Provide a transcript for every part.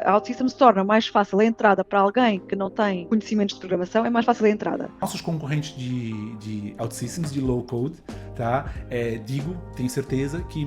a OutSystems torna mais fácil a entrada para alguém que não tem conhecimentos de programação, é mais fácil a entrada. Nossos concorrentes de OutSystems, de low code, tá? Tenho certeza que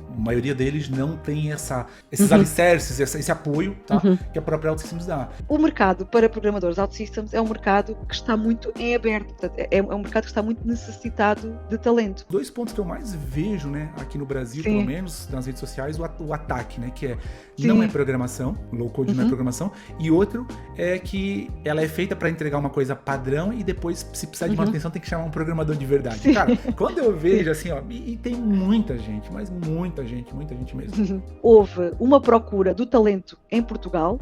a maioria deles não tem esses alicerces, esse apoio, tá? Que a própria OutSystems dá. O mercado para programadores OutSystems é um mercado que está muito em aberto, portanto, é um mercado que está muito necessitado de talento. 2 pontos que eu mais vejo, né, aqui no Brasil, pelo menos, nas redes sociais, o ataque, né, que não é programação, low code não é programação, e outro é que ela é feita para entregar uma coisa padrão e depois, se precisar de manutenção, tem que chamar um programador de verdade. Sim. Cara, quando eu vejo assim, ó, e tem muita gente, mas muita gente mesmo. Houve uma procura do talento em Portugal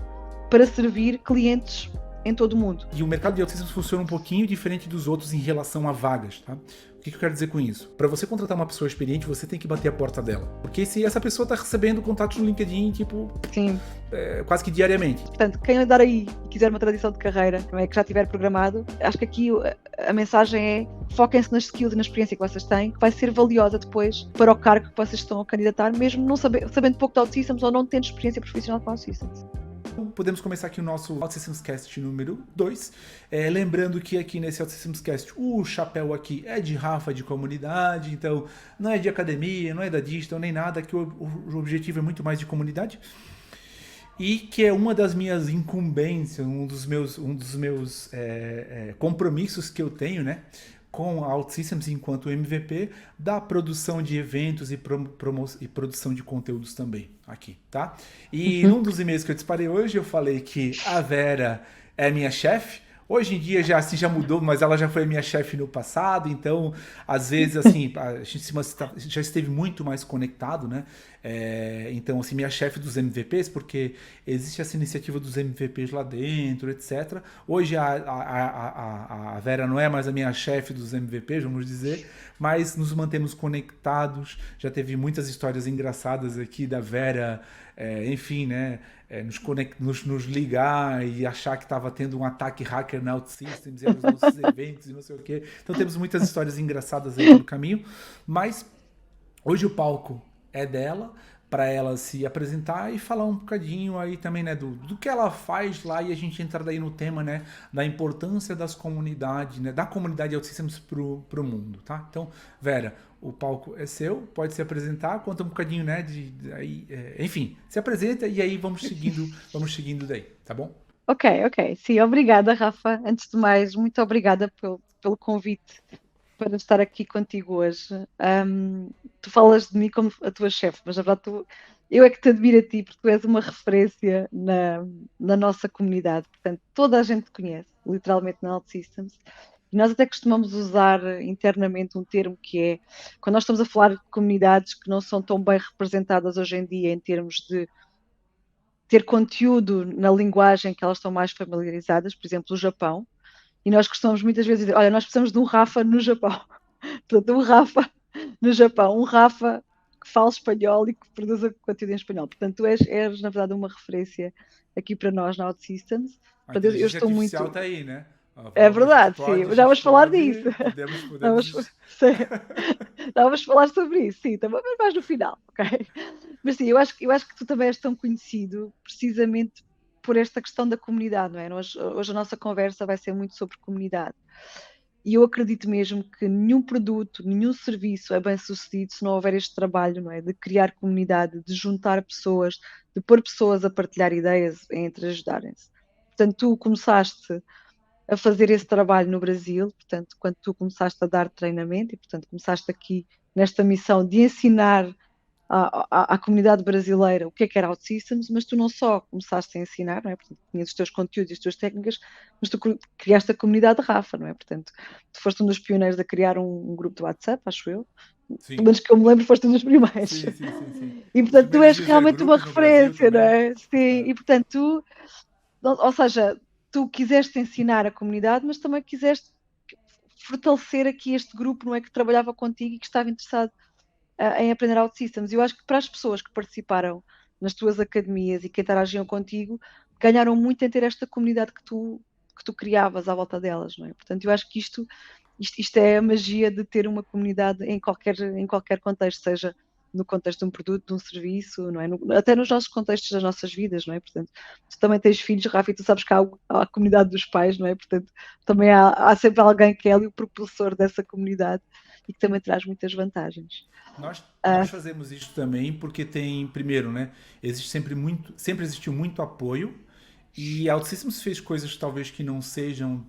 para servir clientes em todo o mundo. E o mercado de OutSystems funciona um pouquinho diferente dos outros em relação a vagas, tá? O que eu quero dizer com isso? Para você contratar uma pessoa experiente, você tem que bater a porta dela. Porque se essa pessoa está recebendo contatos no LinkedIn, tipo, quase que diariamente. Portanto, quem andar aí e quiser uma transição de carreira, não é, que já tiver programado, acho que aqui a mensagem é: foquem-se nas skills e na experiência que vocês têm, que vai ser valiosa depois para o cargo que vocês estão a candidatar, mesmo não sabendo pouco de OutSystems ou não tendo experiência profissional com OutSystems. Podemos começar aqui o nosso OutSystems Cast número 2. Lembrando que aqui nesse OutSystems Cast o chapéu aqui é de Rafa, de comunidade, então não é de academia, não é da Digital, nem nada, que o objetivo é muito mais de comunidade. E que é uma das minhas incumbências, um dos meus compromissos que eu tenho, né, com a OutSystems enquanto MVP, da produção de eventos e produção de conteúdos também aqui, tá? E num dos e-mails que eu disparei hoje, eu falei que a Vera é minha chefe. Hoje em dia já mudou, mas ela já foi minha chefe no passado, então, às vezes, assim, a gente já esteve muito mais conectado, né? Então, assim, minha chefe dos MVPs, porque existe essa iniciativa dos MVPs lá dentro, etc. Hoje a Vera não é mais a minha chefe dos MVPs, vamos dizer, mas nos mantemos conectados. Já teve muitas histórias engraçadas aqui da Vera, enfim, né? Nos ligar e achar que estava tendo um ataque hacker na OutSystems e nos nossos eventos e não sei o quê. Então temos muitas histórias engraçadas aí pelo caminho, mas hoje o palco é dela, para ela se apresentar e falar um bocadinho aí também, né, do que ela faz lá, e a gente entra daí no tema, né, da importância das comunidades, né, da comunidade OutSystems pro mundo, tá? Então, Vera, o palco é seu, pode se apresentar, conta um bocadinho, né, enfim, se apresenta e aí vamos seguindo daí, tá bom? Ok. Sim, obrigada, Rafa. Antes de mais, muito obrigada pelo convite para estar aqui contigo hoje. Tu falas de mim como a tua chefe, mas na verdade eu é que te admiro a ti, porque tu és uma referência na nossa comunidade. Portanto, toda a gente te conhece, literalmente, na OutSystems. E nós até costumamos usar internamente um termo que é, quando nós estamos a falar de comunidades que não são tão bem representadas hoje em dia em termos de ter conteúdo na linguagem que elas estão mais familiarizadas, por exemplo, o Japão, e nós costumamos muitas vezes dizer: olha, nós precisamos de um Rafa no Japão. Portanto, um Rafa no Japão, um Rafa que fala espanhol e que produza conteúdo em espanhol. Portanto, tu és na verdade, uma referência aqui para nós na OutSystems. A Portanto, eu inteligência estou artificial muito... está aí, né? É verdade, sim. Já vamos falar disso. Podemos... Já vamos falar sobre isso, sim, também mais no final, ok? Mas sim, eu acho que tu também és tão conhecido precisamente por esta questão da comunidade, não é? Hoje a nossa conversa vai ser muito sobre comunidade. E eu acredito mesmo que nenhum produto, nenhum serviço é bem sucedido se não houver este trabalho, não é? De criar comunidade, de juntar pessoas, de pôr pessoas a partilhar ideias entre ajudarem-se. Portanto, tu começaste a fazer esse trabalho no Brasil, portanto, quando tu começaste a dar treinamento e, portanto, começaste aqui nesta missão de ensinar à comunidade brasileira o que é que era OutSystems, mas tu não só começaste a ensinar, não é? Portanto, tinhas os teus conteúdos e as tuas técnicas, mas tu criaste a comunidade Rafa, não é? Portanto, tu foste um dos pioneiros a criar um grupo de WhatsApp, acho eu. Pelo menos que eu me lembro, foste um dos primeiros. Sim. E, portanto, tu és realmente uma referência, não é? Sim, e, portanto, ou seja, tu quiseste ensinar a comunidade, mas também quiseste fortalecer aqui este grupo, não é? Que trabalhava contigo e que estava interessado em aprender OutSystems. Eu acho que para as pessoas que participaram nas tuas academias e que interagiam contigo, ganharam muito em ter esta comunidade que tu criavas à volta delas, não é? Portanto, eu acho que isto é a magia de ter uma comunidade em qualquer contexto, seja no contexto de um produto, de um serviço, não é? Até nos nossos contextos das nossas vidas, não é? Portanto, tu também tens filhos, Rafa, e tu sabes que há a comunidade dos pais, não é? Portanto, também há sempre alguém que é ali o propulsor dessa comunidade e que também traz muitas vantagens. Nós fazemos isso também porque tem, primeiro, né? Existe sempre existiu muito apoio e a OutSystems fez coisas talvez que não sejam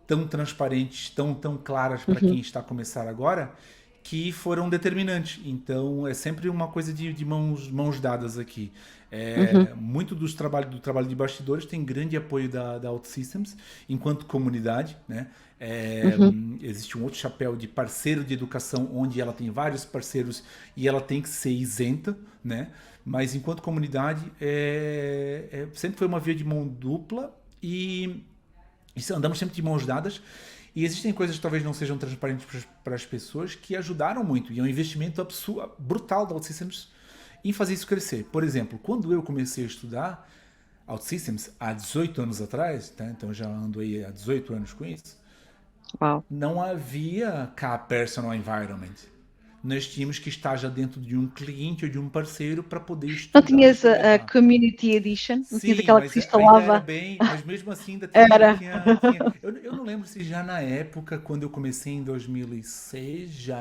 tão transparentes, tão claras para quem está a começar agora, que foram determinantes. Então é sempre uma coisa de mãos dadas aqui. Muito do trabalho de bastidores tem grande apoio da OutSystems enquanto comunidade, né? Existe um outro chapéu de parceiro de educação onde ela tem vários parceiros e ela tem que ser isenta, né? Mas enquanto comunidade sempre foi uma via de mão dupla e andamos sempre de mãos dadas. E existem coisas que talvez não sejam transparentes para as pessoas que ajudaram muito. E é um investimento brutal da OutSystems em fazer isso crescer. Por exemplo, quando eu comecei a estudar OutSystems há 18 anos atrás, tá? Então já ando aí há 18 anos com isso, Uau. não havia Personal Environment. Nós tínhamos que estar já dentro de um cliente ou de um parceiro para poder Não estudar e tinhas a experimentar. Community Edition? Não tinhas Sim, aquela que mas se ainda era instalava? bem, mas mesmo assim ainda Era. eu não lembro se já na época, quando eu comecei em 2006, já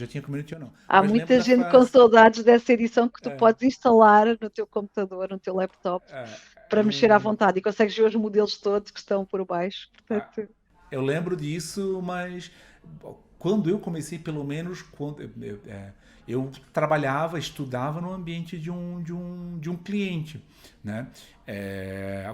tinha community ou não. Há Mas lembro muita da gente com fase, saudades dessa edição que tu podes instalar no teu computador, no teu laptop, para mexer à eu, vontade e consegues ver os modelos todos que estão por baixo. ah, Portanto, eu lembro disso, mas quando eu comecei, pelo menos, eu trabalhava, estudava no ambiente de um cliente, né?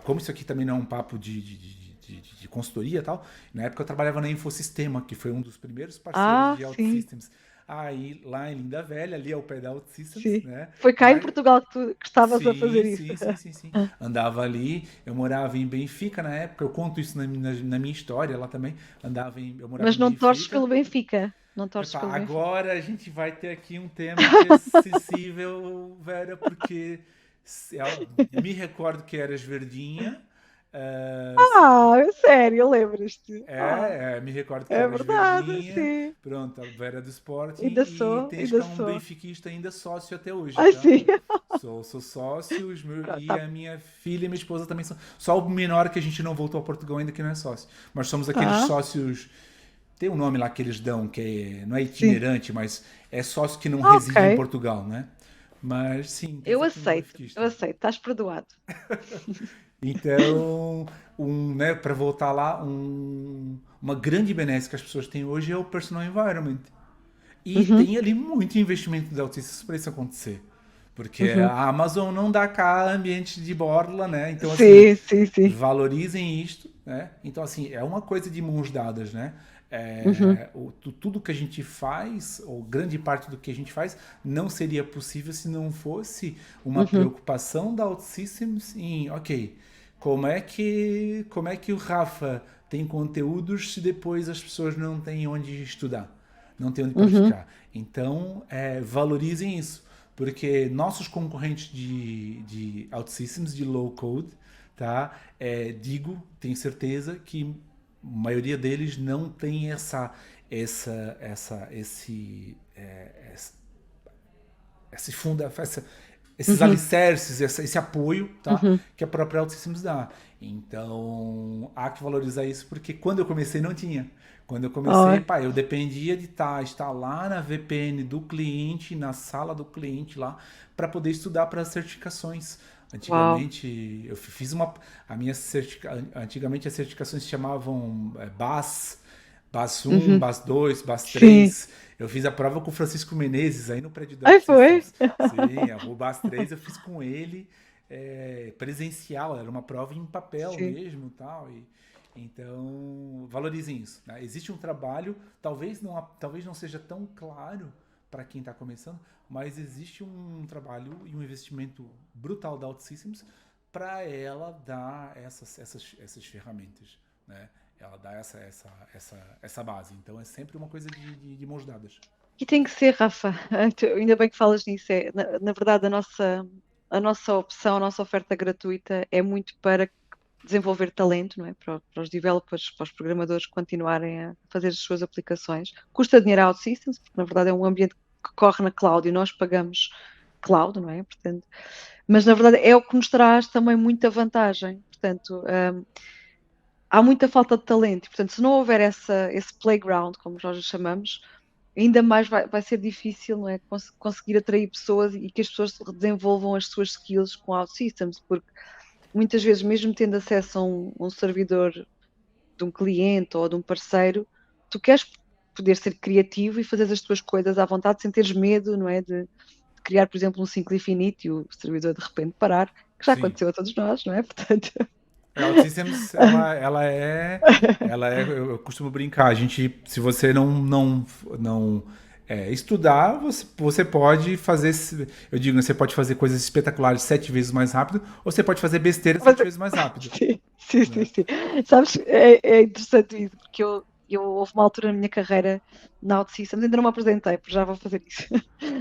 Como isso aqui também não é um papo de consultoria e tal, na época eu trabalhava na Infosistema, que foi um dos primeiros parceiros de sim, OutSystems. Aí, lá em Linda Velha, ali ao pé da OutSystems, sim. né? Foi cá em Mas, Portugal que estavas a sim, fazer isso. sim, sim, sim, sim. Andava ali, eu morava em Benfica na época, eu conto isso na minha história lá também. Eu morava Mas em não torces Benfica. pelo Benfica. Não torces Epá, pelo Benfica. agora a gente vai ter aqui um tema que é sensível, Vera, porque me recordo que eras verdinha. eh, Sério, lembras-te? me recordo que É eras verdade, verdinha. sim. Pronto, a Vera do Sporting Ainda e sou, tens ainda cá um sou. benfiquista ainda sócio até hoje, Ai, tá? sim. Sou sócio Pronto, e tá. a minha filha e minha esposa também são. Só o menor que a gente não voltou a Portugal ainda que não é sócio. Mas somos aqueles Ah, sócios. Tem um nome lá que eles dão, que não é sim. itinerante, mas é sócio que não Ok. reside em Portugal, né? Mas sim, temos aqui um Eu benfiquista. aceito, estás perdoado. Então, né, para voltar lá, uma grande benesse que as pessoas têm hoje é o personal environment. E Uhum, tem ali muito investimento de autistas para isso acontecer. Porque uhum. a Amazon não dá cá ambiente de borla, né? Então, assim, Sim, sim, sim. valorizem isto, né? Então, assim, é uma coisa de mãos dadas, né? Uhum, Tudo que a gente faz, ou grande parte do que a gente faz, não seria possível se não fosse uma uhum, preocupação da OutSystems em, ok, como é que o Rafa tem conteúdos se depois as pessoas não têm onde estudar, não têm onde uhum, praticar. Então, valorizem isso, porque nossos concorrentes de OutSystems, de low code, tá? Tenho certeza que a maioria deles não tem esse funda, esses uhum, alicerces, esse apoio, tá? uhum. Que a própria OutSystems dá. Então, há que valorizar isso, porque quando eu comecei não tinha. Quando eu comecei, Oh, pá, eu dependia de estar lá na VPN do cliente, na sala do cliente lá, para poder estudar para as certificações. uau. Antigamente, eu fiz uma. Antigamente as certificações se chamavam BAS 1, Uhum. BAS 2, BAS Sim. 3. Eu fiz a prova com o Francisco Menezes aí no prédio da Ai, foi? OutSystems. Sim, o BAS 3 eu fiz com ele presencial, era uma prova em papel Sim. mesmo tal. Então, valorizem isso. Né? Existe um trabalho, talvez não seja tão claro para quem está começando, mas existe um trabalho e um investimento brutal da OutSystems para ela dar essas ferramentas. Né? Ela dá essa base. Então, é sempre uma coisa de mãos dadas. E tem que ser, Rafa. Ainda bem que falas nisso. Na verdade, a nossa opção, a nossa oferta gratuita é muito para desenvolver talento, não é? Para os developers, para os programadores continuarem a fazer as suas aplicações. Custa dinheiro a OutSystems, porque na verdade é um ambiente que corre na cloud e nós pagamos cloud, não é? Portanto, mas na verdade é o que nos traz também muita vantagem. Portanto, há muita falta de talento. Portanto, se não houver esse playground, como nós chamamos, ainda mais vai ser difícil, não é? Conseguir atrair pessoas e que as pessoas desenvolvam as suas skills com OutSystems, porque muitas vezes, mesmo tendo acesso a um servidor de um cliente ou de um parceiro, tu queres poder ser criativo e fazer as tuas coisas à vontade sem teres medo, não é? De criar, por exemplo, um ciclo infinito e o servidor de repente parar, que já Sim. aconteceu a todos nós, não é? Portanto. A OutSystems, eu costumo brincar, a gente, se você não estudar, você pode fazer, eu digo, você pode fazer coisas espetaculares 7 vezes mais rápido, ou você pode fazer besteira 7 vezes mais rápido. Sim, sim, sim, Né? sim. Sabes, é interessante isso, porque houve uma altura na minha carreira na OutSystems, ainda não me apresentei, porque já vou fazer isso,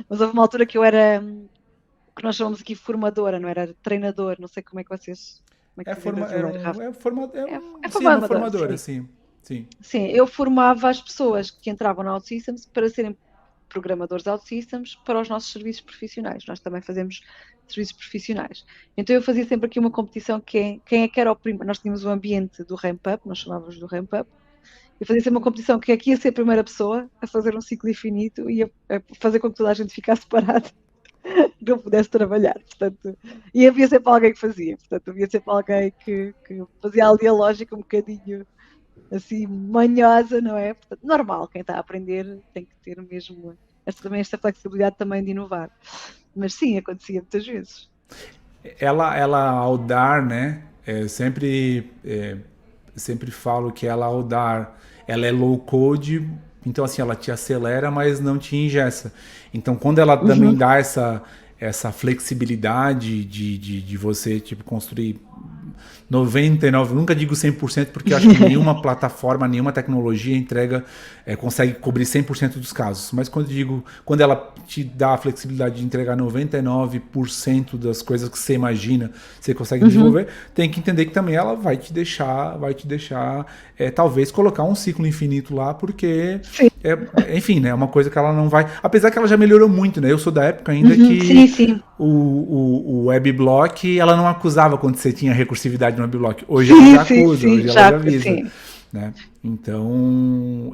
mas houve uma altura que eu era, o que nós chamamos aqui formadora, não era treinador, não sei como é que vocês, como é que É, se diz em forma, é, brasileiro, um, Rafa? é, forma, é, É um, sim, é uma formador, formadora, sim. sim. Sim. Sim, eu formava as pessoas que entravam na OutSystems para serem programadores OutSystems para os nossos serviços profissionais. Nós também fazemos serviços profissionais. Então eu fazia sempre aqui uma competição que é quem é que era o primeiro. Nós tínhamos o ambiente do Ramp Up, nós chamávamos do Ramp Up. Eu fazia sempre uma competição que é que ia ser a primeira pessoa a fazer um ciclo infinito e a fazer com que toda a gente ficasse parada que eu pudesse trabalhar. Portanto, e havia sempre alguém que fazia. Portanto, havia sempre alguém que fazia ali a lógica um bocadinho assim, manhosa, não é? Portanto, normal, quem está a aprender tem que ter mesmo esta flexibilidade também de inovar. Mas sim, acontecia muitas vezes. Ela ao dar, né? Sempre falo que ela ao dar, ela é low code, então assim, ela te acelera, mas não te engessa. Então quando ela também Uhum. dá essa flexibilidade de você tipo construir 99, nunca digo 100%, porque eu acho que nenhuma plataforma, nenhuma tecnologia consegue cobrir 100% dos casos. Mas quando ela te dá a flexibilidade de entregar 99% das coisas que você imagina, você consegue Uhum. desenvolver, tem que entender que também ela vai te deixar, talvez colocar um ciclo infinito lá, porque Sim. enfim, né, é uma coisa que ela não vai, apesar que ela já melhorou muito, né? Eu sou da época ainda Uhum. Sim, que sim. o Webblock, ela não acusava quando você tinha recursividade no Webblock. Hoje ela Sim, já sim, acusa, sim. hoje ela Já, já avisa, sim. né? Então,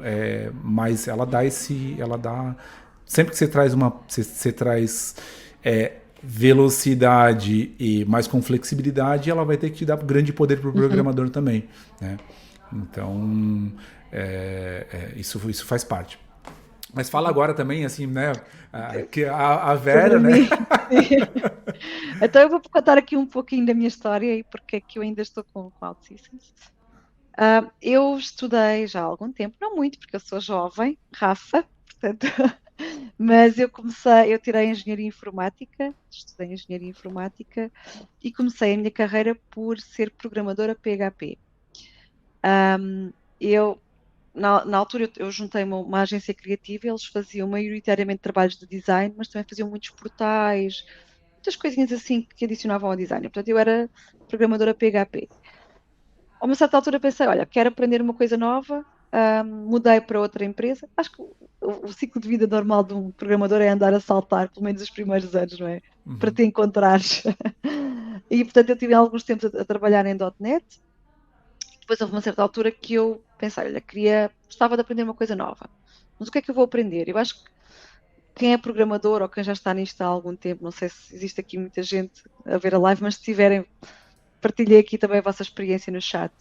mas ela dá, sempre que você traz você traz velocidade e mais com flexibilidade, ela vai ter que te dar grande poder para o Uhum. programador também, né? Então, isso faz parte. Mas fala agora também, assim, né? Que a Sobre Vera, né? mim. Então eu vou contar aqui um pouquinho da minha história e porque é que eu ainda estou com OutSystems. Eu estudei já há algum tempo, não muito, porque eu sou jovem, Rafa, portanto, mas eu tirei Engenharia Informática, estudei Engenharia Informática e comecei a minha carreira por ser programadora PHP. Eu, na altura, eu juntei uma agência criativa, eles faziam maioritariamente trabalhos de design, mas também faziam muitos portais, muitas coisinhas assim que adicionavam ao design. Portanto, eu era programadora PHP. A uma certa altura pensei, olha, quero aprender uma coisa nova, mudei para outra empresa. Acho que o ciclo de vida normal de um programador é andar a saltar, pelo menos os primeiros anos, não é? Para te encontrares. E, portanto, eu tive alguns tempos a trabalhar em .NET. Depois houve uma certa altura que eu pensei, olha, gostava de aprender uma coisa nova. Mas o que é que eu vou aprender? Eu acho que quem é programador ou quem já está nisto há algum tempo, não sei se existe aqui muita gente a ver a live, mas se tiverem, partilhei aqui também a vossa experiência no chat.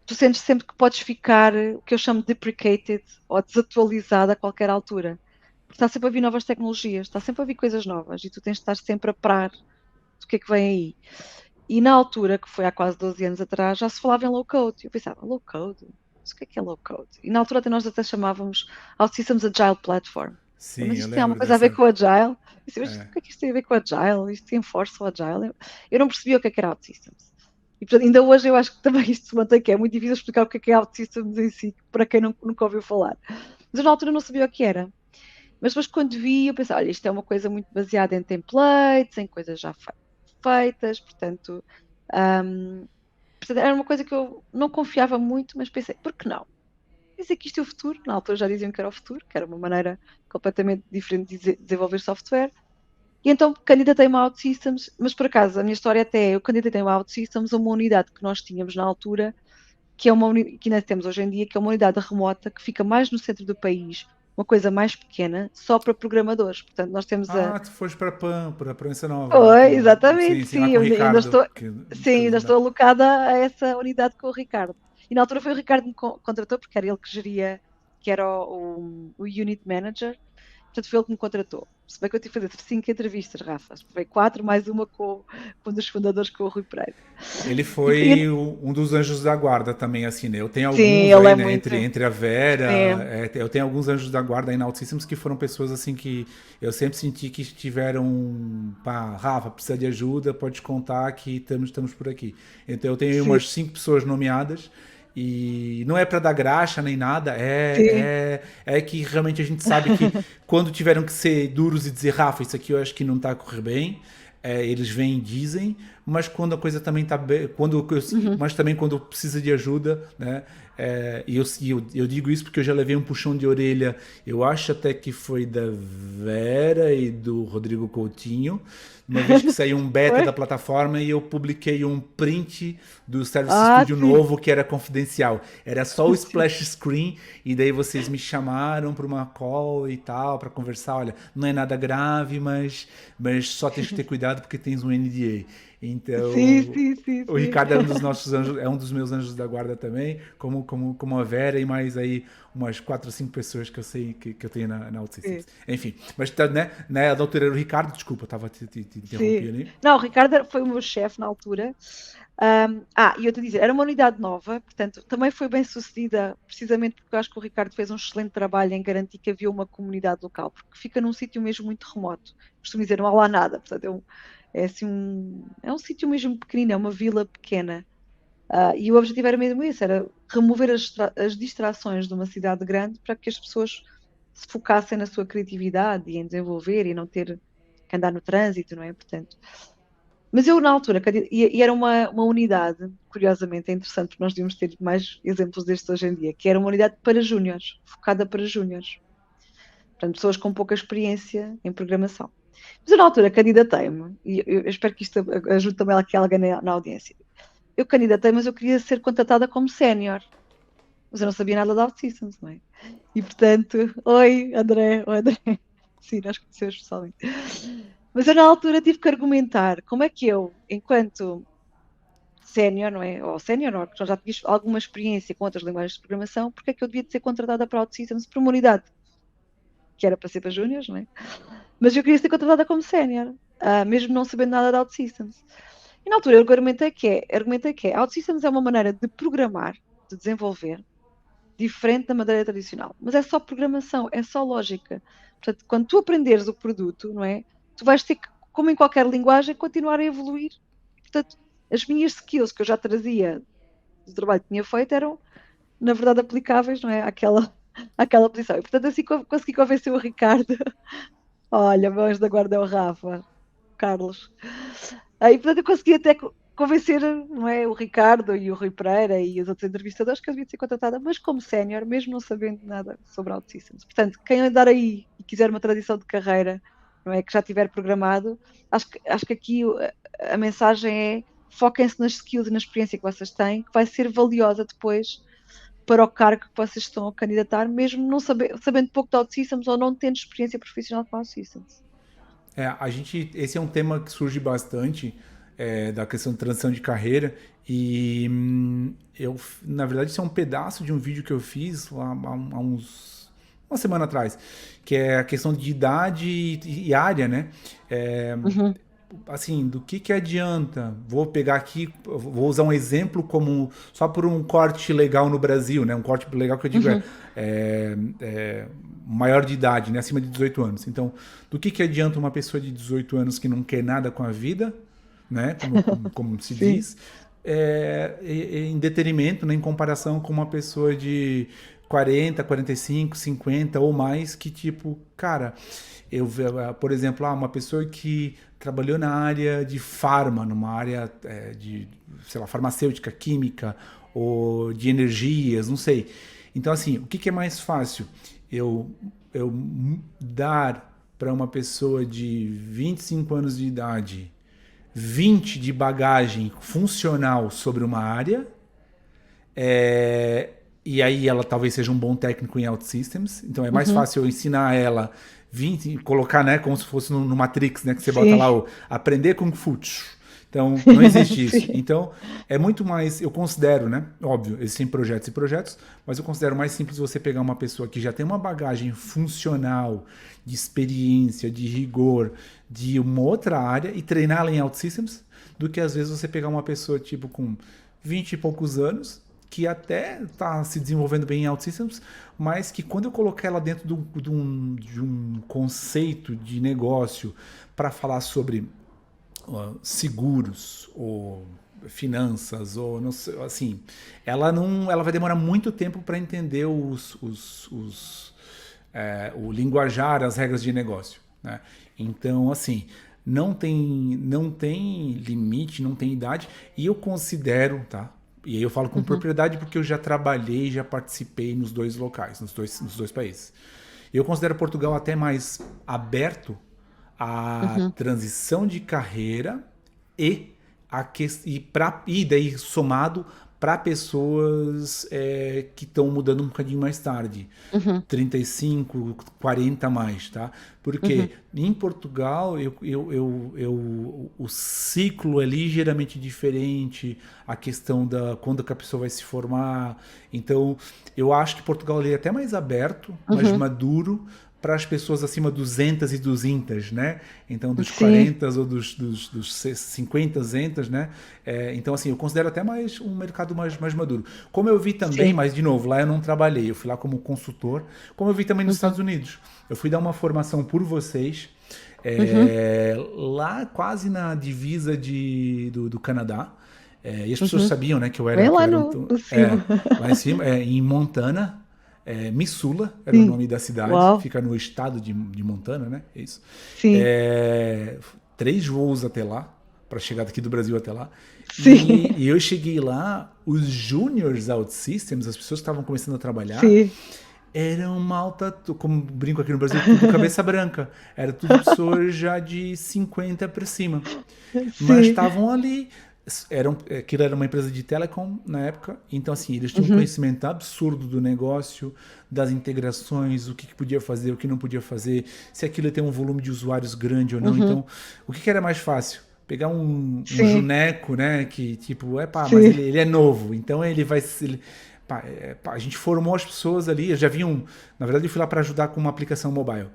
Tu sentes sempre que podes ficar, o que eu chamo de deprecated ou desatualizado a qualquer altura. Porque está sempre a vir novas tecnologias, está sempre a vir coisas novas e tu tens de estar sempre a parar do que é que vem aí. E na altura, que foi há quase 12 anos atrás, já se falava em low code. Eu pensava, low code? Mas o que é low code? E na altura até nós até chamávamos OutSystems Agile Platform. Sim, Mas eu isto tem alguma lembro coisa a ver dessa. com o Agile? Eu disse, mas É. o que é que isto tem a ver com o Agile? Isto tem força o Agile? Eu não percebia o que era OutSystems. E portanto, ainda hoje eu acho que também isto se mantém, que é muito difícil explicar o que é OutSystems em si, para quem nunca ouviu falar. Mas eu na altura não sabia o que era. Mas depois quando vi, eu pensei, olha, isto é uma coisa muito baseada em templates, em coisas já feitas, portanto, um, era uma coisa que eu não confiava muito, mas pensei, por que não? dizer que isto é o futuro. Na altura já diziam que era o futuro, que era uma maneira completamente diferente de desenvolver software. E então candidatei-me à OutSystems, mas por acaso a minha história até é, eu candidatei-me à OutSystems a uma unidade que nós tínhamos na altura, que é uma unidade que ainda temos hoje em dia, que é uma unidade remota que fica mais no centro do país, uma coisa mais pequena, só para programadores. Portanto, nós temos a. Ah, tu foste para PAN, para Proença Nova, lá Oi, com. Sim, exatamente, sim, lá sim, com o eu ainda Ricardo. estou, sim, Que ainda estou alocada a essa unidade com o Ricardo. E na altura foi o Ricardo que me contratou, porque era ele que geria, que era o Unit Manager. Portanto, foi ele que me contratou. Se bem que eu tive que fazer 5 entrevistas, Rafa. Foi 4, mais uma com um dos fundadores, com o Rui Pereira. Ele E, foi um dos anjos da guarda também, assim, né? Eu tenho sim, alguns ele aí, é né? muito. Entre a Vera, Sim, eu tenho alguns anjos da guarda aí na Altíssimos que foram pessoas, assim, que eu sempre senti que tiveram, pá, Rafa, precisa de ajuda, pode contar que estamos por aqui. Então eu tenho aí sim, umas 5 pessoas nomeadas e não é para dar graxa nem nada, sim. é que realmente a gente sabe que quando tiveram que ser duros e dizer, Rafa, isso aqui eu acho que não tá a correr bem, eles vêm e dizem, mas quando a coisa também tá bem, Uhum. mas também quando precisa de ajuda, né? Eu digo isso porque eu já levei um puxão de orelha, eu acho até que foi da Vera e do Rodrigo Coutinho, uma vez que saiu um beta Foi? da plataforma e eu publiquei um print do Service Ah, Studio sim. novo que era confidencial. Era só o splash screen e daí vocês me chamaram para uma call e tal, para conversar. Olha, não é nada grave, mas só tens que ter cuidado porque tens um NDA. Sim, Então, sim, sim, o sim. Ricardo é um dos nossos anjos, é um dos meus anjos da guarda também, como a Vera e mais aí umas 4 ou 5 pessoas que eu sei que eu tenho na OutSystems. Sim. Enfim, mas tá, né, a doutora era o Ricardo, desculpa, estava te interromper Sim. ali. Não, o Ricardo foi o meu chefe na altura. E eu te dizer, era uma unidade nova, portanto, também foi bem sucedida, precisamente porque eu acho que o Ricardo fez um excelente trabalho em garantir que havia uma comunidade local, porque fica num sítio mesmo muito remoto. Costumo dizer, não há lá nada, portanto, assim é um sítio mesmo pequenino, é uma vila pequena. E o objetivo era mesmo isso, era remover as distrações de uma cidade grande para que as pessoas se focassem na sua criatividade e em desenvolver e não ter que andar no trânsito, não é? Portanto, mas eu, na altura, e era uma unidade, curiosamente, é interessante, porque nós devíamos ter mais exemplos destes hoje em dia, que era uma unidade para júniores, focada para júniores. Portanto, pessoas com pouca experiência em programação. Mas eu, na altura, candidatei-me, e eu espero que isto ajude também aqui alguém na audiência. Eu candidatei, mas eu queria ser contratada como sénior, mas eu não sabia nada de OutSystems, não é? E, portanto, oi, André, oi, André. Sim, nós conhecemos pessoalmente. Mas eu, na altura, tive que argumentar como é que eu, enquanto sénior, não é? Ou sénior, não, porque já tinha alguma experiência com outras linguagens de programação, porque é que eu devia de ser contratada para OutSystems por uma unidade que era para ser para júniores, não é? Mas eu queria ser contratada como sénior, mesmo não sabendo nada de OutSystems. E na altura eu argumentei que OutSystems é uma maneira de programar, de desenvolver, diferente da maneira tradicional. Mas é só programação, é só lógica. Portanto, quando tu aprenderes o produto, não é? Tu vais ter que, como em qualquer linguagem, continuar a evoluir. Portanto, as minhas skills que eu já trazia do trabalho que tinha feito eram, na verdade, aplicáveis, não é? Àquela posição. E, portanto, assim consegui convencer o Ricardo. Olha, mãos da guarda é o Rafa, Carlos. E, portanto, eu consegui até convencer, não é, o Ricardo e o Rui Pereira e os outros entrevistadores que eu devia ser contratada, mas como sénior, mesmo não sabendo nada sobre OutSystems. Portanto, quem andar aí e quiser uma tradição de carreira, não é, que já tiver programado, acho que aqui a mensagem é foquem-se nas skills e na experiência que vocês têm, que vai ser valiosa depois para o cargo que vocês estão a candidatar, mesmo não sabendo pouco de OutSystems ou não tendo experiência profissional com OutSystems. Esse é um tema que surge bastante, da questão de transição de carreira e na verdade, isso é um pedaço de um vídeo que eu fiz uma semana atrás, que é a questão de idade e área, né? É, Uhum, assim, do que adianta? Vou pegar aqui, vou usar um exemplo como só por um corte legal no Brasil, né? Um corte legal que eu digo uhum, maior de idade, né? Acima de 18 anos. Então, do que adianta uma pessoa de 18 anos que não quer nada com a vida, né? Como se sim. diz, em detrimento, né? Em comparação com uma pessoa de 40, 45, 50 ou mais que tipo, cara, por exemplo, uma pessoa que trabalhou na área de farma, numa área de, sei lá, farmacêutica, química ou de energias, não sei. Então, assim, o que, que é mais fácil? Eu dar para uma pessoa de 25 anos de idade 20 de bagagem funcional sobre uma área, e aí ela talvez seja um bom técnico em OutSystems, então é mais Uhum. fácil eu ensinar ela 20, colocar, né, como se fosse no Matrix, né, que você bota Sim, lá o aprender Kung Fu. Então, não existe isso. sim. Então, é muito mais, eu considero, né, óbvio, existem projetos e projetos, mas eu considero mais simples você pegar uma pessoa que já tem uma bagagem funcional, de experiência, de rigor, de uma outra área e treiná-la em OutSystems, do que às vezes você pegar uma pessoa tipo com 20 e poucos anos, que até está se desenvolvendo bem em OutSystems, mas que quando eu colocar ela dentro de um conceito de negócio para falar sobre seguros ou finanças ou não sei, assim, ela vai demorar muito tempo para entender o linguajar, as regras de negócio, né? Então, assim, não tem limite, não tem idade, e eu considero, tá? E aí eu falo com Uhum. propriedade porque eu já trabalhei, já participei nos dois locais, nos dois países. Eu considero Portugal até mais aberto à Uhum. transição de carreira e, e daí somado para pessoas que estão mudando um bocadinho mais tarde. Uhum. 35, 40 mais, tá? Porque Uhum. em Portugal o ciclo é ligeiramente diferente, a questão da quando que a pessoa vai se formar. Então, eu acho que Portugal ele é até mais aberto, mais Uhum. maduro para as pessoas acima dos 200 e 200, né? Então, dos Sim. 40 ou dos 50 zentas, né? Então, assim, eu considero até mais um mercado mais maduro. Como eu vi também, Sim. mas de novo, lá eu não trabalhei, eu fui lá como consultor, como eu vi também nos Uhum. Estados Unidos. Eu fui dar uma formação por vocês, Uhum. lá quase na divisa do Canadá. E as pessoas Uhum. sabiam, né, que eu Bem era, que eu lá era no cimo. lá em cima, em Montana. Missoula era o Sim. nome da cidade, Uau. fica no estado de Montana, né? É isso. Sim. 3 voos até lá, para chegar daqui do Brasil até lá. Sim. E eu cheguei lá, os juniors OutSystems, as pessoas que estavam começando a trabalhar, Sim. eram malta, como brinco aqui no Brasil, tudo cabeça branca. Era tudo pessoas já de 50 para cima. Mas Sim. estavam ali. Aquilo era uma empresa de telecom na época, então assim, eles tinham um Uhum. conhecimento absurdo do negócio, das integrações, o que podia fazer, o que não podia fazer, se aquilo ia ter um volume de usuários grande ou não. Uhum. Então, o que era mais fácil? Pegar um Sim. Juneco, né, que tipo, pá, mas Sim. ele é novo, então ele vai. Pá, a gente formou as pessoas ali, eu já vi na verdade eu fui lá para ajudar com uma aplicação mobile.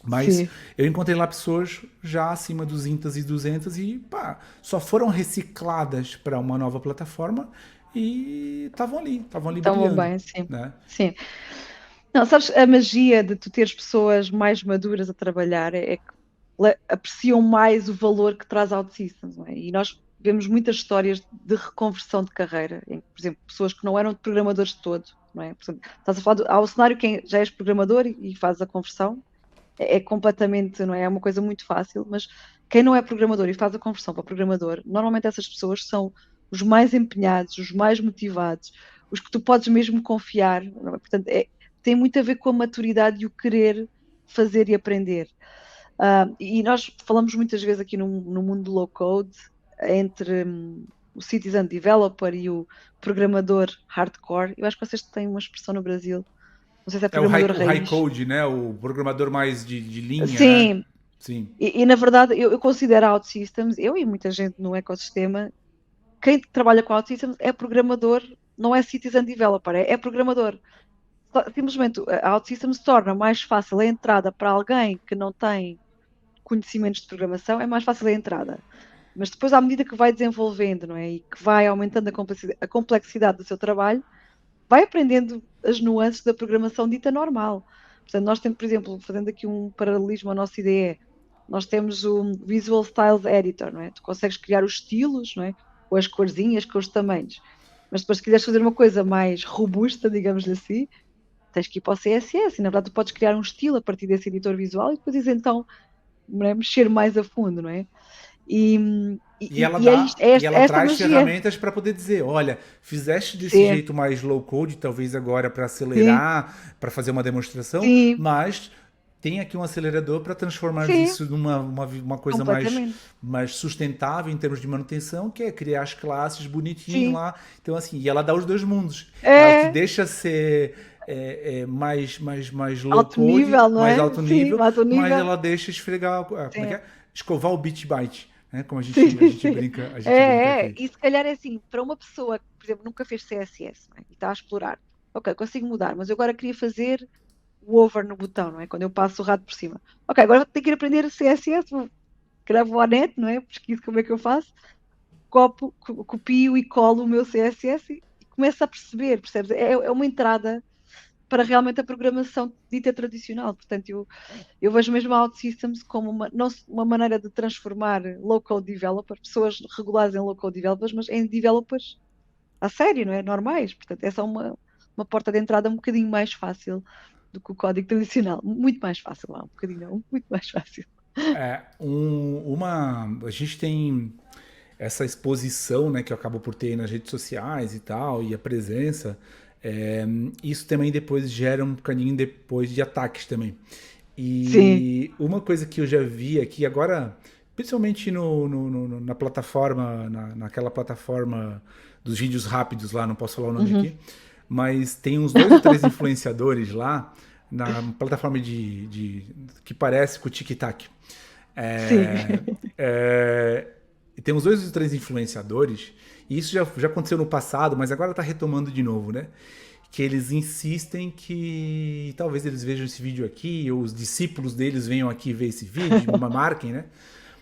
Mas Sim. eu encontrei lá pessoas já acima dos 200 e 200 e pá, só foram recicladas para uma nova plataforma e estavam ali Estavam brilhando, bem, sim. né? Sim. Não, sabes, a magia de tu teres pessoas mais maduras a trabalhar é que apreciam mais o valor que traz OutSystems, não é? E nós vemos muitas histórias de reconversão de carreira, em, por exemplo, pessoas que não eram programadores de todo, não é? Por exemplo, estás a falar há o cenário que já és programador e fazes a conversão, é completamente, não é? É uma coisa muito fácil, mas quem não é programador e faz a conversão para programador, normalmente essas pessoas são os mais empenhados, os mais motivados, os que tu podes mesmo confiar, não é? Portanto, tem muito a ver com a maturidade e o querer fazer e aprender. E nós falamos muitas vezes aqui no mundo do low code entre o citizen developer e o programador hardcore. Eu acho que vocês têm uma expressão no Brasil, não sei se é É o high, programador o high raiz. code, né? O programador mais de linha, né? Sim, Sim. e na verdade eu considero a OutSystems, eu e muita gente no ecossistema, quem trabalha com a OutSystems é programador, não é citizen developer, é programador. Simplesmente a OutSystems torna mais fácil a entrada para alguém que não tem conhecimentos de programação, é mais fácil a entrada. Mas depois, à medida que vai desenvolvendo, não é? E que vai aumentando a complexidade do seu trabalho, vai aprendendo as nuances da programação dita normal. Portanto, nós temos, por exemplo, fazendo aqui um paralelismo à nossa IDE, nós temos o Visual Styles Editor, não é? Tu consegues criar os estilos, não é? Com as corzinhas, com os tamanhos. Mas depois, se quiseres fazer uma coisa mais robusta, digamos-lhe assim, tens que ir para o CSS. E, na verdade, tu podes criar um estilo a partir desse editor visual e depois, então, não é? Mexer mais a fundo, não é? E, E ela é, dá, é e ela esta traz magia. ferramentas para poder dizer, olha, fizeste desse Sim, jeito mais low code, talvez agora para sim, acelerar, para fazer uma demonstração, sim, mas tem aqui um acelerador para transformar sim, isso numa uma coisa completamente. mais sustentável em termos de manutenção, que é criar as classes bonitinho Sim. lá. Então, assim, e ela dá os dois mundos. Ela te É deixa ser mais low alto code, nível, não mais é? alto Sim, nível, alto mas nível. ela deixa esfregar, como é que Sim, é? Escovar o bit byte, né? Como sim, a gente sim. brinca, a gente brinca aqui. E se calhar é assim, para uma pessoa que, por exemplo, nunca fez CSS, não é? E está a explorar, ok, consigo mudar, mas eu agora queria fazer o over no botão, não é? Quando eu passo o rato por cima. Ok, agora tenho que ir aprender CSS, vou à net, não é? Pesquiso como é que eu faço, copio e colo o meu CSS e começo a perceber, percebes? É uma entrada para realmente a programação dita tradicional. Portanto, eu vejo mesmo a OutSystems como não uma maneira de transformar low-code developers, pessoas regulares em low-code developers, mas em developers a sério, não é? Normais. Portanto, é só uma porta de entrada um bocadinho mais fácil do que o código tradicional. Muito mais fácil, lá, um bocadinho não, muito mais fácil. A gente tem essa exposição, né, que eu acabo por ter nas redes sociais e tal, e a presença, é, isso também depois gera um bocadinho depois de ataques também. Sim. E uma coisa que eu já vi aqui agora, principalmente na plataforma, naquela plataforma dos vídeos rápidos lá, não posso falar o nome Uhum. aqui, mas tem uns dois ou três influenciadores lá na plataforma que parece com o TikTok. Sim. É, é, e tem uns dois ou três influenciadores, e isso já aconteceu no passado, mas agora tá retomando de novo, né? Que eles insistem que talvez eles vejam esse vídeo aqui, ou os discípulos deles venham aqui ver esse vídeo, marquem, né?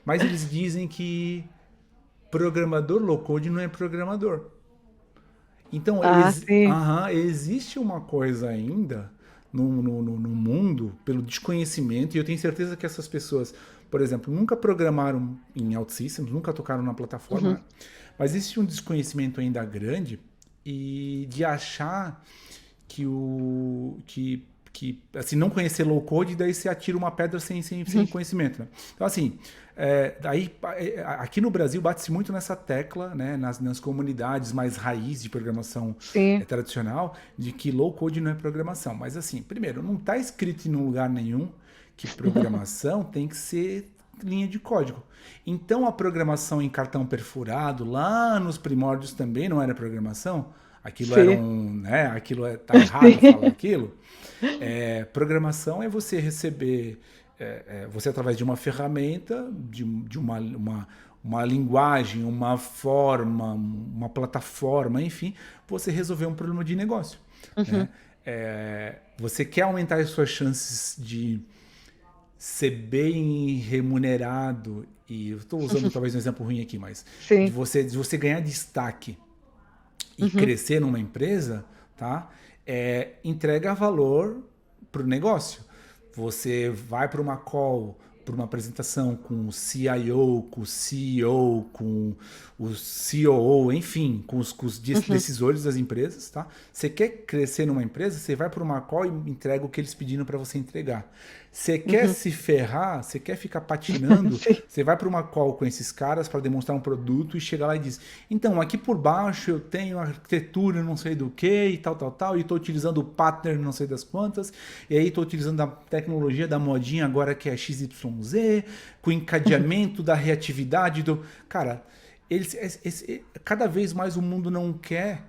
Mas eles dizem que programador low code não é programador. Então, Ah, sim. existe uma coisa ainda no mundo, pelo desconhecimento, e eu tenho certeza que essas pessoas, por exemplo, nunca programaram em OutSystems, nunca tocaram na plataforma, Uhum. né? Mas existe um desconhecimento ainda grande e de achar que assim, não conhecer low code, daí você atira uma pedra sem Uhum. conhecimento. Né? Então, assim, aqui no Brasil bate-se muito nessa tecla, né, nas comunidades mais raiz de programação Sim. tradicional, de que low code não é programação. Mas, assim, primeiro, não está escrito em lugar nenhum que programação tem que ser linha de código. Então, a programação em cartão perfurado, lá nos primórdios também não era programação. Aquilo era Sim. um, né? Tá errado falar aquilo. Programação é você receber, você através de uma ferramenta, de uma linguagem, uma forma, uma plataforma, enfim, você resolver um problema de negócio. Né? Uhum. Você quer aumentar as suas chances de ser bem remunerado, e eu estou usando talvez um exemplo ruim aqui, mas Sim. de você ganhar destaque e Uhum. crescer numa empresa, tá? Entrega valor para o negócio. Você vai para uma call, para uma apresentação com o CIO, com o CEO, com o COO, enfim, com os Uhum. decisores das empresas, tá? Você quer crescer numa empresa, você vai para uma call e entrega o que eles pediram para você entregar. Você quer Uhum. se ferrar, você quer ficar patinando, Sim. você vai para uma call com esses caras para demonstrar um produto e chega lá e diz: então, aqui por baixo eu tenho arquitetura não sei do que e tal, e estou utilizando o partner não sei das quantas, e aí estou utilizando a tecnologia da modinha agora que é XYZ, com encadeamento da reatividade do. Cara, cada vez mais o mundo não quer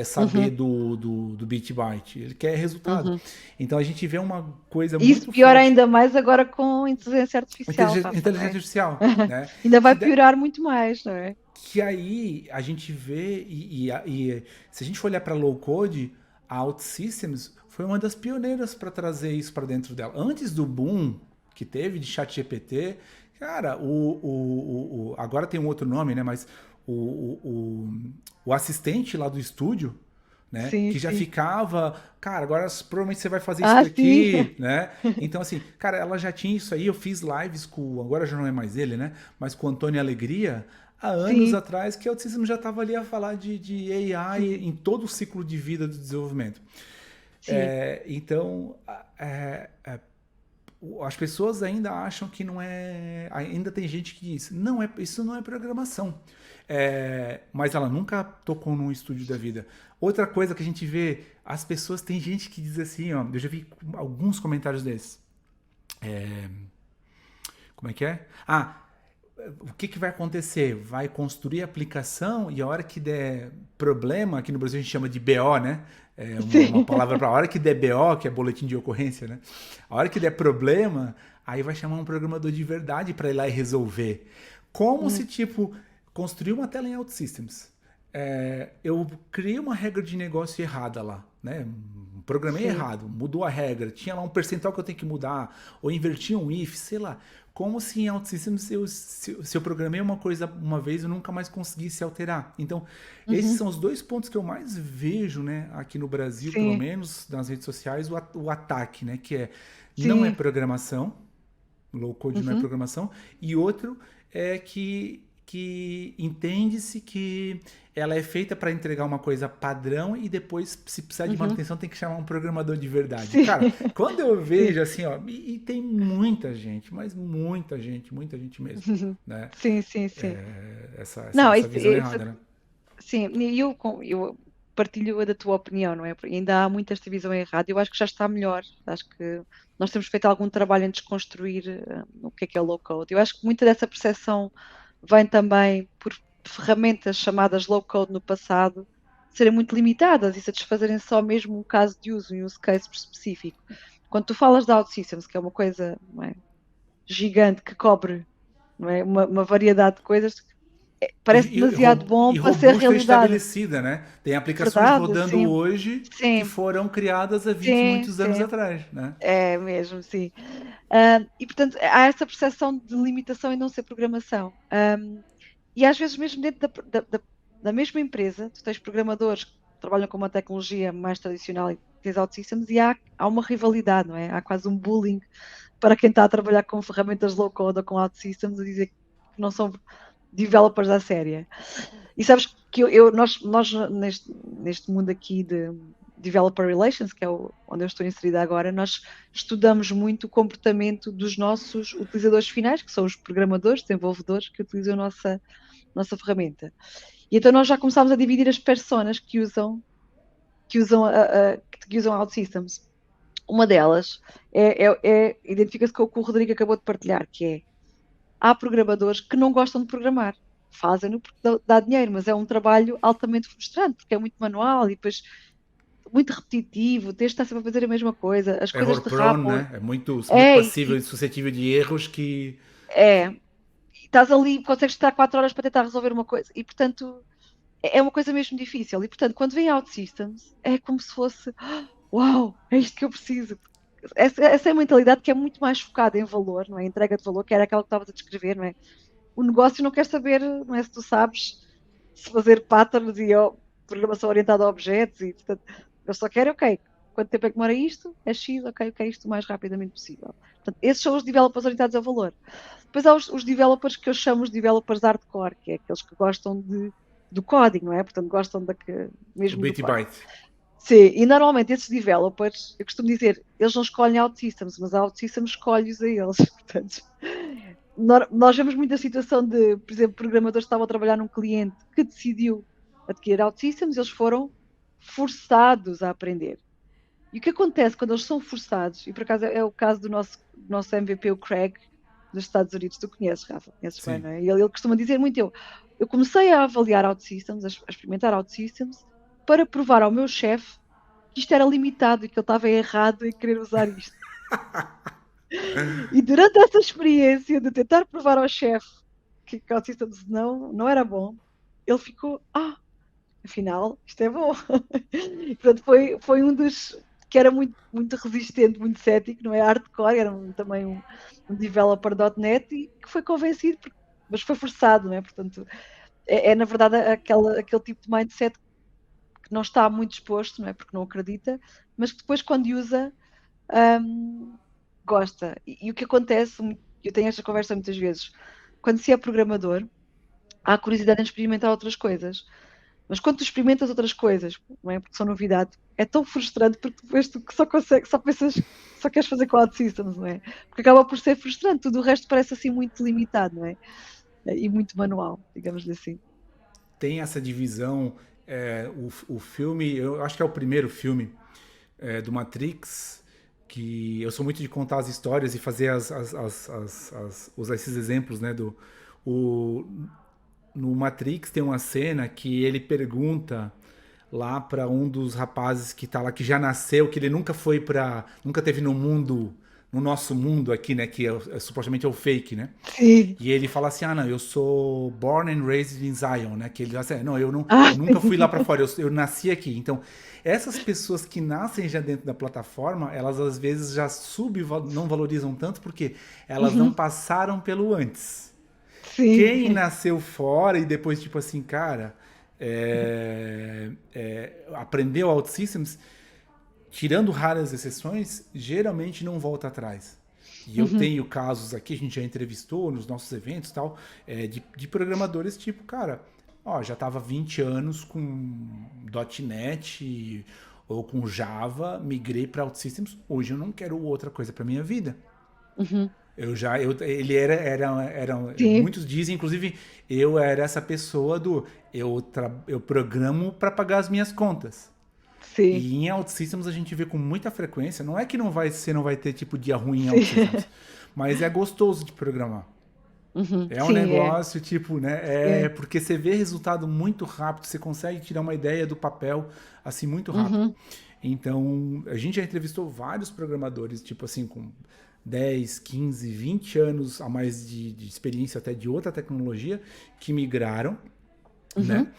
saber Uhum. do bit byte, ele quer resultado. Uhum. Então a gente vê uma coisa Isso muito piora forte. ainda mais agora com inteligência artificial, passa, não Inteligência é? artificial, né? Ainda vai Que, da- piorar muito mais, não é? que aí a gente vê, e se a gente for olhar para low code, a OutSystems foi uma das pioneiras para trazer isso para dentro dela. Antes do boom que teve de chat GPT, cara, agora tem um outro nome, né? Mas o, o, o, o assistente lá do estúdio, né? Sim, Que já sim. ficava, cara, agora provavelmente você vai fazer isso Ah, sim. daqui, né? Então, assim, cara, ela já tinha isso aí. Eu fiz lives agora já não é mais ele, né? Mas com o Antônio Alegria, há anos Sim, atrás, que o Autism já estava ali a falar de AI sim, em todo o ciclo de vida do desenvolvimento. sim. Então, as pessoas ainda acham que não é. Ainda tem gente que diz, não é, isso não é programação. Mas ela nunca tocou num estúdio da vida. Outra coisa que a gente vê, as pessoas, tem gente que diz assim, ó, eu já vi alguns comentários desses. Como é que é? O que vai acontecer? Vai construir a aplicação e a hora que der problema, aqui no Brasil a gente chama de BO, né? É uma Sim. palavra para a hora que der BO, que é boletim de ocorrência, né? A hora que der problema, aí vai chamar um programador de verdade para ir lá e resolver. Como se, Hum, tipo, construir uma tela em OutSystems. Eu criei uma regra de negócio errada lá, né? Programei sim. errado, mudou a regra, tinha lá um percentual que eu tenho que mudar, ou inverti um if, sei lá. Como se em OutSystems se eu programei uma coisa uma vez eu nunca mais conseguisse alterar. Então, esses Uhum, são os dois pontos que eu mais vejo, né, aqui no Brasil, pelo sim. menos nas redes sociais, o ataque, né, que não é Sim. programação, low code não é Uhum, programação, e outro é que entende-se que ela é feita para entregar uma coisa padrão e depois, se precisar de uhum. manutenção, tem que chamar um programador de verdade. Sim. Cara, quando eu Sim. vejo assim, ó, e tem muita gente, mas muita gente mesmo, Uhum. né? Sim, sim, sim. Não, Essa visão errada, né? sim, e eu partilho da tua opinião, não é? Porque ainda há muita esta visão errada. Eu acho que já está melhor. Acho que nós temos feito algum trabalho em desconstruir o que é low code. Eu acho que muita dessa percepção vem também por ferramentas chamadas low code no passado serem muito limitadas e satisfazerem só mesmo um caso de uso, um use case específico. Quando tu falas de OutSystems, que é uma coisa, não é, gigante que cobre, não é, uma variedade de coisas, parece demasiado bom E para ser robusta e realidade. estabelecida, né? Tem aplicações Verdade? rodando Sim, hoje que sim, foram criadas há 20 e sim, muitos anos sim. atrás, né? É mesmo, sim. E portanto há essa percepção de limitação e não ser programação. E às vezes mesmo dentro da mesma empresa, tu tens programadores que trabalham com uma tecnologia mais tradicional e tens OutSystems e há uma rivalidade, não é? Há quase um bullying para quem está a trabalhar com ferramentas low code ou com OutSystems a dizer que não são developers à séria. E sabes que nós neste mundo aqui de Developer Relations, que é onde eu estou inserida agora, nós estudamos muito o comportamento dos nossos utilizadores finais, que são os programadores, desenvolvedores que utilizam a nossa ferramenta. E então nós já começámos a dividir as personas que usam OutSystems. Uma delas identifica-se com o que o Rodrigo acabou de partilhar, que é há programadores que não gostam de programar. Fazem-no porque dá dinheiro, mas é um trabalho altamente frustrante, porque é muito manual e depois muito repetitivo, tens de estar sempre a fazer a mesma coisa, as coisas Error prone, derrapam. né? É muito É, passível e suscetível de erros que é, estás ali, consegues estar 4 horas para tentar resolver uma coisa e, portanto, é uma coisa mesmo difícil. E, portanto, quando vem OutSystems, é como se fosse uau, é isto que eu preciso. Essa é a mentalidade que é muito mais focada em valor, não é? Entrega de valor, que era aquela que estavas a descrever, não é? O negócio não quer saber, não é, se tu sabes se fazer patterns e programação orientada a objetos e portanto, eu só quero, ok, quanto tempo é que demora isto? É X, ok, eu quero isto o mais rapidamente possível. Portanto, esses são os developers orientados a valor. Depois há os developers que eu chamo os developers hardcore, que é aqueles que gostam do código, não é? Portanto, gostam o mesmo do bit código. byte. Sim, e normalmente esses developers, eu costumo dizer, eles não escolhem OutSystems, mas a OutSystems escolhe-os a eles. Portanto, nós vemos muita situação de, por exemplo, programadores que estavam a trabalhar num cliente que decidiu adquirir OutSystems, eles foram forçados a aprender. E o que acontece quando eles são forçados, e por acaso é o caso do nosso MVP, o Craig, dos Estados Unidos, tu conheces, Rafa, conheces bem, Sim. não é? E ele costuma dizer muito, eu comecei a avaliar OutSystems, a experimentar OutSystems, para provar ao meu chefe que isto era limitado e que ele estava errado em querer usar isto. E durante essa experiência de tentar provar ao chefe que o Systems não era bom, ele ficou, afinal, isto é bom. Portanto, foi um dos que era muito, muito resistente, muito cético, não é? Hardcore, era também um developer .NET e que foi convencido, mas foi forçado, não é? Portanto, na verdade aquele tipo de mindset que não está muito disposto, não é? Porque não acredita, mas que depois quando usa gosta. E o que acontece, eu tenho esta conversa muitas vezes, quando se é programador, há curiosidade em experimentar outras coisas. Mas quando tu experimentas outras coisas, não é? Porque são novidade, é tão frustrante porque depois tu só consegues, só pensas, só queres fazer cloud systems, não é? Porque acaba por ser frustrante, tudo o resto parece assim muito limitado, não é? E muito manual, digamos assim. Tem essa divisão, o filme, eu acho que é o primeiro filme do Matrix, que eu sou muito de contar as histórias e fazer usar esses exemplos, né? O, no Matrix tem uma cena que ele pergunta lá para um dos rapazes que tá lá, que já nasceu, que ele nunca foi para, nunca teve no mundo, no nosso mundo aqui, né, que supostamente é o fake, né? Sim. E ele fala assim: "Ah, não, eu sou born and raised in Zion", né? Que ele fala assim: "Não, Ah, eu nunca fui lá para fora, eu nasci aqui". Então, essas pessoas que nascem já dentro da plataforma, elas às vezes já não valorizam tanto porque elas não uhum. passaram pelo antes. Quem Sim. nasceu fora e depois, tipo assim, cara, aprendeu OutSystems, tirando raras exceções, geralmente não volta atrás. E eu Uhum. tenho casos aqui, a gente já entrevistou nos nossos eventos e tal, de programadores tipo, cara, ó, já tava 20 anos com .NET ou com Java, migrei para OutSystems, hoje eu não quero outra coisa para minha vida. Uhum. Ele Sim. muitos dizem, inclusive, eu era essa pessoa eu programo para pagar as minhas contas. Sim. E em OutSystems a gente vê com muita frequência, não é que você não vai ter tipo dia ruim em Sim. OutSystems, mas é gostoso de programar. Uhum. É um Sim, é. negócio tipo, né? É Sim. porque você vê resultado muito rápido, você consegue tirar uma ideia do papel assim muito rápido. Uhum. Então, a gente já entrevistou vários programadores, tipo assim, com 10, 15, 20 anos a mais de experiência até de outra tecnologia, que migraram, né? Uhum.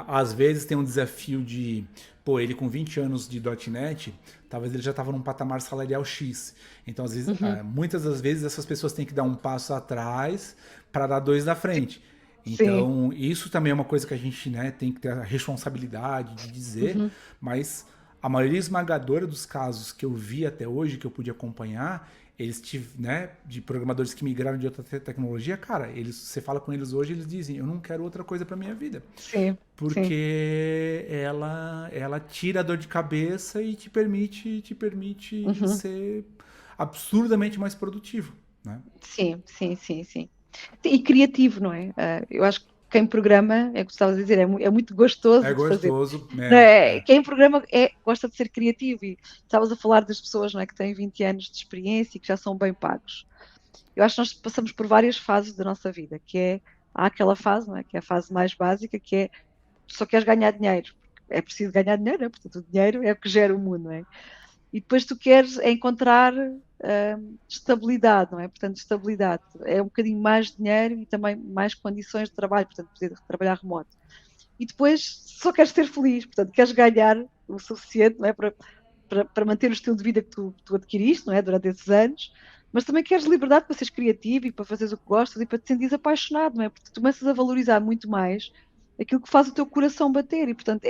Às vezes tem um desafio de, pô, ele com 20 anos de .NET, talvez ele já estava num patamar salarial X. Então, às vezes, Uhum. muitas das vezes essas pessoas têm que dar um passo atrás para dar dois na frente. Sim. Então, isso também é uma coisa que a gente, né, tem que ter a responsabilidade de dizer, Uhum. mas a maioria esmagadora dos casos que eu vi até hoje, que eu pude acompanhar, né, de programadores que migraram de outra tecnologia, cara, você fala com eles hoje, eles dizem, eu não quero outra coisa para minha vida, Sim. Sim. porque ela tira a dor de cabeça e te permite Uhum. ser absurdamente mais produtivo, né? Sim, sim, sim, sim. E criativo, não é? Eu acho que quem programa, é o que tu estavas a dizer, é muito É gostoso de fazer. gostoso, Não é? é. Quem programa gosta de ser criativo e estavas a falar das pessoas, não é, que têm 20 anos de experiência e que já são bem pagos. Eu acho que nós passamos por várias fases da nossa vida, há aquela fase, não é? Que é a fase mais básica, que é só queres ganhar dinheiro. É preciso ganhar dinheiro, não é? Portanto, o dinheiro é o que gera o mundo, não é? E depois tu queres encontrar estabilidade, não é? Portanto, estabilidade é um bocadinho mais dinheiro e também mais condições de trabalho, portanto, poder trabalhar remoto. E depois só queres ser feliz, portanto, queres ganhar o suficiente, não é? Para manter o estilo de vida que tu adquiriste, não é? Durante esses anos, mas também queres liberdade para seres criativo e para fazeres o que gostas e para te sentires apaixonado, não é? Porque tu começas a valorizar muito mais aquilo que faz o teu coração bater e, portanto,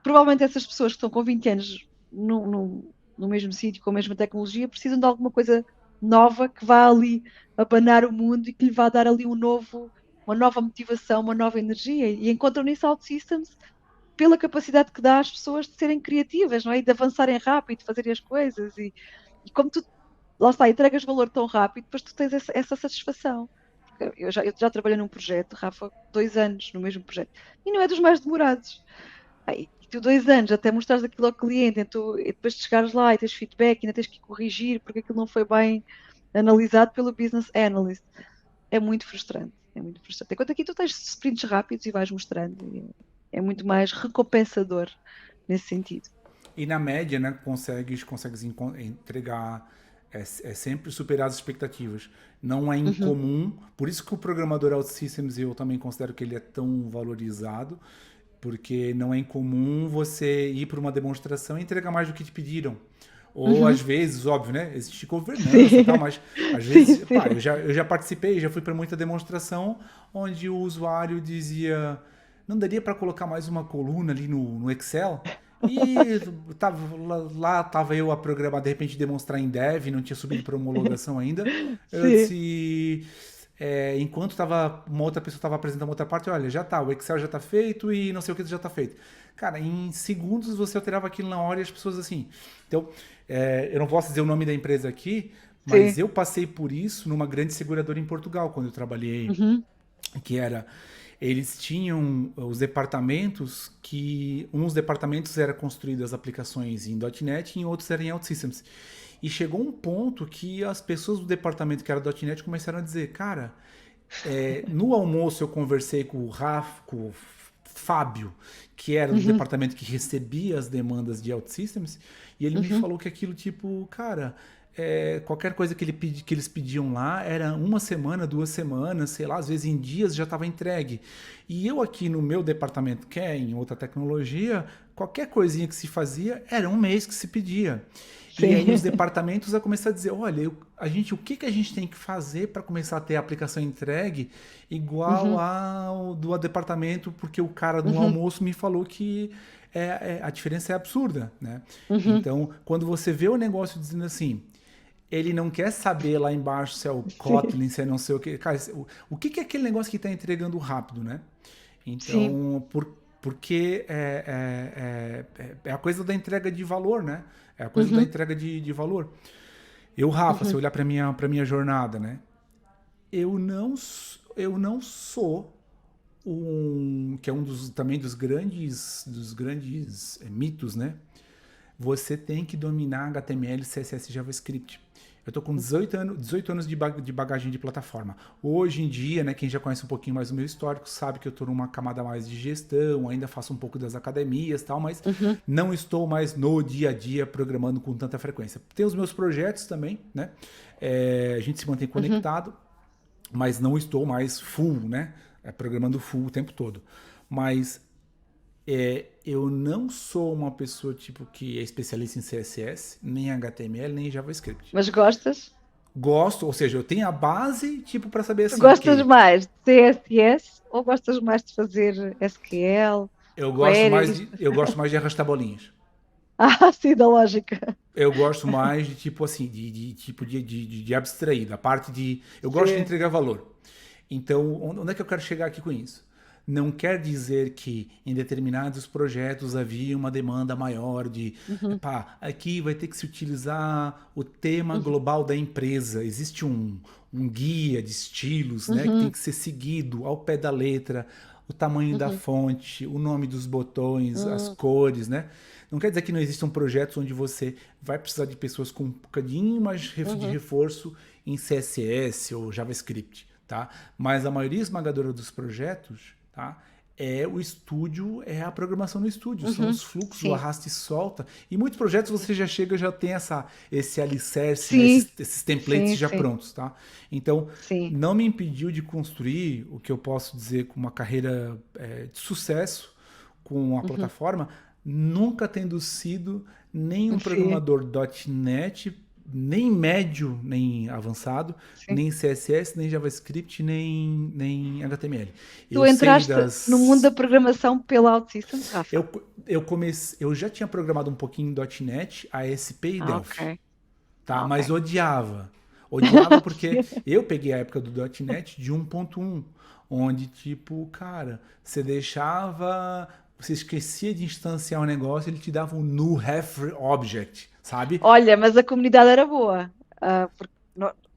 provavelmente essas pessoas que estão com 20 anos no mesmo sítio, com a mesma tecnologia, precisam de alguma coisa nova que vá ali abanar o mundo e que lhe vá dar ali uma nova motivação, uma nova energia. E encontram nisso OutSystems pela capacidade que dá às pessoas de serem criativas, não é? E de avançarem rápido, de fazerem as coisas. E como tu, lá está, entregas valor tão rápido, depois tu tens essa satisfação. Porque eu já trabalhei num projeto, Rafa, 2 anos no mesmo projeto. E não é dos mais demorados. E tu 2 anos até mostrares aquilo ao cliente, e depois de chegares lá e tens feedback, ainda tens que corrigir porque aquilo não foi bem analisado pelo business analyst. É muito frustrante. É muito frustrante. Enquanto aqui tu tens sprints rápidos e vais mostrando. É muito mais recompensador nesse sentido. E na média, né, consegues entregar, sempre superar as expectativas. Não é Uhum, incomum, por isso que o programador OutSystems eu também considero que ele é tão valorizado, porque não é incomum você ir para uma demonstração e entregar mais do que te pediram. Ou às uhum. vezes, óbvio, né? Existe governança e tal, Sim, mas às sim, vezes, pá, sim. eu já participei, já fui para muita demonstração onde o usuário dizia: não daria para colocar mais uma coluna ali no Excel? E tava, lá tava eu a programar, de repente demonstrar em dev, não tinha subido para homologação ainda. Eu Sim. disse: enquanto uma outra pessoa estava apresentando outra parte, olha, já tá, o Excel já tá feito e não sei o que já tá feito. Cara, em segundos você alterava aquilo na hora e as pessoas assim. Então, eu não posso dizer o nome da empresa aqui, mas Sim. eu passei por isso numa grande seguradora em Portugal, quando eu trabalhei, Uhum. que era, eles tinham os departamentos que, uns departamentos eram construídas as aplicações em .NET e em outros eram em OutSystems. E chegou um ponto que as pessoas do departamento que era .NET começaram a dizer, cara, no almoço eu conversei com o Rafa, com o Fábio, que era do Uhum. departamento que recebia as demandas de OutSystems, e ele me Uhum. falou que aquilo, tipo, cara, qualquer coisa que eles pediam lá era uma semana, 2 semanas, sei lá, às vezes em dias já estava entregue. E eu aqui no meu departamento, que é em outra tecnologia, qualquer coisinha que se fazia era um mês que se pedia. E aí os Sim. departamentos vão começar a dizer, olha, o que, que a gente tem que fazer para começar a ter a aplicação entregue igual Uhum. ao do departamento, porque o cara no Uhum. almoço me falou que a diferença é absurda, né? Uhum. Então, quando você vê o negócio dizendo assim, ele não quer saber lá embaixo se é o Sim. Kotlin, se é não sei o que. Cara, o que, que é aquele negócio que está entregando rápido, né? Sim. Então, porque é a coisa da entrega de valor, né? É a coisa da Uhum. entrega de valor. Eu, Rafa, se eu Uhum. olhar para minha jornada, né? Eu não sou que é um também dos grandes mitos, né? Você tem que dominar HTML, CSS e JavaScript. Eu estou com 18 anos de bagagem de plataforma. Hoje em dia, né, quem já conhece um pouquinho mais o meu histórico sabe que eu estou numa camada mais de gestão, ainda faço um pouco das academias e tal, mas Uhum. não estou mais no dia a dia programando com tanta frequência. Tem os meus projetos também, né? A gente se mantém Uhum. conectado, mas não estou mais full, né? Programando full o tempo todo. Mas eu não sou uma pessoa tipo que é especialista em CSS, nem HTML, nem JavaScript. Mas gostas? Gosto, ou seja, eu tenho a base tipo para saber Tu assim, gostas ok, mais de CSS ou gostas mais de fazer SQL, queries? eu gosto mais de arrastar bolinhas. Ah, sim, da lógica. Eu gosto mais de tipo assim, de abstrair, da parte de. Eu gosto de Sim. entregar valor. Então, onde é que eu quero chegar aqui com isso? Não quer dizer que em determinados projetos havia uma demanda maior de, Uhum. pá, aqui vai ter que se utilizar o tema Uhum. global da empresa. Existe um guia de estilos, né, que tem Uhum. que ser seguido ao pé da letra, o tamanho da Uhum. fonte, o nome dos botões, as Uhum. cores, né? Não quer dizer que não existam projetos onde você vai precisar de pessoas com um bocadinho mais de Uhum. reforço em CSS ou JavaScript, tá? Mas a maioria esmagadora dos projetos, tá? É o estúdio, é a programação no estúdio, são Uhum. os fluxos, o Sim. arrasta e solta. E muitos projetos você já chega, já tem esse alicerce, né? Sim. Esses templates Sim, já sim. prontos, tá? Então, Sim. não me impediu de construir o que eu posso dizer com uma carreira de sucesso com a Uhum. plataforma, nunca tendo sido nem um Sim. programador .NET, nem médio, nem avançado, Sim. nem CSS, nem JavaScript, nem HTML. Tu Eu sei entraste no mundo da das. programação pela OutSystems, Rafa? Eu, eu já tinha programado um pouquinho em .NET, ASP e Ah, Delphi, ok. tá? Ah, Mas ok. odiava. Odiava porque Sim. eu peguei a época do .NET de 1.1, onde, tipo, cara, você esquecia de instanciar um negócio, ele te dava um null ref object, sabe? Olha, mas a comunidade era boa. Porque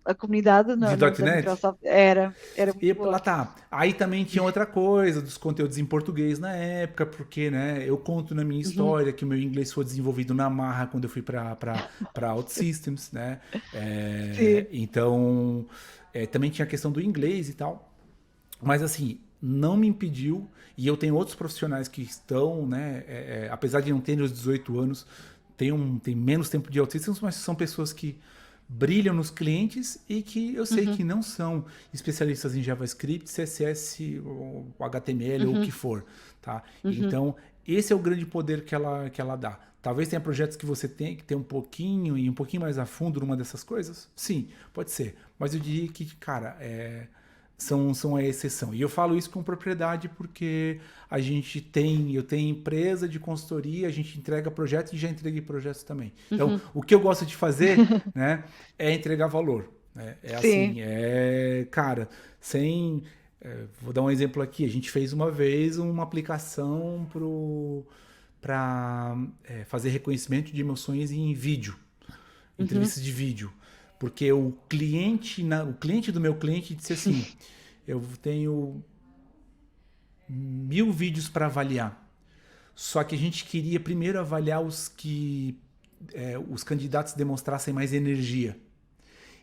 a comunidade De da .NET. Microsoft era muito E boa. lá tá. Aí também tinha outra coisa dos conteúdos em português na época, porque, né, eu conto na minha Uhum. história que o meu inglês foi desenvolvido na marra quando eu fui para OutSystems, né? Sim. Então, também tinha a questão do inglês e tal. Mas assim, não me impediu, e eu tenho outros profissionais que estão, né, apesar de não terem os 18 anos, tem menos tempo de autistas, mas são pessoas que brilham nos clientes e que eu sei Uhum. que não são especialistas em JavaScript, CSS, ou HTML ou o que Uhum. for, tá? Uhum. Então, esse é o grande poder que ela dá. Talvez tenha projetos que você tem que ter um pouquinho e um pouquinho mais a fundo numa dessas coisas. Sim, pode ser. Mas eu diria que, cara, são a exceção. E eu falo isso com propriedade porque eu tenho empresa de consultoria, a gente entrega projetos e já entreguei projetos também. Então, Uhum. o que eu gosto de fazer, né, é entregar valor. É Sim. assim, cara, sem. Vou dar um exemplo aqui. A gente fez uma vez uma aplicação para fazer reconhecimento de emoções em vídeo, Uhum. entrevistas de vídeo. Porque o cliente do meu cliente disse assim: eu tenho 1.000 vídeos para avaliar. Só que a gente queria primeiro avaliar os candidatos demonstrassem mais energia.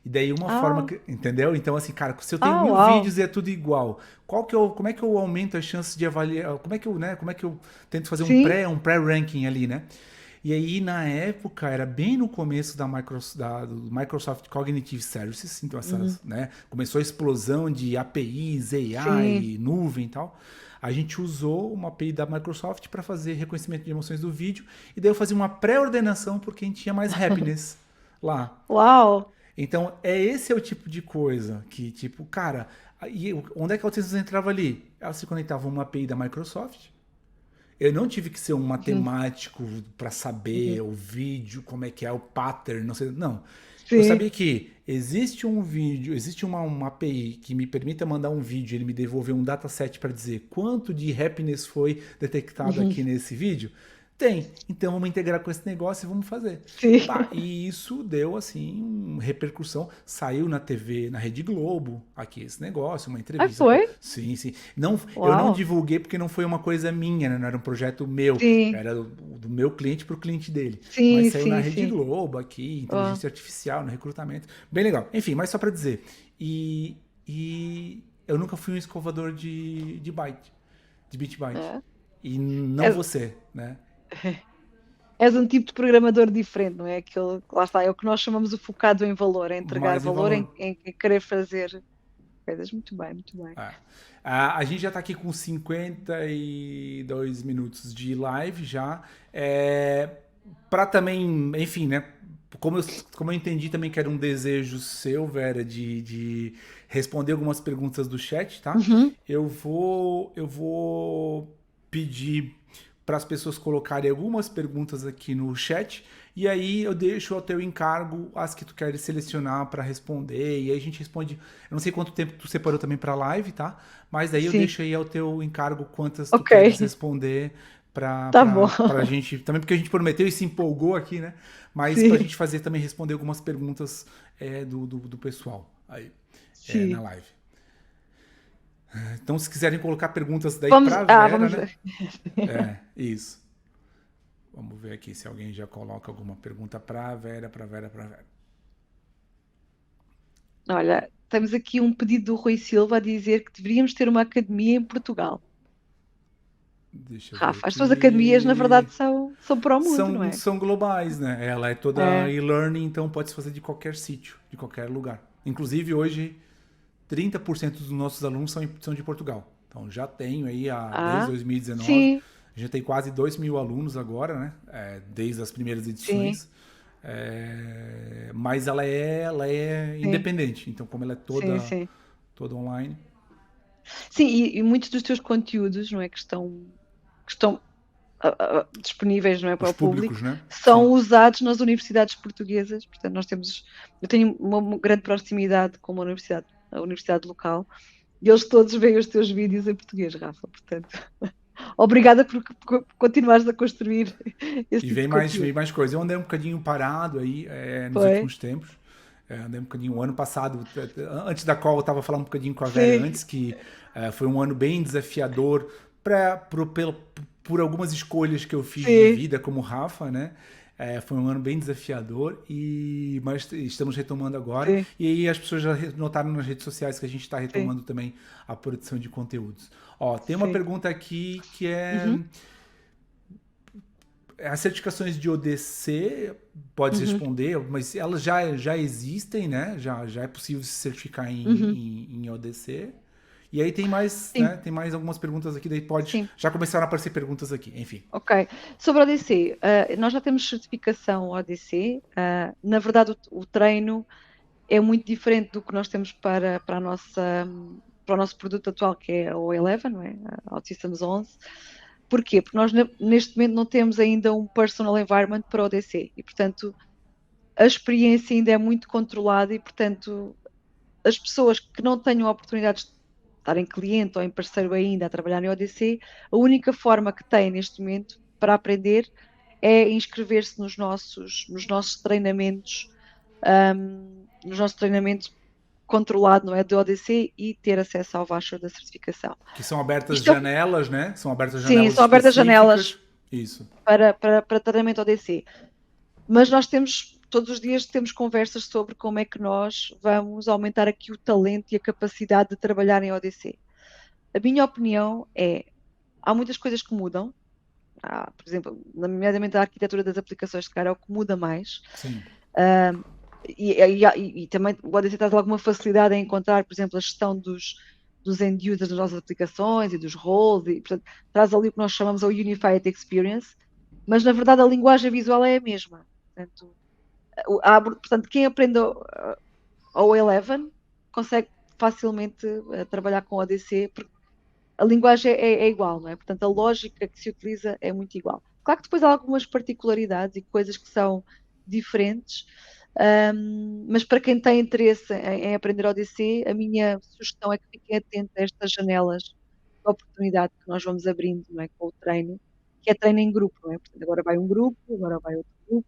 E daí uma forma Ah, que, entendeu? Então assim, cara, se eu tenho mil uau. vídeos e é tudo igual, como é que eu aumento as chances de avaliar? Como é que eu tento fazer Sim. um pré-ranking ali, né? E aí na época era bem no começo do Microsoft Cognitive Services, então Uhum. essas, né, começou a explosão de APIs, Sim. AI, nuvem e tal. A gente usou uma API da Microsoft para fazer reconhecimento de emoções do vídeo e daí eu fazia uma pré-ordenação por quem tinha mais happiness lá. Uau. Então, esse é o tipo de coisa que, tipo, cara, onde é que a Autism entrava ali? Ela se conectava a uma API da Microsoft. Eu não tive que ser um Uhum. matemático para saber Uhum. o vídeo, como é que é o pattern, não sei. Não. Eu Sim. sabia que existe um vídeo, existe uma API que me permita mandar um vídeo e ele me devolver um dataset para dizer quanto de happiness foi detectado Uhum. aqui nesse vídeo. Tem. Então vamos integrar com esse negócio e vamos fazer. Sim. Pá, e isso deu, assim, repercussão. Saiu na TV, na Rede Globo, aqui esse negócio, uma Ah, entrevista. foi? Sim, sim. Não, eu não Uau. divulguei porque não foi uma coisa minha, né? Não era um projeto meu. Sim. Era do meu cliente para o cliente dele. Mas Sim, saiu na sim, Rede sim. Globo aqui, Uau. inteligência artificial, no recrutamento. Bem legal. Enfim, mas só para dizer. E eu nunca fui um escovador de byte, de bit byte. É. E não És, você, né? és um tipo de programador diferente, não é? Aquele, lá está, é o que nós chamamos o focado em valor, é entregar Mais em valor, valor. em querer fazer coisas. Muito bem, muito bem. É. A gente já está aqui com 52 minutos de live já. Para também, enfim, né? Como eu entendi também que era um desejo seu, Vera, de responder algumas perguntas do chat, tá? Uhum. Eu vou pedir para as pessoas colocarem algumas perguntas aqui no chat e aí eu deixo ao teu encargo as que tu queres selecionar para responder e aí a gente responde. Eu não sei quanto tempo tu separou também para live, tá? Mas daí eu Sim. deixo aí ao teu encargo quantas tu Ok. queres responder para Tá bom. a gente, também porque a gente prometeu e se empolgou aqui, né? Mas para a Sim. gente fazer também responder algumas perguntas do pessoal aí na Sim. live. Então, se quiserem colocar perguntas daí Vamos. para Ah, Vera, vamos né? ver. Isso. Vamos ver aqui se alguém já coloca alguma pergunta para Vera, para Vera, para Vera. Olha, temos aqui um pedido do Rui Silva a dizer que deveríamos ter uma academia em Portugal. Deixa eu ver Rafa, as tuas academias, na aqui. verdade, são para o mundo, não é? São globais, né? Ela é toda É. e-learning, então pode se fazer de qualquer sítio, de qualquer lugar. Inclusive, hoje, 30% dos nossos alunos são de Portugal. Então, já tenho aí, desde Ah, 2019, sim, a gente tem quase 2.000 alunos agora, né? Desde as primeiras sim, edições. Mas ela é sim, independente. Então, como ela é sim, sim. toda online, Sim, e muitos dos teus conteúdos, não é, que estão disponíveis, não é, para os o público, públicos, né? são Sim. usados nas universidades portuguesas. Portanto, eu tenho uma grande proximidade com a universidade local, e eles todos veem os teus vídeos em português, Rafa. Portanto, obrigada por continuares a construir esse E tipo de conteúdo. vem mais coisa. Eu andei um bocadinho parado aí nos Foi? últimos tempos. Andei um bocadinho. O ano passado, antes da qual eu estava falando um bocadinho com a Vera Sim, antes, que foi um ano bem desafiador por algumas escolhas que eu fiz de sim, vida como Rafa, né? Foi um ano bem desafiador, mas estamos retomando agora. sim, E aí as pessoas já notaram nas redes sociais que a gente está sim, retomando também a produção de conteúdos. Ó, tem uma sim. pergunta aqui que é Uhum, as certificações de ODC, pode uhum, responder, mas elas já existem, né? Já é possível se certificar uhum. em ODC. E aí tem mais, Sim, né? Tem mais algumas perguntas aqui, daí pode. sim. Já começaram a aparecer perguntas aqui, enfim. Ok. Sobre a ODC, nós já temos certificação ODC. Na verdade, o treino é muito diferente do que nós temos para o nosso produto atual, que é o 11, não é? A OutSystems 11. Porquê? Porque nós neste momento não temos ainda um personal environment para o ODC e, portanto, a experiência ainda é muito controlada e, portanto, as pessoas que não tenham oportunidades de estar em cliente ou em parceiro ainda a trabalhar em ODC, a única forma que têm neste momento para aprender é inscrever-se nos nossos treinamentos, nos nossos treinamentos controlado, não é, do ODC e ter acesso ao voucher da certificação. Que são abertas Isto é, janelas, né? São abertas sim, janelas são abertas específicas. janelas Isso. para treinamento ODC. Mas nós todos os dias temos conversas sobre como é que nós vamos aumentar aqui o talento e a capacidade de trabalhar em ODC. A minha opinião é, há muitas coisas que mudam. Por exemplo, nomeadamente a arquitetura das aplicações, de cara, é o que muda mais. Sim. E também o ODC traz alguma facilidade em encontrar, por exemplo, a gestão dos end users das nossas aplicações e dos roles, e, portanto, traz ali o que nós chamamos o Unified Experience, mas na verdade a linguagem visual é a mesma. Portanto, quem aprende ao Eleven consegue facilmente trabalhar com o ODC, porque a linguagem é igual, não é? Portanto, a lógica que se utiliza é muito igual. Claro que depois há algumas particularidades e coisas que são diferentes, mas para quem tem interesse em aprender ODC, a minha sugestão é que fiquem atentos a estas janelas de oportunidade que nós vamos abrindo, não é? Com o treino, que é treino em grupo, não é? Portanto, agora vai um grupo, agora vai outro grupo,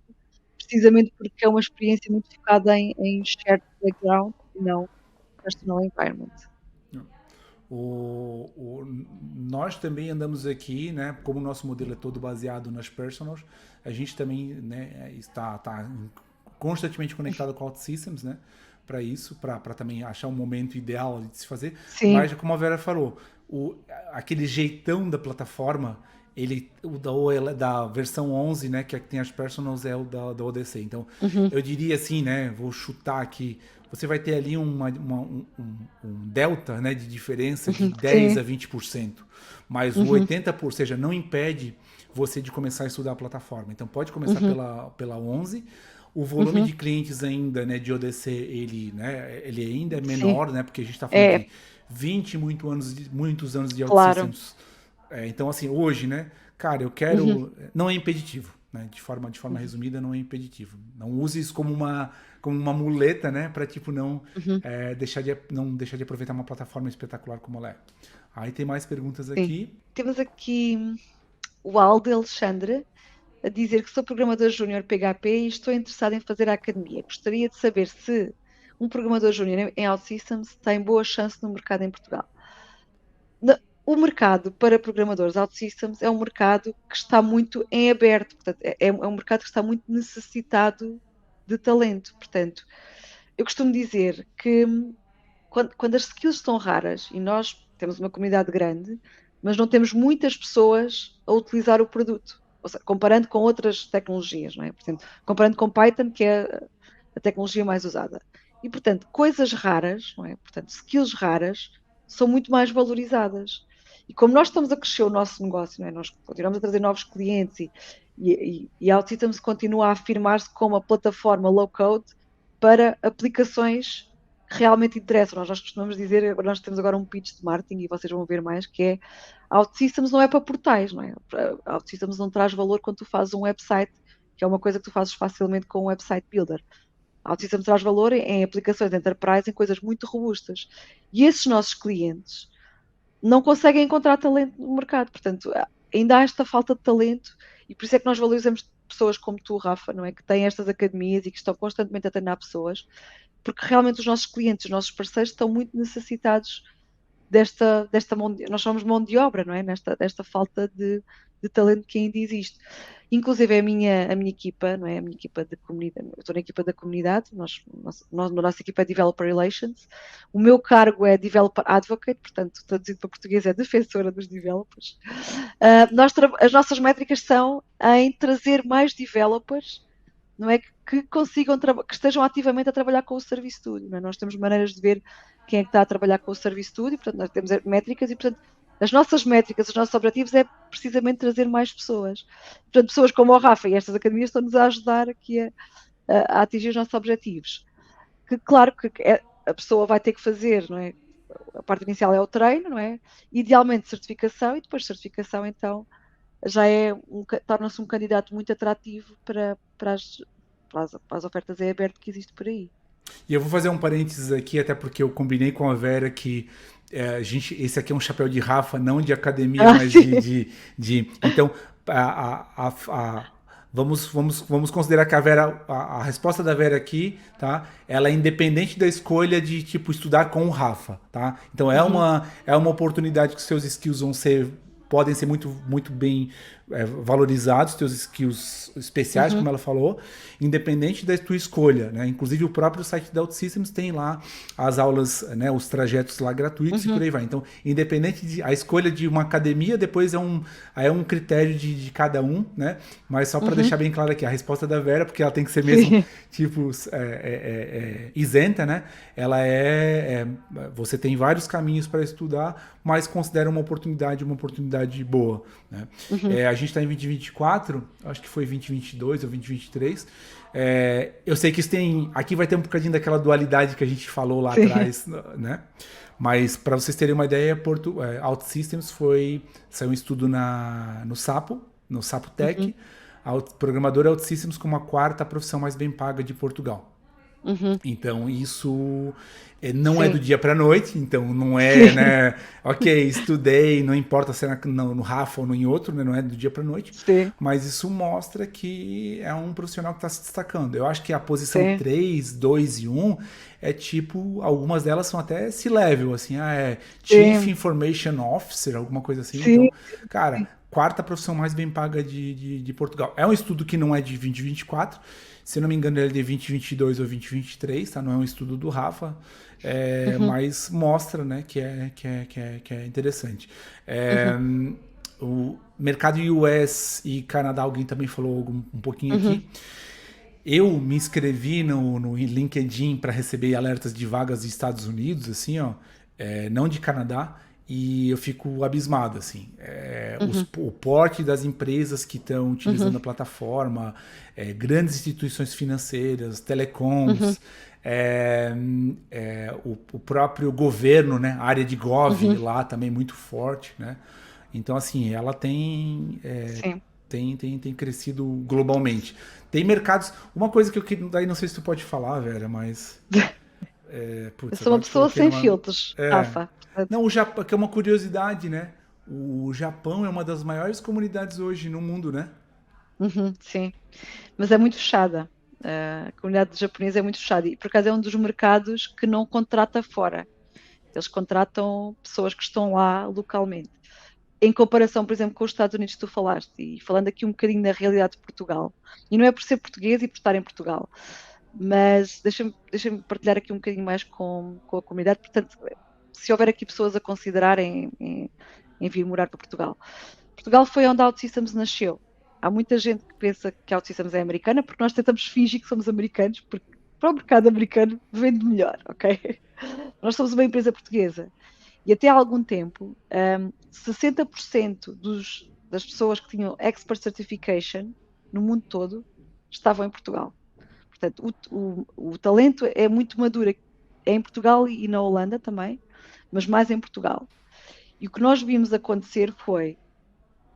precisamente porque é uma experiência muito focada em shared playground e não personal environment. Nós também andamos aqui, né? Como o nosso modelo é todo baseado nas personals, a gente também, né, está constantemente conectado com OutSystems, né? Para isso, para também achar um momento ideal de se fazer. Sim. Mas, como a Vera falou, aquele jeitão da plataforma, da versão 11, né, que tem as personals, é o da ODC. Então, Uhum. eu diria assim, né, vou chutar aqui, você vai ter ali um delta, né, de diferença de 10 Sim. a 20%. Mas o Uhum. 80%, ou seja, não impede você de começar a estudar a plataforma. Então, pode começar Uhum. pela 11. O volume Uhum. de clientes ainda, né, de ODC, ele ainda é Sim. menor, né, porque a gente está falando É, de 20 muitos anos de claro. OutSystems. Então, assim, hoje, né, cara, eu Uhum. quero. Não é impeditivo, né? De forma Uhum. resumida, não é impeditivo. Não use isso como uma muleta, né? Para tipo, Uhum. não deixar de aproveitar uma plataforma espetacular como ela é. Aí tem mais perguntas Sim. aqui. Temos aqui o Aldo Alexandre a dizer que sou programador júnior PHP e estou interessado em fazer a academia. Gostaria de saber se um programador júnior em OutSystems tem boa chance no mercado em Portugal. O mercado para programadores OutSystems é um mercado que está muito em aberto, portanto, é um mercado que está muito necessitado de talento. Portanto, eu costumo dizer que quando as skills estão raras e nós temos uma comunidade grande, mas não temos muitas pessoas a utilizar o produto, ou seja, comparando com outras tecnologias, não é? Portanto, comparando com Python, que é a tecnologia mais usada. E, portanto, coisas raras, não é? Portanto, skills raras são muito mais valorizadas. E como nós estamos a crescer o nosso negócio, não é? Nós continuamos a trazer novos clientes e a OutSystems continua a afirmar-se como a plataforma low-code para aplicações que realmente interessam. Nós costumamos dizer, nós temos agora um pitch de marketing e vocês vão ver mais, que é a OutSystems não é para portais, não é? A OutSystems não traz valor quando tu fazes um website, que é uma coisa que tu fazes facilmente com um website builder. A OutSystems traz valor em aplicações de enterprise, em coisas muito robustas. E esses nossos clientes não conseguem encontrar talento no mercado. Portanto, ainda há esta falta de talento e por isso é que nós valorizamos pessoas como tu, Rafa, não é? Que têm estas academias e que estão constantemente a treinar pessoas, porque realmente os nossos clientes, os nossos parceiros estão muito necessitados desta nós chamamos mão de obra, não é? Desta falta de talento que ainda existe. Inclusive a minha equipa, não é? A minha equipa de comunidade, eu estou na equipa da comunidade, a nossa equipa é Developer Relations, o meu cargo é Developer Advocate, portanto, traduzido para português é defensora dos developers. As nossas métricas são em trazer mais developers, não é? Que consigam, que estejam ativamente a trabalhar com o Service Studio. Não é? Nós temos maneiras de ver quem é que está a trabalhar com o Service Studio, portanto, nós temos métricas e, portanto, as nossas métricas, os nossos objetivos é precisamente trazer mais pessoas. Portanto, pessoas como o Rafa e estas academias estão-nos a ajudar aqui a atingir os nossos objetivos. Que, claro, que a pessoa vai ter que fazer, não é? A parte inicial é o treino, não é? Idealmente certificação e depois certificação, então, já torna-se um candidato muito atrativo para as ofertas em aberto que existe por aí. E eu vou fazer um parênteses aqui, até porque eu combinei com a Vera que esse aqui é um chapéu de Rafa, não de academia, Ah, mas sim. então, vamos considerar que a resposta da Vera aqui, tá? Ela é independente da escolha de, tipo, estudar com o Rafa, tá? Então, Uhum, é uma oportunidade que os seus skills podem ser muito bem valorizados, teus skills especiais, uhum, como ela falou, independente da tua escolha, né? Inclusive o próprio site da OutSystems tem lá as aulas, né, os trajetos lá gratuitos e por uhum, aí vai. Então, independente a escolha de uma academia, depois é um critério de cada um, né? Mas só para uhum. deixar bem claro aqui, a resposta da Vera, porque ela tem que ser mesmo, Sim, tipo, isenta, né? Você tem vários caminhos para estudar, mas considera uma oportunidade boa, né? uhum, A gente está em 2024, acho que foi 2022 ou 2023. Eu sei que isso aqui vai ter um bocadinho daquela dualidade que a gente falou lá sim. atrás, né? Mas para vocês terem uma ideia, OutSystems saiu um estudo no Sapo Uhum, Tech, programador OutSystems como a quarta profissão mais bem paga de Portugal. uhum. Então, isso não é do Sim, dia para noite, então não é, sim, né? Ok, estudei, não importa se é no Rafa ou em outro, né? Não é do dia para noite, sim, mas isso mostra que é um profissional que está se destacando. Eu acho que a posição sim, 3, 2 e um é tipo, algumas delas são até C-level, assim, Chief sim, Information Officer, alguma coisa assim. sim, Então, cara, sim. quarta profissão mais bem paga de Portugal. É um estudo que não é de 2024, se eu não me engano, ele é de 2022 ou 2023, tá? Não é um estudo do Rafa, Uhum, mas mostra, né, que é interessante. É, uhum, o mercado US e Canadá, alguém também falou um pouquinho uhum, aqui. Eu me inscrevi no LinkedIn para receber alertas de vagas dos Estados Unidos, assim, ó, não de Canadá, e eu fico abismado, assim. uhum, O porte das empresas que estão uhum, utilizando a plataforma, grandes instituições financeiras, uhum, telecoms, o próprio governo, né, a área de Gov uhum. lá também muito forte, né? Então, assim, ela Sim. tem crescido globalmente. Tem mercados. Uma coisa que daí não sei se tu pode falar, Vera, mas. Eu Putz, sou uma agora te pessoa coloquei sem numa. filtros, Rafa. Portanto, Não, o Japão, que é uma curiosidade, né? O Japão é uma das maiores comunidades hoje no mundo, né? uhum, sim. Mas é muito fechada. A comunidade japonesa é muito fechada e, por acaso, é um dos mercados que não contrata fora. Eles contratam pessoas que estão lá localmente. Em comparação, por exemplo, com os Estados Unidos que tu falaste, e falando aqui um bocadinho da realidade de Portugal, e não é por ser português e por estar em Portugal, mas deixa-me partilhar aqui um bocadinho mais com a comunidade. Portanto, se houver aqui pessoas a considerarem em vir morar para Portugal. Portugal foi onde a OutSystems nasceu. Há muita gente que pensa que a OutSystems é americana, porque nós tentamos fingir que somos americanos, porque para o mercado americano vende melhor, ok? Nós somos uma empresa portuguesa. E até há algum tempo, 60% das pessoas que tinham Expert Certification no mundo todo estavam em Portugal. Portanto, o talento é muito maduro, é em Portugal e na Holanda também, mas mais em Portugal. E o que nós vimos acontecer foi,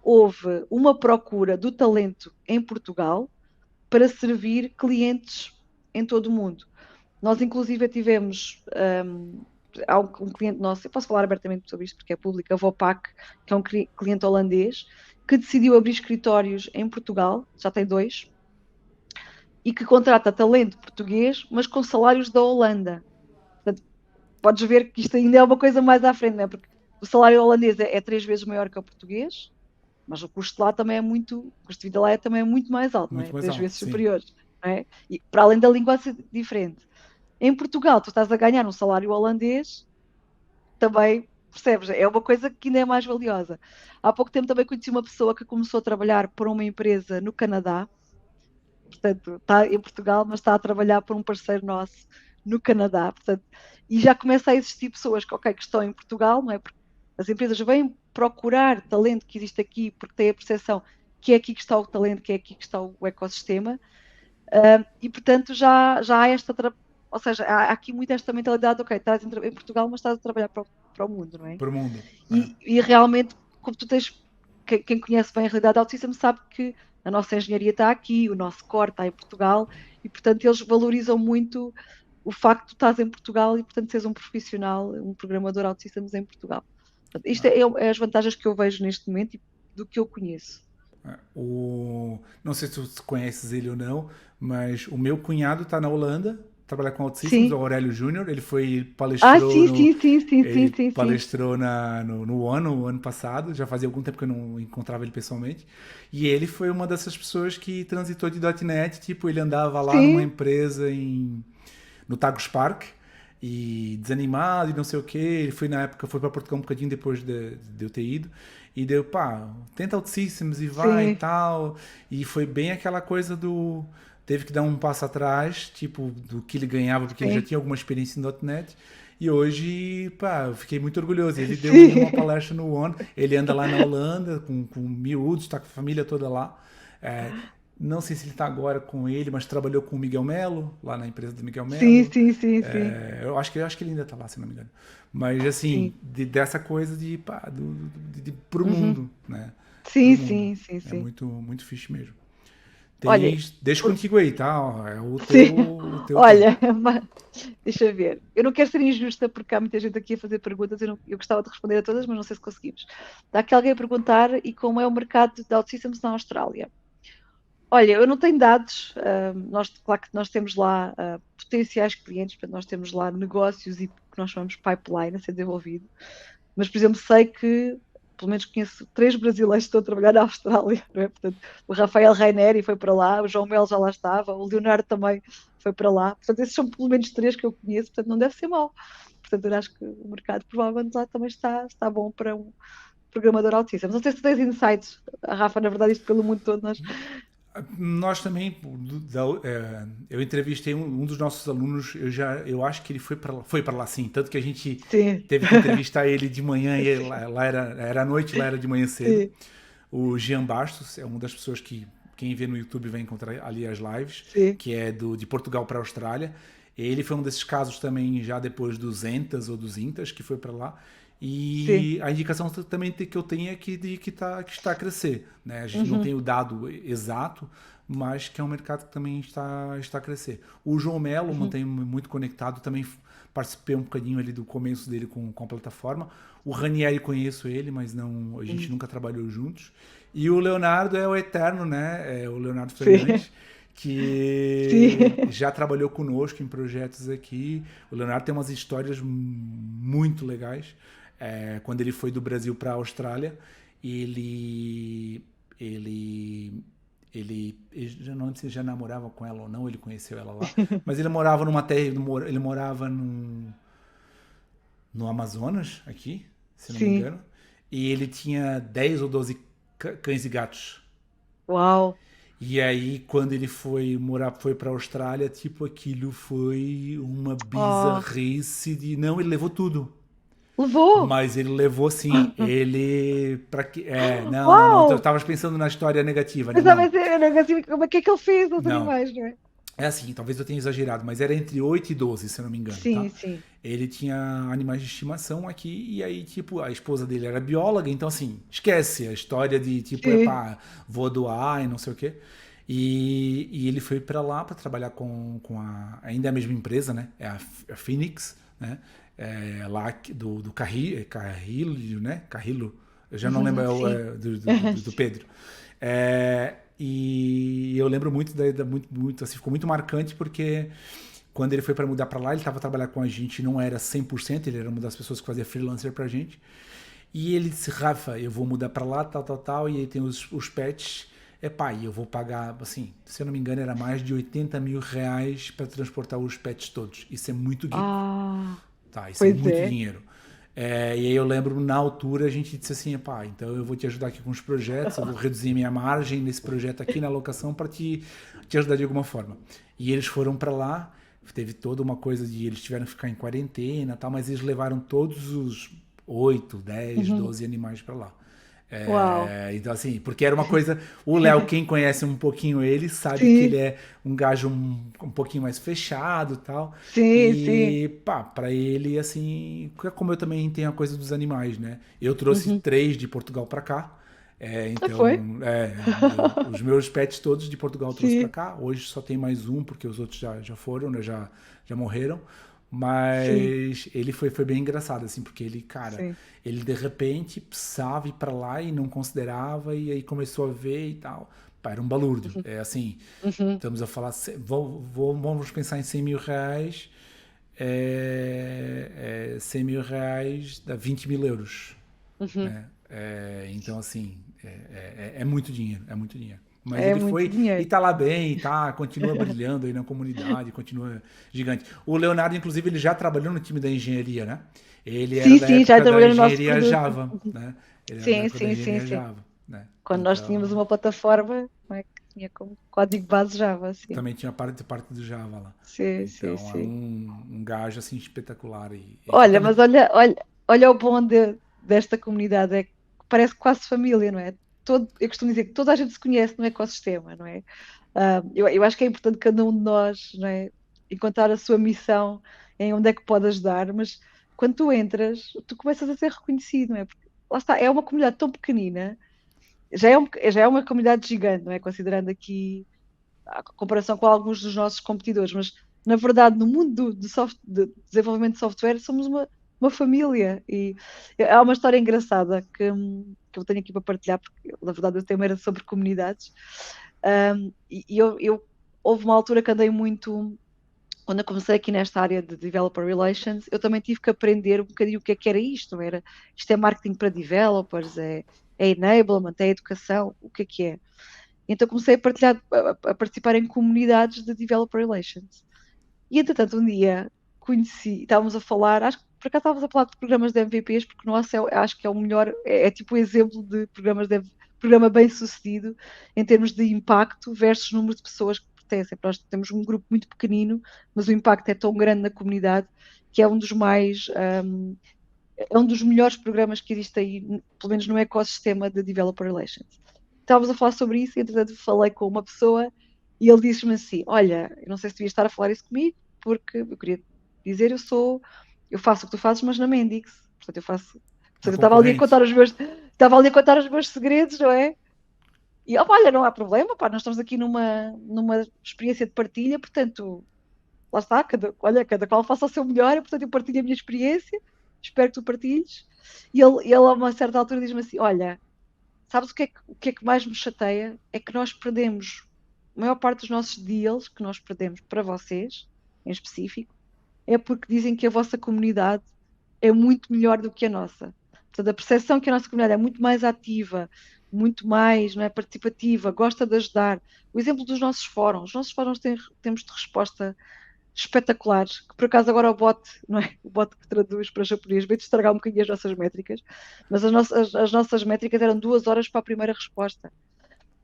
houve uma procura do talento em Portugal para servir clientes em todo o mundo. Nós, inclusive, tivemos há um cliente nosso, eu posso falar abertamente sobre isto porque é público, a Vopak, que é um cliente holandês, que decidiu abrir escritórios em Portugal, já tem dois, e que contrata talento português, mas com salários da Holanda. Portanto, podes ver que isto ainda é uma coisa mais à frente, não é? Porque o salário holandês é 3 vezes maior que o português, mas o custo lá também é muito, o custo de vida lá também é muito mais alto, não Muito é? mais Três alto, vezes sim. superior, não é? E para além da língua ser diferente. Em Portugal, tu estás a ganhar um salário holandês, também, percebes? É uma coisa que ainda é mais valiosa. Há pouco tempo também conheci uma pessoa que começou a trabalhar para uma empresa no Canadá, portanto, está em Portugal, mas está a trabalhar por um parceiro nosso no Canadá, portanto, e já começa a existir pessoas que, ok, que estão em Portugal, não é? Porque as empresas vêm procurar talento que existe aqui, porque têm a percepção que é aqui que está o talento, que é aqui que está o ecossistema, e portanto já há ou seja, há aqui muito esta mentalidade, ok, estás em Portugal, mas estás a trabalhar para o mundo, não é? Pro mundo. E realmente, como tu tens, quem conhece bem a realidade da Altice sabe que a nossa engenharia está aqui, o nosso core está em Portugal, e portanto eles valorizam muito. o facto de tu estás em Portugal e, portanto, seres um profissional, um programador OutSystems em Portugal. Portanto, isto é as vantagens que eu vejo neste momento e do que eu conheço. Não sei se tu conheces ele ou não, mas o meu cunhado está na Holanda, trabalha com OutSystems, o Sim. Aurélio Júnior. Ah, sim, sim, sim, sim, sim, Ele sim, sim. palestrou no ONU, o ano passado. Já fazia algum tempo que eu não encontrava ele pessoalmente. E ele foi uma dessas pessoas que transitou de .NET. Tipo, ele andava lá numa Sim, empresa no Tagus Park e desanimado e não sei o que. Ele foi na época, foi para Portugal um bocadinho depois de eu ter ido. E deu, pá, tenta OutSystems e vai e sim, tal. E foi bem aquela coisa do. Teve que dar um passo atrás, tipo, do que ele ganhava, porque ele já sim, tinha alguma experiência em .NET. E hoje, pá, eu fiquei muito orgulhoso. Ele deu uma sim. palestra no ONU. Ele anda lá na Holanda com miúdos, tá com a família toda lá. É, não sei se ele está agora com ele, mas trabalhou com o Miguel Melo, lá na empresa do Miguel Sim, Melo. sim, sim, sim, Eu acho que ele ainda está lá, se não me engano. Mas, assim, sim. dessa coisa de, pá, pro Uhum. mundo, né? Pro Sim, mundo. sim, sim, É sim. muito, muito fixe mesmo. Olha, Deixa por- contigo aí, tá? Ó, é sim, o teu tempo. olha, deixa eu ver. Eu não quero ser injusta porque há muita gente aqui a fazer perguntas. Eu gostava de responder a todas, mas não sei se conseguimos. Está aqui alguém a perguntar e como é o mercado de OutSystems na Austrália? Olha, eu não tenho dados. Claro que nós temos lá potenciais clientes, portanto, nós temos lá negócios e que nós chamamos pipeline a ser desenvolvido. Mas, por exemplo, sei que, pelo menos conheço três brasileiros que estão a trabalhar na Austrália, não é? Portanto, o Rafael Reineri foi para lá, o João Melo já lá estava, o Leonardo também foi para lá. Portanto, esses são pelo menos três que eu conheço, portanto, não deve ser mau. Portanto, eu acho que o mercado provavelmente lá também está bom para um programador autista. Mas não sei se tens insights, a Rafa, na verdade, isto pelo mundo todo, nós. Nós também, eu entrevistei um dos nossos alunos, eu acho que ele foi para lá sim, tanto que a gente Sim, teve que entrevistar ele de manhã e lá era à noite, lá era de manhã cedo. sim, O Jean Bastos é uma das pessoas que quem vê no YouTube vai encontrar ali as lives, sim, que é de Portugal para a Austrália. Ele foi um desses casos também já depois dos Entas ou dos Intas que foi para lá. sim. E a indicação também que eu tenho é que está a crescer. Né? A gente não Uhum, tem o dado exato, mas que é um mercado que também está a crescer. O João Melo uhum, mantém muito conectado, também participei um bocadinho ali do começo dele com a plataforma. O Ranieri conheço ele, mas não, a gente uhum. nunca trabalhou juntos. E o Leonardo é o eterno, né? É o Leonardo Sim, Fernandes, que sim. já trabalhou conosco em projetos aqui. O Leonardo tem umas histórias muito legais. Quando ele foi do Brasil para a Austrália, ele, ele, ele já não lembro se ele já namorava com ela ou não, ele conheceu ela lá, mas ele morava numa terra, ele morava no Amazonas, aqui, se não me Sim. engano, e ele tinha 10 ou 12 cães e gatos. Uau. E aí, quando ele foi pra Austrália, tipo, aquilo foi uma Oh, bizarrice de. Não, ele levou tudo. levou! Mas ele levou sim, ele. Pra que. Não, não, não. Eu Uau! tava pensando na história negativa, né? Pensava Não. em ser, eu não consigo- como é que ele fez aos Não. animais, não é? É assim, talvez eu tenha exagerado, mas era entre 8 e 12, se eu não me engano, Sim, tá? sim. Ele tinha animais de estimação aqui, e aí, tipo, a esposa dele era bióloga, então, assim, esquece a história de, tipo, Sim. pá, vou doar e não sei o quê. E ele foi pra lá pra trabalhar ainda é a mesma empresa, né? É a Phoenix, né? Lá do Carrillo, né? Carrillo, eu já não lembro Uhum, sim. do Pedro. E eu lembro muito, muito, assim, ficou muito marcante porque quando ele foi para mudar para lá, ele estava trabalhando com a gente, não era 100%, ele era uma das pessoas que fazia freelancer pra gente. E ele disse, Rafa, eu vou mudar para lá, tal, tal, tal, e aí tem os pets. Pai, eu vou pagar, assim, se eu não me engano, era mais de 80 mil reais para transportar os pets todos. Isso é muito guito. Ah, Tá, isso é pois muito é. dinheiro. E aí eu lembro, na altura, a gente disse assim, pá, então eu vou te ajudar aqui com os projetos, eu vou reduzir minha margem nesse projeto aqui na alocação para te ajudar de alguma forma. E eles foram para lá, teve toda uma coisa de eles tiveram que ficar em quarentena, tal, mas eles levaram todos os 8, 10, Uhum. 12 animais para lá. Uau. Então, assim, porque era uma coisa. O Léo, quem conhece um pouquinho ele, sabe que ele Sim, é um gajo um pouquinho mais fechado e tal. sim, sim. E, pá, pra ele, assim. Como eu também tenho a coisa dos animais, né? Eu trouxe Uhum. 3 de Portugal pra cá. Então, Foi? os meus pets todos de Portugal eu trouxe para Sim, cá. Hoje só tem mais um, porque os outros já foram, né? Já morreram. sim, Mas ele foi bem engraçado, assim, porque ele, cara, sim. ele de repente precisava ir para lá e não considerava, e aí começou a ver e tal. Pá, era um balúrdio. Uhum, É assim, uhum, estamos a falar, vamos pensar em 100 mil reais, 100 mil reais dá 20 mil euros, uhum. né? Então, assim, é muito dinheiro, é muito dinheiro. Mas É ele muito foi e dinheiro. tá lá bem, tá, continua brilhando aí na comunidade, continua gigante. O Leonardo, inclusive, ele já trabalhou no time da engenharia, né? Ele era Sim, da sim, já época da trabalhei no nosso engenharia produto. Java, né? Ele era da Sim, época da sim, sim, engenharia sim. Java, né? Quando nós tínhamos Então, uma plataforma, não é, que tinha como código base Java, sim. também tinha parte do Java lá. Sim, sim, Então, é sim. um gajo, assim, espetacular. E que Olha, também... mas olha o bom desta comunidade, é que parece quase família, não é? Eu costumo dizer que toda a gente se conhece no ecossistema, não é? Eu acho que é importante cada um de nós, não é? Encontrar a sua missão em onde é que pode ajudar, mas quando tu entras, tu começas a ser reconhecido, não é? Porque lá está, é uma comunidade tão pequenina, já é uma comunidade gigante, não é? Considerando aqui a comparação com alguns dos nossos competidores, mas na verdade, no mundo de desenvolvimento de software, somos uma família. E há uma história engraçada que eu tenho aqui para partilhar, porque na verdade o tema era sobre comunidades. Houve uma altura que andei muito. Quando eu comecei aqui nesta área de Developer Relations, eu também tive que aprender um bocadinho o que era isto. Não era, isto é marketing para developers, é enablement, é educação, o que é? Então comecei a partilhar, a participar em comunidades de Developer Relations. E entretanto, um dia estávamos a falar, acho que por acaso estávamos a falar de programas de MVPs, porque o nosso acho que é o melhor, é tipo o exemplo de programa bem sucedido em termos de impacto versus número de pessoas que pertencem. Nós temos um grupo muito pequenino, mas o impacto é tão grande na comunidade que é um dos mais. É um dos melhores programas que existe aí, pelo menos no ecossistema de Developer Relations. Estávamos a falar sobre isso e, entretanto, falei com uma pessoa e ele disse-me assim: Olha, eu não sei se devias estar a falar isso comigo, porque eu queria dizer, eu faço o que tu fazes, mas na Mendix. Portanto, Na eu estava ali a concorrente. contar os meus segredos, não é? E, olha, não há problema, pá, nós estamos aqui numa experiência de partilha, portanto, lá está, cada qual faça o seu melhor, e, portanto, eu partilho a minha experiência, espero que tu partilhes. E ele a uma certa altura diz-me assim: Olha, sabes o que é que mais me chateia? É que nós perdemos a maior parte dos nossos deals que nós perdemos para vocês, em específico, é porque dizem que a vossa comunidade é muito melhor do que a nossa. Portanto, a percepção que a nossa comunidade é muito mais ativa, muito mais, não é, participativa, gosta de ajudar. O exemplo dos nossos fóruns. Os nossos fóruns têm temos de resposta espetaculares, que por acaso agora o bot, não é? O bot que traduz para japonês veio estragar um bocadinho as nossas métricas, mas as nossas métricas eram 2 horas para a primeira resposta.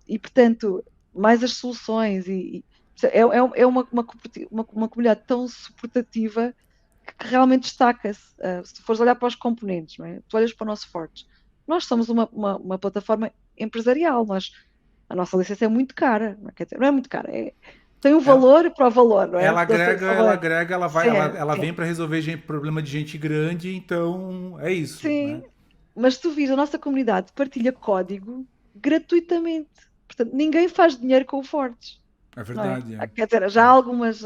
E, portanto, mais as soluções é uma comunidade tão suportativa que realmente destaca-se. Se tu fores olhar para os componentes, não é? Tu olhas para o nosso Fortes. Nós somos uma plataforma empresarial, a nossa licença é muito cara, não é? Quer dizer, não é muito cara, tem um Ela, valor para o valor, não é? ela Não sei agrega, se ela é. agrega, ela vai, Sim, ela sim, vem para resolver problema de gente grande, então é isso, né? sim, mas se tu vires, a nossa comunidade partilha código gratuitamente. Portanto, ninguém faz dinheiro com o Fortes, É não é? verdade, é. Quer dizer, já há É. algumas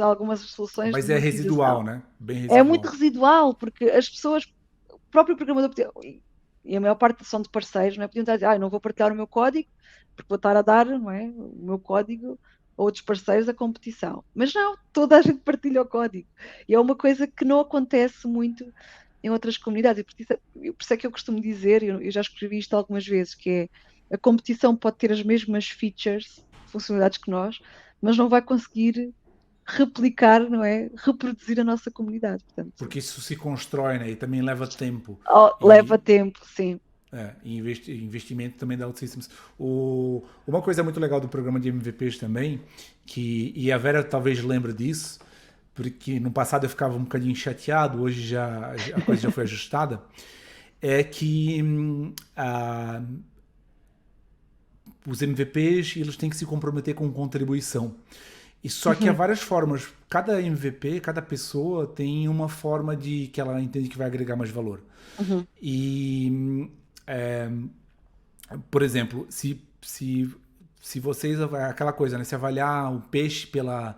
soluções de Mas é residual, monetização. né? Bem É muito residual. residual, porque as pessoas, o próprio programador, e a maior parte são de parceiros, não é? Podiam dizer, eu não vou partilhar o meu código, porque vou estar a dar, não é? O meu código a outros parceiros da competição. Mas não, toda a gente partilha o código. E é uma coisa que não acontece muito em outras comunidades. E por isso é que eu costumo dizer, eu já escrevi isto algumas vezes, que a competição pode ter as mesmas features, funcionalidades que nós, mas não vai conseguir replicar, não é? Reproduzir a nossa comunidade. Portanto, Porque isso se constrói, né? E também leva tempo. leva E, tempo, sim. e investimento também da OutSystems. Uma coisa muito legal do programa de MVPs também, e a Vera talvez lembre disso, porque no passado eu ficava um bocadinho chateado, hoje a coisa já foi ajustada, é que os MVPs eles têm que se comprometer com contribuição. E só que há Uhum, várias formas. Cada MVP, cada pessoa tem uma forma de que ela entende que vai agregar mais valor. uhum, E por exemplo, se vocês, aquela coisa, né? Se avaliar o peixe pelo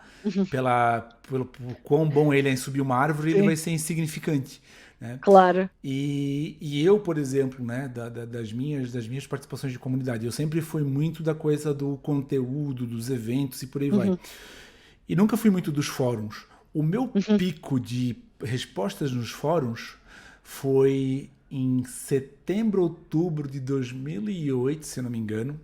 quão bom ele é em subir uma árvore, ele vai Sim, ser insignificante, né? claro. E eu, por exemplo, né, das minhas participações de comunidade, eu sempre fui muito da coisa do conteúdo, dos eventos e por aí vai. Uhum, E nunca fui muito dos fóruns. O meu uhum, pico de respostas nos fóruns foi em setembro, outubro de 2008, se eu não me engano,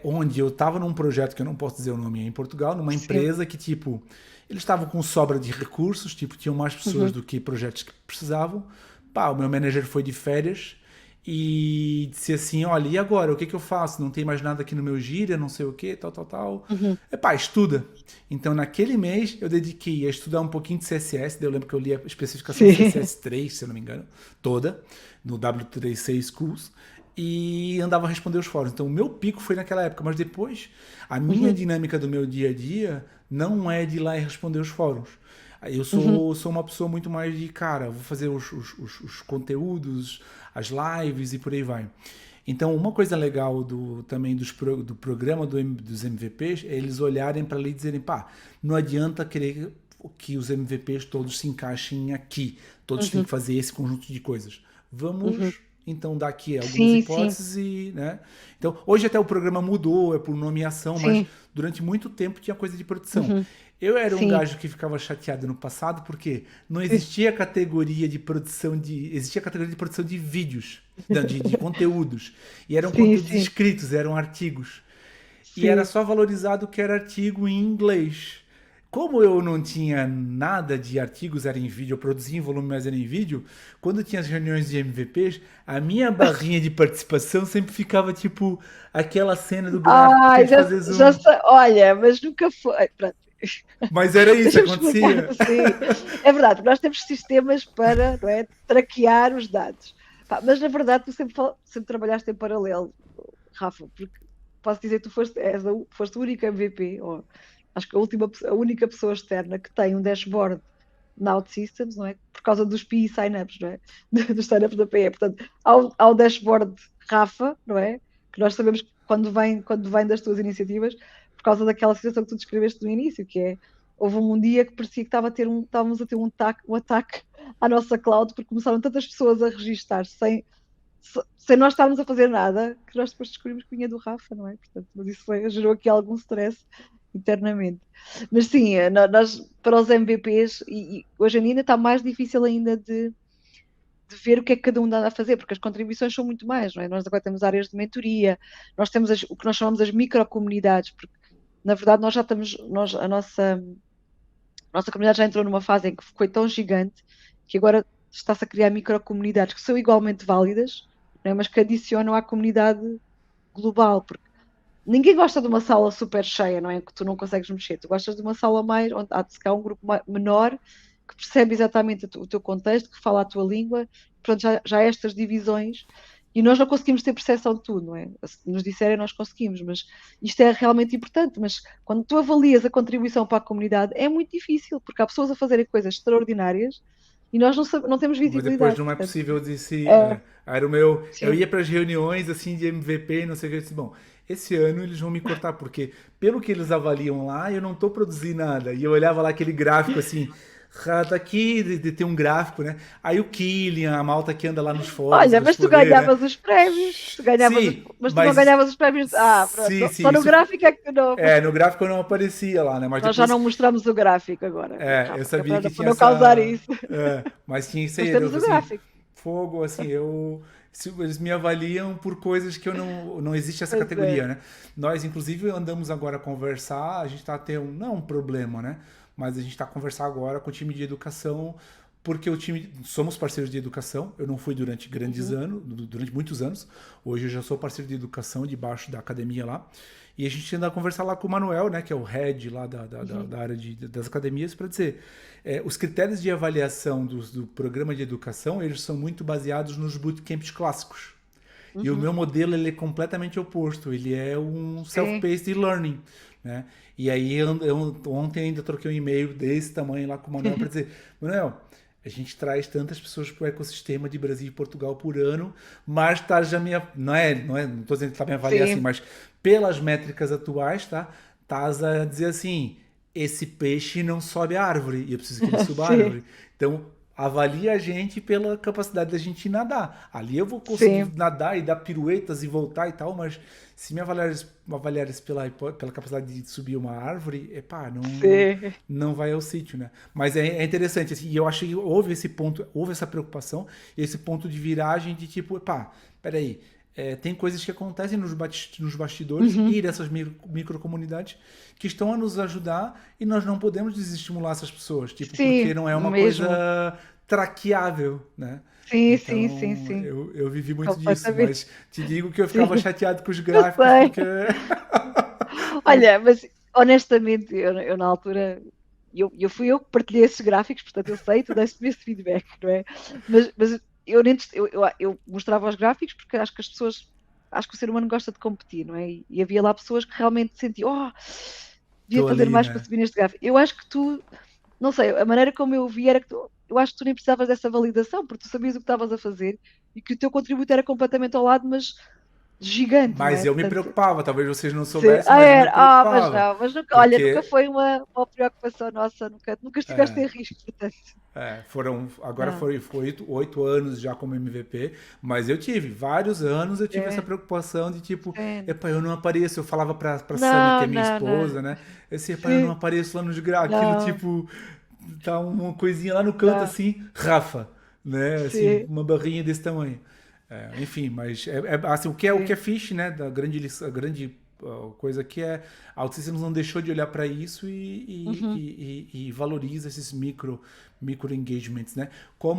onde eu estava num projeto que eu não posso dizer o nome em Portugal, numa sim. empresa que, tipo, eles estavam com sobra de recursos, tipo, tinham mais pessoas Uhum, do que projetos que precisavam. Pá, o meu manager foi de férias e disse assim, olha, e agora? O que que eu faço? Não tem mais nada aqui no meu gira, não sei o que, tal, tal, tal. uhum, Epá, estuda. Então, naquele mês, eu dediquei a estudar um pouquinho de CSS. Daí eu lembro que eu li a especificação de sim. CSS 3, se eu não me engano, toda, no W3C Schools, e andava a responder os fóruns. Então, o meu pico foi naquela época, mas depois, a minha Uhum, dinâmica do meu dia a dia não é de ir lá e responder os fóruns. Eu uhum, sou uma pessoa muito mais de, cara, vou fazer os conteúdos, as lives e por aí vai. Então, uma coisa legal também do programa dos MVPs é eles olharem para ali e dizerem, pá, não adianta querer que os MVPs todos se encaixem aqui, todos têm uhum, que fazer esse conjunto de coisas. uhum. Vamos então dar aqui algumas Sim, sim, hipóteses, né? Então, hoje até o programa mudou, é por nomeação, mas sim. durante muito tempo tinha coisa de produção. Uhum, Eu era um sim, gajo que ficava chateado no passado porque não sim, existia categoria de produção de. Existia categoria de produção de vídeos, não, de conteúdos. E eram sim, conteúdos sim, escritos, eram artigos. E era sim. só valorizado que era artigo em inglês. Como eu não tinha nada de artigos, era em vídeo, eu produzia em volume, mas era em vídeo, quando tinha as reuniões de MVPs, a minha barrinha de participação sempre ficava tipo aquela cena do gráfico que tem Ai, de fazer já zoom. sei, olha, mas nunca foi. Pronto. Mas era isso, Deixa-me explicar acontecia. assim. É verdade, nós temos sistemas para, não é, traquear os dados. Pá, mas na verdade tu sempre trabalhaste em paralelo, Rafa, porque posso dizer que tu foste o único MVP, ou acho que a única pessoa externa que tem um dashboard na OutSystems, não é? Por causa dos PI sign-ups, não é? Dos sign-ups da PE. Portanto, ao dashboard Rafa, não é? Que nós sabemos que quando vem das tuas iniciativas, por causa daquela situação que tu descreveste no início, que é houve um dia que parecia que estávamos a ter um ataque à nossa cloud, porque começaram tantas pessoas a registar sem nós estarmos a fazer nada, que nós depois descobrimos que vinha do Rafa, não é? Portanto, mas isso gerou aqui algum stress internamente. Mas sim, nós, para os MVPs, e hoje em dia ainda está mais difícil ainda de ver o que é que cada um anda a fazer, porque as contribuições são muito mais, não é? Nós agora temos áreas de mentoria, nós temos o que nós chamamos as microcomunidades, porque na verdade nós já estamos, a nossa comunidade já entrou numa fase em que foi tão gigante que agora está-se a criar microcomunidades que são igualmente válidas, não é? Mas que adicionam à comunidade global, porque ninguém gosta de uma sala super cheia, não é? Que tu não consegues mexer. Tu gostas de uma sala mais, onde há de se calhar um grupo menor que percebe exatamente o teu contexto, que fala a tua língua. Pronto, já há estas divisões e nós não conseguimos ter percepção de tudo, não é? Se nos disserem, nós conseguimos, mas isto é realmente importante. Mas quando tu avalias a contribuição para a comunidade, é muito difícil, porque há pessoas a fazerem coisas extraordinárias e nós não temos Mas depois visibilidade. não é Portanto, possível, eu disse. é, Era o meu. Eu sim. ia para as reuniões assim de MVP, não sei o que. Eu disse, bom, esse ano eles vão me cortar, porque pelo que eles avaliam lá, eu não estou produzindo nada. E eu olhava lá aquele gráfico assim. Tá aqui de ter um gráfico, né? Aí o Killian, a malta que anda lá nos fóruns a Olha, mas tu responder, né? ganhavas os prémios, Sim, mas tu não mas. ganhavas os prémios. Ah, pronto, Sim, sim, só no isso. gráfico é que tu não. No gráfico eu não aparecia lá, né? Mas Nós já depois. não mostramos o gráfico agora, Eu Rafa, que é sabia que para tinha não causar essa. isso. Mas tinha isso aí, Mas eu temos falei o assim, gráfico. fogo, assim, eu. Eles me avaliam por coisas que eu não. Não existe essa Pois é. categoria, né? Nós, inclusive, andamos agora a conversar, a gente tá tendo. Não é um problema, né? Mas a gente tá a conversar agora com o time de educação, porque o time. Somos parceiros de educação, eu não fui durante grandes Uhum, anos, durante muitos anos. Hoje eu já sou parceiro de educação debaixo da academia lá. E a gente anda a conversar lá com o Manuel, né, que é o head lá uhum, da área das academias, para dizer, os critérios de avaliação do programa de educação, eles são muito baseados nos bootcamps clássicos. E o uhum. meu modelo, ele é completamente oposto, ele é um Sim. self-paced learning, né? E aí, ontem ainda troquei um e-mail desse tamanho lá com o Manuel para dizer, Manuel, a gente traz tantas pessoas para o ecossistema de Brasil e Portugal por ano, mas tá já minha, não tô dizendo que tá me avaliar assim, Sim, mas pelas métricas atuais, tá? Estás a dizer assim, esse peixe não sobe a árvore e eu preciso que ele suba a sim, árvore. Então, avalia a gente pela capacidade da gente nadar. Ali eu vou conseguir sim, nadar e dar piruetas e voltar e tal, mas se me avaliares pela capacidade de subir uma árvore, epá, sim. não vai ao sítio, né? Mas é interessante, assim, e eu achei que houve esse ponto, houve essa preocupação, esse ponto de viragem de tipo, epá, peraí, tem coisas que acontecem nos bastidores Uhum. e dessas microcomunidades que estão a nos ajudar e nós não podemos desestimular essas pessoas, tipo, porque Sim, não é uma mesmo. coisa traqueável, né? Sim, sim, sim, Então, sim. eu vivi muito disso, Completamente. mas te digo que eu ficava Sim, chateado com os eu gráficos sei. porque Olha, mas honestamente, eu na altura, fui eu que partilhei esses gráficos, portanto eu sei, tu deste-me esse feedback, não é? Mas eu, nem, eu mostrava os gráficos porque acho que as pessoas, acho que o ser humano gosta de competir, não é? E havia lá pessoas que realmente sentiam, devia estou fazer ali, mais para né? subir neste gráfico. Eu acho que tu, não sei, a maneira como eu vi era que eu acho que tu nem precisavas dessa validação, porque tu sabias o que estavas a fazer e que o teu contributo era completamente ao lado, mas gigante, não Mas é? eu me Portanto, preocupava, talvez vocês não sim. soubessem, mas eu me Mas preocupava. não, mas nunca, olha, nunca Porque foi uma preocupação nossa, nunca estiveste em risco, portanto. agora Não, foi 8 anos já como MVP, mas eu tive vários anos, eu tive essa sim, preocupação de tipo, sim. epa, eu não apareço, eu falava pra Sami, que Não, é minha não, não. esposa, né? Eu disse, epa, eu não Sim, apareço lá nos gra, aquilo não, tipo, tá uma coisinha lá no canto não. assim, Rafa, né? Assim, Sim, uma barrinha desse tamanho. Enfim, mas assim, o que é sim. fiche, né? A grande coisa que é a OutSystems não deixou de olhar para isso Uhum, e valoriza esses micro engagements, né?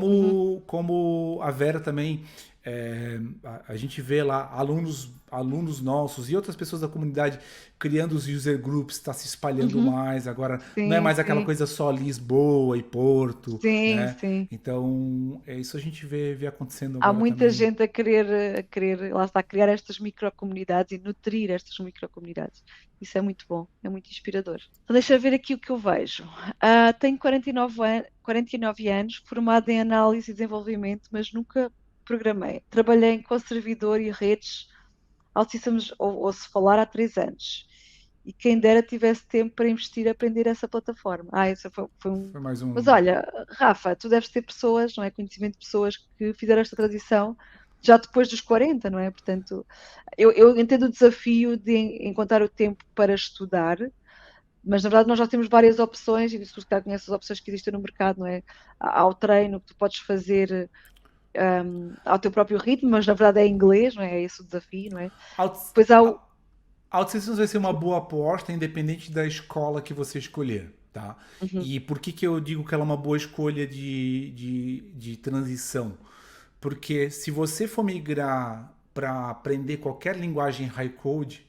uhum. Como a Vera também a gente vê lá alunos nossos e outras pessoas da comunidade criando os user groups, está se espalhando Uhum. mais agora, não é Sim, mais aquela sim, coisa só Lisboa e Porto, sim, né? sim. Então, é isso a gente vê acontecendo Há agora muita também. gente a querer, lá está, criar estas microcomunidades e nutrir estas microcomunidades. Isso é muito bom, é muito inspirador. Então, deixa eu ver aqui o que eu vejo. Tenho 49 anos, formada em análise e desenvolvimento, mas nunca programei. Trabalhei com servidor e redes altíssimas, ou se falar, há 3 anos. E quem dera tivesse tempo para investir a aprender essa plataforma. Isso foi um. Foi mais Mas um. olha, Rafa, tu deves ter pessoas, não é? Conhecimento de pessoas que fizeram esta transição já depois dos 40, não é? Portanto, eu entendo o desafio de encontrar o tempo para estudar, mas na verdade nós já temos várias opções, e se calhar conheces as opções que existem no mercado, não é? Há o treino que tu podes fazer ao teu próprio ritmo, mas na verdade é em inglês, não é? É esse o desafio, não é? Out- Depois há o. OutSystems vai ser uma Sim. boa aposta, independente da escola que você escolher, tá? Uhum, E por que eu digo que ela é uma boa escolha de transição? Porque se você for migrar para aprender qualquer linguagem high code,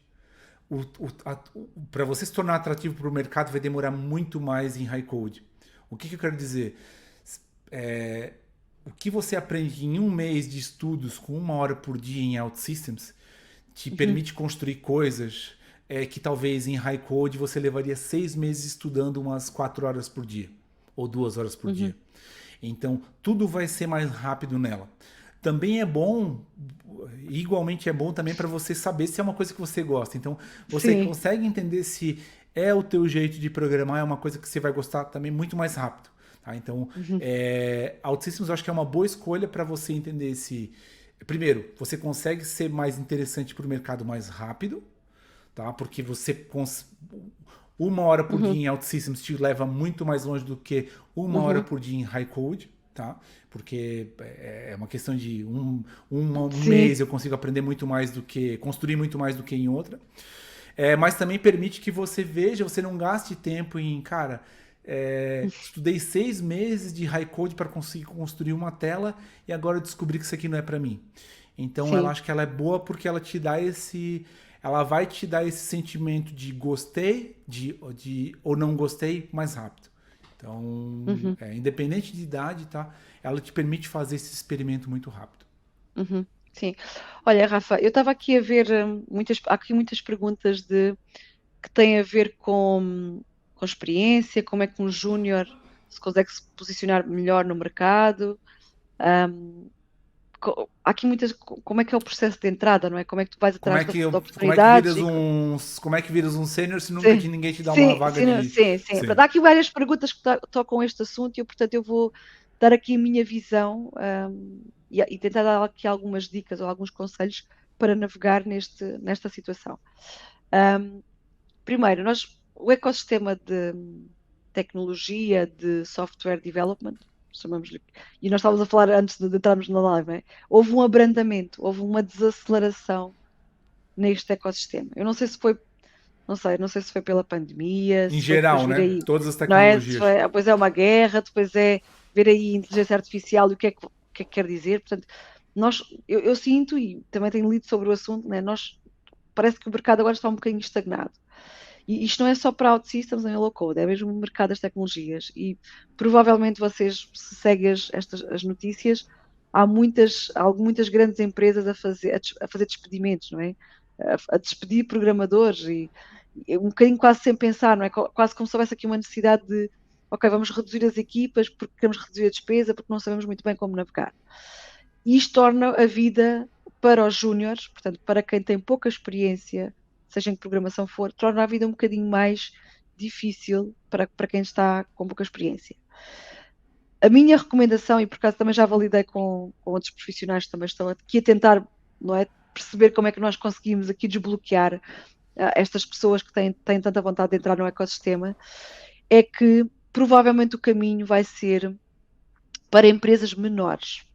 para você se tornar atrativo para o mercado vai demorar muito mais em high code. O que eu quero dizer? É, o que você aprende em um mês de estudos com 1 hora por dia em OutSystems te uhum, permite construir coisas que talvez em high code você levaria 6 meses estudando umas 4 horas por dia ou 2 horas por uhum. dia. Então tudo vai ser mais rápido nela. Também é bom, igualmente é bom também para você saber se é uma coisa que você gosta. Então você Sim, consegue entender se é o teu jeito de programar, é uma coisa que você vai gostar também muito mais rápido. Tá? Então, uhum, OutSystems eu acho que é uma boa escolha para você entender se primeiro, você consegue ser mais interessante para o mercado mais rápido, tá? Porque 1 hora por dia uhum, em OutSystems te leva muito mais longe do que 1 hora uhum. por dia em High Code, tá? Porque é uma questão de um Sim, mês eu consigo aprender muito mais do que construir muito mais do que em outra. Mas também permite que você veja, você não gaste tempo em, cara, estudei 6 meses de high code para conseguir construir uma tela e agora eu descobri que isso aqui não é para mim. Então, ela sim. acho que ela é boa porque ela vai te dar esse sentimento de gostei, ou não gostei mais rápido. Então, Uhum, independente de idade, tá? Ela te permite fazer esse experimento muito rápido. uhum, sim. Olha, Rafa, eu estava aqui a ver há aqui muitas perguntas que têm a ver com experiência, como é que um júnior se consegue se posicionar melhor no mercado. Há aqui muitas, como é que é o processo de entrada, não é? Como é que tu vais atrás de Como é que oportunidades? como é que viras um sênior se nunca Sim, ninguém te dá uma sim, vaga sim, de... sim, sim. Sim. Portanto, há aqui várias perguntas que tocam este assunto e, portanto, eu vou dar aqui a minha visão, e tentar dar aqui algumas dicas ou alguns conselhos para navegar nesta situação. Primeiro, o ecossistema de tecnologia, de software development, chamamos-lhe, e nós estávamos a falar antes de entrarmos na live, não é? Houve um abrandamento, houve uma desaceleração neste ecossistema. Eu não sei se foi, não sei se foi pela pandemia, Em se foi depois geral, vir né? aí, Todas as não é? tecnologias. Depois é uma guerra, depois é ver aí inteligência artificial e o que é que quer dizer. Portanto, eu sinto, e também tenho lido sobre o assunto, né? Parece que o mercado agora está um bocadinho estagnado. E isto não é só para OutSystems nem low code, é mesmo o mercado das tecnologias. E provavelmente vocês, se seguem as notícias, há muitas grandes empresas a fazer despedimentos, não é? A despedir programadores e um bocadinho quase sem pensar, não é? Quase como se houvesse aqui uma necessidade de, ok, vamos reduzir as equipas porque queremos reduzir a despesa, porque não sabemos muito bem como navegar. E isto torna a vida para os júniores, portanto, para quem tem pouca experiência, seja em que programação for, torna a vida um bocadinho mais difícil para quem está com pouca experiência. A minha recomendação, e por acaso também já validei com outros profissionais que também estão aqui a tentar, não é, perceber como é que nós conseguimos aqui desbloquear estas pessoas que têm tanta vontade de entrar no ecossistema, é que provavelmente o caminho vai ser para empresas menores.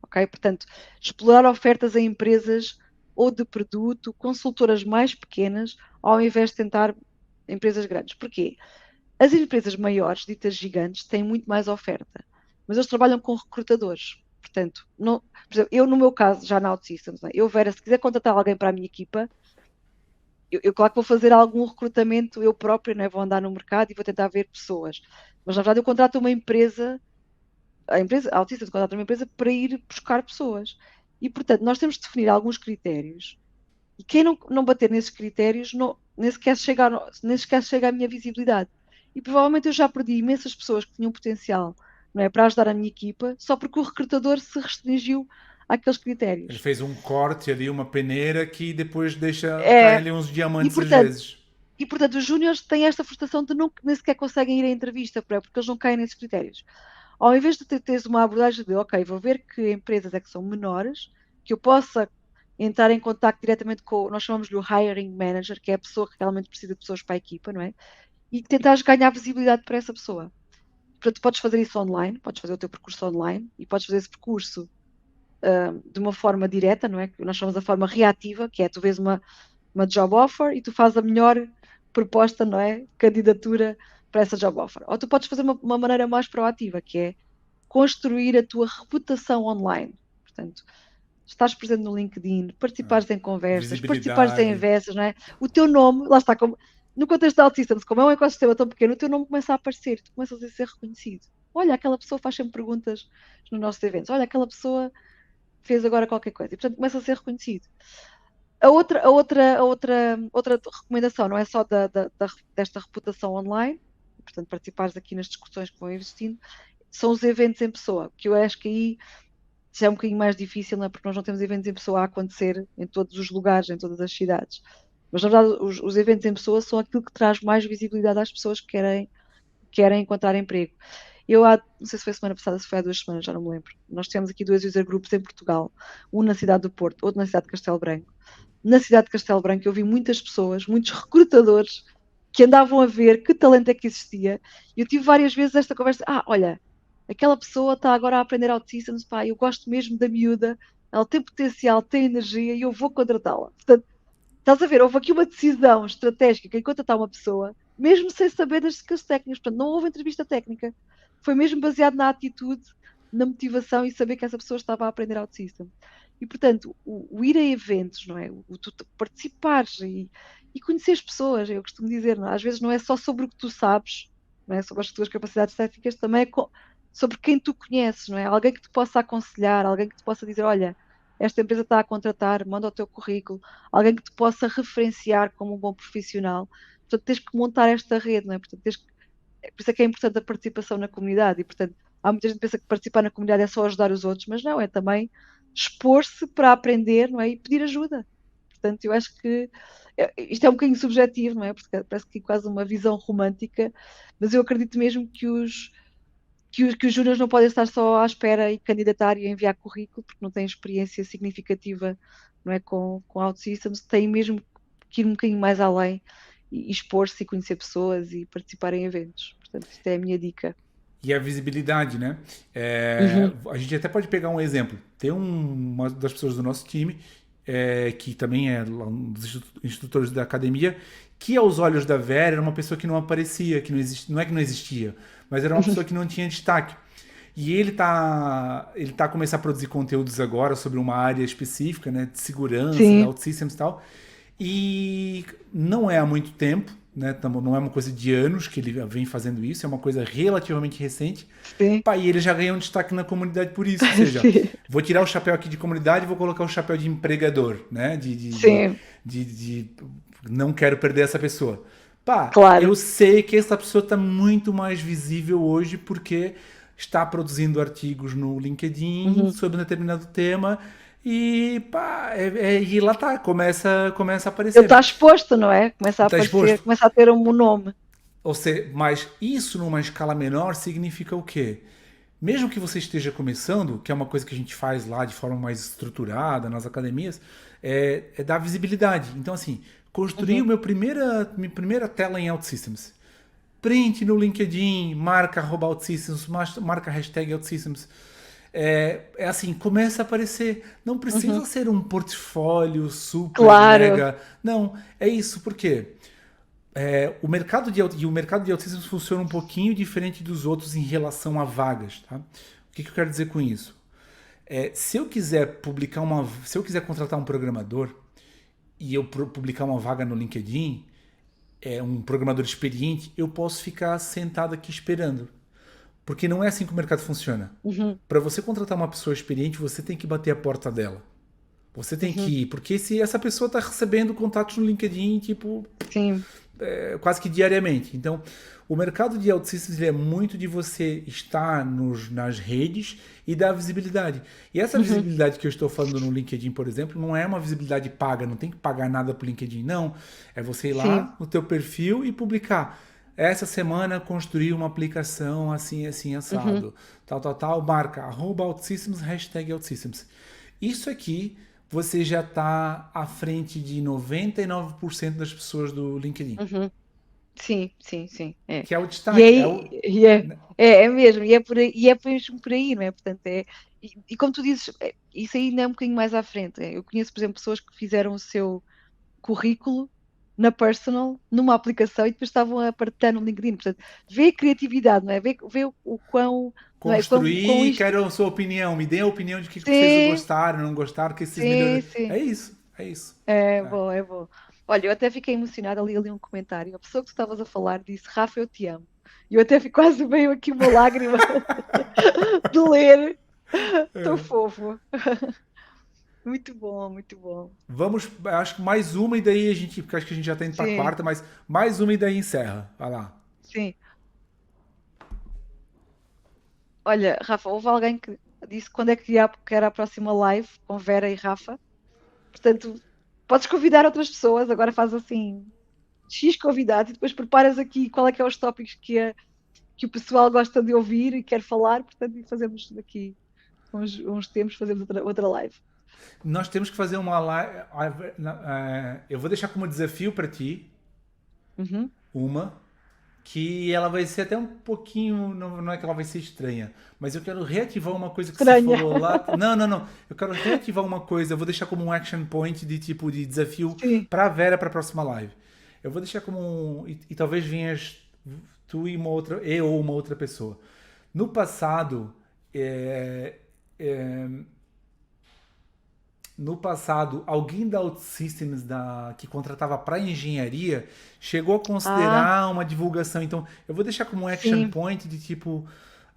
Ok? Portanto, explorar ofertas a empresas ou de produto, consultoras mais pequenas, ao invés de tentar empresas grandes. Porquê? As empresas maiores, ditas gigantes, têm muito mais oferta, mas eles trabalham com recrutadores. Portanto, não, por exemplo, eu no meu caso, já na OutSystems, eu, Vera, se quiser contratar alguém para a minha equipa, eu claro que vou fazer algum recrutamento eu própria, não é? Vou andar no mercado e vou tentar ver pessoas. Mas na verdade eu contrato uma empresa, a Altice contrata uma empresa para ir buscar pessoas. E portanto nós temos de definir alguns critérios. E quem não bater nesses critérios nem sequer chega à minha visibilidade. E provavelmente eu já perdi imensas pessoas que tinham potencial, não é, para ajudar a minha equipa, só porque o recrutador se restringiu àqueles Ele critérios. fez um corte ali, uma peneira que depois deixa cair É, ali uns e diamantes às portanto, vezes. E, portanto, os júniores têm esta frustração de nem sequer conseguem ir à entrevista, porque eles não caem nesses critérios. Ao invés de teres uma abordagem de, ok, vou ver que empresas é que são menores, que eu possa entrar em contato diretamente com, nós chamamos-lhe o hiring manager, que é a pessoa que realmente precisa de pessoas para a equipa, não é? E tentares ganhar visibilidade para essa pessoa. Portanto, podes fazer isso online, podes fazer o teu percurso online e podes fazer esse percurso de uma forma direta, não é? Que nós chamamos a forma reativa, que é tu vês uma job offer e tu fazes a melhor proposta, não é? Candidatura para essa job offer. Ou tu podes fazer uma maneira mais proativa, que é construir a tua reputação online. Portanto, estás presente no LinkedIn, participares em conversas, participares em Visibilidade. investas, não é? O teu nome, lá está, no contexto da OutSystems, como é um ecossistema tão pequeno, o teu nome começa a aparecer, tu começas a ser reconhecido. Olha, aquela pessoa faz sempre perguntas nos nossos eventos. Olha, aquela pessoa fez agora qualquer coisa. E, portanto, começa a ser reconhecido. Outra recomendação, não é só desta reputação online, portanto, participares aqui nas discussões que vão existindo, são os eventos em pessoa, que eu acho que aí já é um bocadinho mais difícil, não é? Porque nós não temos eventos em pessoa a acontecer em todos os lugares, em todas as cidades. Mas, na verdade, os eventos em pessoa são aquilo que traz mais visibilidade às pessoas que querem encontrar emprego. Não sei se foi a semana passada, se foi há 2 semanas, já não me lembro. Nós tivemos aqui 2 user groups em Portugal, um na cidade do Porto, outro na cidade de Castelo Branco. Na cidade de Castelo Branco eu vi muitas pessoas, muitos recrutadores que andavam a ver que talento é que existia. E eu tive várias vezes esta conversa, olha, aquela pessoa está agora a aprender autismo, pá, eu gosto mesmo da miúda, ela tem potencial, tem energia e eu vou contratá-la. Portanto, estás a ver, houve aqui uma decisão estratégica em contratar uma pessoa, mesmo sem saber das skills técnicas. Portanto, não houve entrevista técnica. Foi mesmo baseado na atitude, na motivação e saber que essa pessoa estava a aprender autismo. E, portanto, o ir a eventos, não é? Tu participares e conhecer as pessoas, eu costumo dizer, não é? Às vezes não é só sobre o que tu sabes, não é? Sobre as tuas capacidades técnicas, também é sobre quem tu conheces, não é? Alguém que te possa aconselhar, alguém que te possa dizer, olha, esta empresa está a contratar, manda o teu currículo, alguém que te possa referenciar como um bom profissional. Portanto, tens que montar esta rede, não é? Portanto, por isso é que é importante a participação na comunidade. E, portanto, há muita gente que pensa que participar na comunidade é só ajudar os outros, mas não, é também expor-se para aprender, não é? E pedir ajuda. Portanto, eu acho que isto é um bocadinho subjetivo, não é? Porque parece que é quase uma visão romântica, mas eu acredito mesmo que os júniores não podem estar só à espera e candidatar e enviar currículo, porque não têm experiência significativa, não é, com OutSystems, têm mesmo que ir um bocadinho mais além e expor-se e conhecer pessoas e participar em eventos. Portanto, isto é a minha dica. E a visibilidade, né? Uhum. A gente até pode pegar um exemplo. Tem uma das pessoas do nosso time, que também é um dos instrutores da academia, que aos olhos da Vera era uma pessoa que não aparecia, que não existia, não é que não existia, mas era uma pessoa que não tinha destaque. E ele tá começando a produzir conteúdos agora sobre uma área específica, né, de segurança, da Sim, OutSystems e tal. E não é há muito tempo, né? Não é uma coisa de anos que ele vem fazendo isso, é uma coisa relativamente recente. sim, Pá, e ele já ganhou um destaque na comunidade por isso. Ou seja, sim, vou tirar o chapéu aqui de comunidade e vou colocar o chapéu de empregador, né? sim, De não quero perder essa pessoa. Pá, eu claro. sei que essa pessoa está muito mais visível hoje porque está produzindo artigos no LinkedIn Uhum. sobre um determinado tema e pá, e lá tá, começa a Ele está aparecer. exposto, não é? Começa a Está aparecer, exposto. começa a ter um nome. Ou seja, mas isso numa escala menor significa o quê? Mesmo que você esteja começando, que é uma coisa que a gente faz lá de forma mais estruturada nas academias, é dar visibilidade. Então, assim, construir Uhum. minha primeira tela em OutSystems. Print no LinkedIn, marca @OutSystems, marca hashtag OutSystems. Assim, começa a aparecer. Não precisa Uhum. ser um portfólio super Claro. mega. Não, é isso, por quê? O mercado de autismo funciona um pouquinho diferente dos outros em relação a vagas, tá? O que eu quero dizer com isso? Se eu quiser contratar um programador e eu publicar uma vaga no LinkedIn, um programador experiente, eu posso ficar sentado aqui esperando, porque não é assim que o mercado funciona. Uhum. Para você contratar uma pessoa experiente, você tem que bater a porta dela. Você tem Uhum. que ir, porque se essa pessoa está recebendo contatos no LinkedIn, tipo, Sim. quase que diariamente. Então, o mercado de OutSystems é muito de você estar nas redes e dar visibilidade. E essa Uhum. visibilidade que eu estou falando no LinkedIn, por exemplo, não é uma visibilidade paga, não tem que pagar nada para o LinkedIn, não. É você ir Sim. lá no teu perfil e publicar. Essa semana construí uma aplicação assim, assim, Uhum. assado. Tal, tal, tal, marca, @OutSystems, hashtag OutSystems. Isso aqui você já está à frente de 99% das pessoas do LinkedIn. Uhum. Sim, sim, sim. É. Que é o E destaque. aí, é mesmo, e é mesmo por aí, não é? Portanto, e como tu dizes, isso ainda é um bocadinho mais à frente. Eu conheço, por exemplo, pessoas que fizeram o seu currículo na personal, numa aplicação, e depois estavam a partilhar no LinkedIn. Portanto, vê a criatividade, não é? Vê o quão, não é? Quão Construir, isto. quero a sua opinião. Me dê a opinião de que vocês Sim, gostaram, não gostaram, o que vocês sim, melhoraram. sim. É isso, é isso. É É. bom, é bom. Olha, eu até fiquei emocionada, ali um comentário. A pessoa que tu estavas a falar disse: Rafa, eu te amo. E eu até quase veio aqui uma lágrima de ler. Tão fofo. Muito bom, muito bom. Vamos, acho que mais uma e daí a gente, porque acho que a gente já está indo para a Sim, quarta, mas mais uma e daí encerra. Vai lá. sim. Olha, Rafa, houve alguém que disse quando é que era a próxima live com Vera e Rafa. Portanto, podes convidar outras pessoas. Agora faz assim, X convidados e depois preparas aqui qual é que é os tópicos que o pessoal gosta de ouvir e quer falar. Portanto, e fazemos daqui uns tempos, fazemos outra live. Nós temos que fazer uma live. Eu vou deixar como desafio para ti Uhum. uma que ela vai ser até um pouquinho, não é que ela vai ser estranha, mas eu quero reativar uma coisa que você Estranha. falou lá. Não, não, não. Eu quero reativar uma coisa, eu vou deixar como um action point de tipo de desafio Sim. para a Vera para a próxima live. Eu vou deixar como e talvez venhas tu e uma outra, eu ou uma outra pessoa. No passado, é, é, no passado, alguém da OutSystems que contratava para engenharia chegou a Ah, considerar uma divulgação. Então, eu vou deixar como um action sim. point de tipo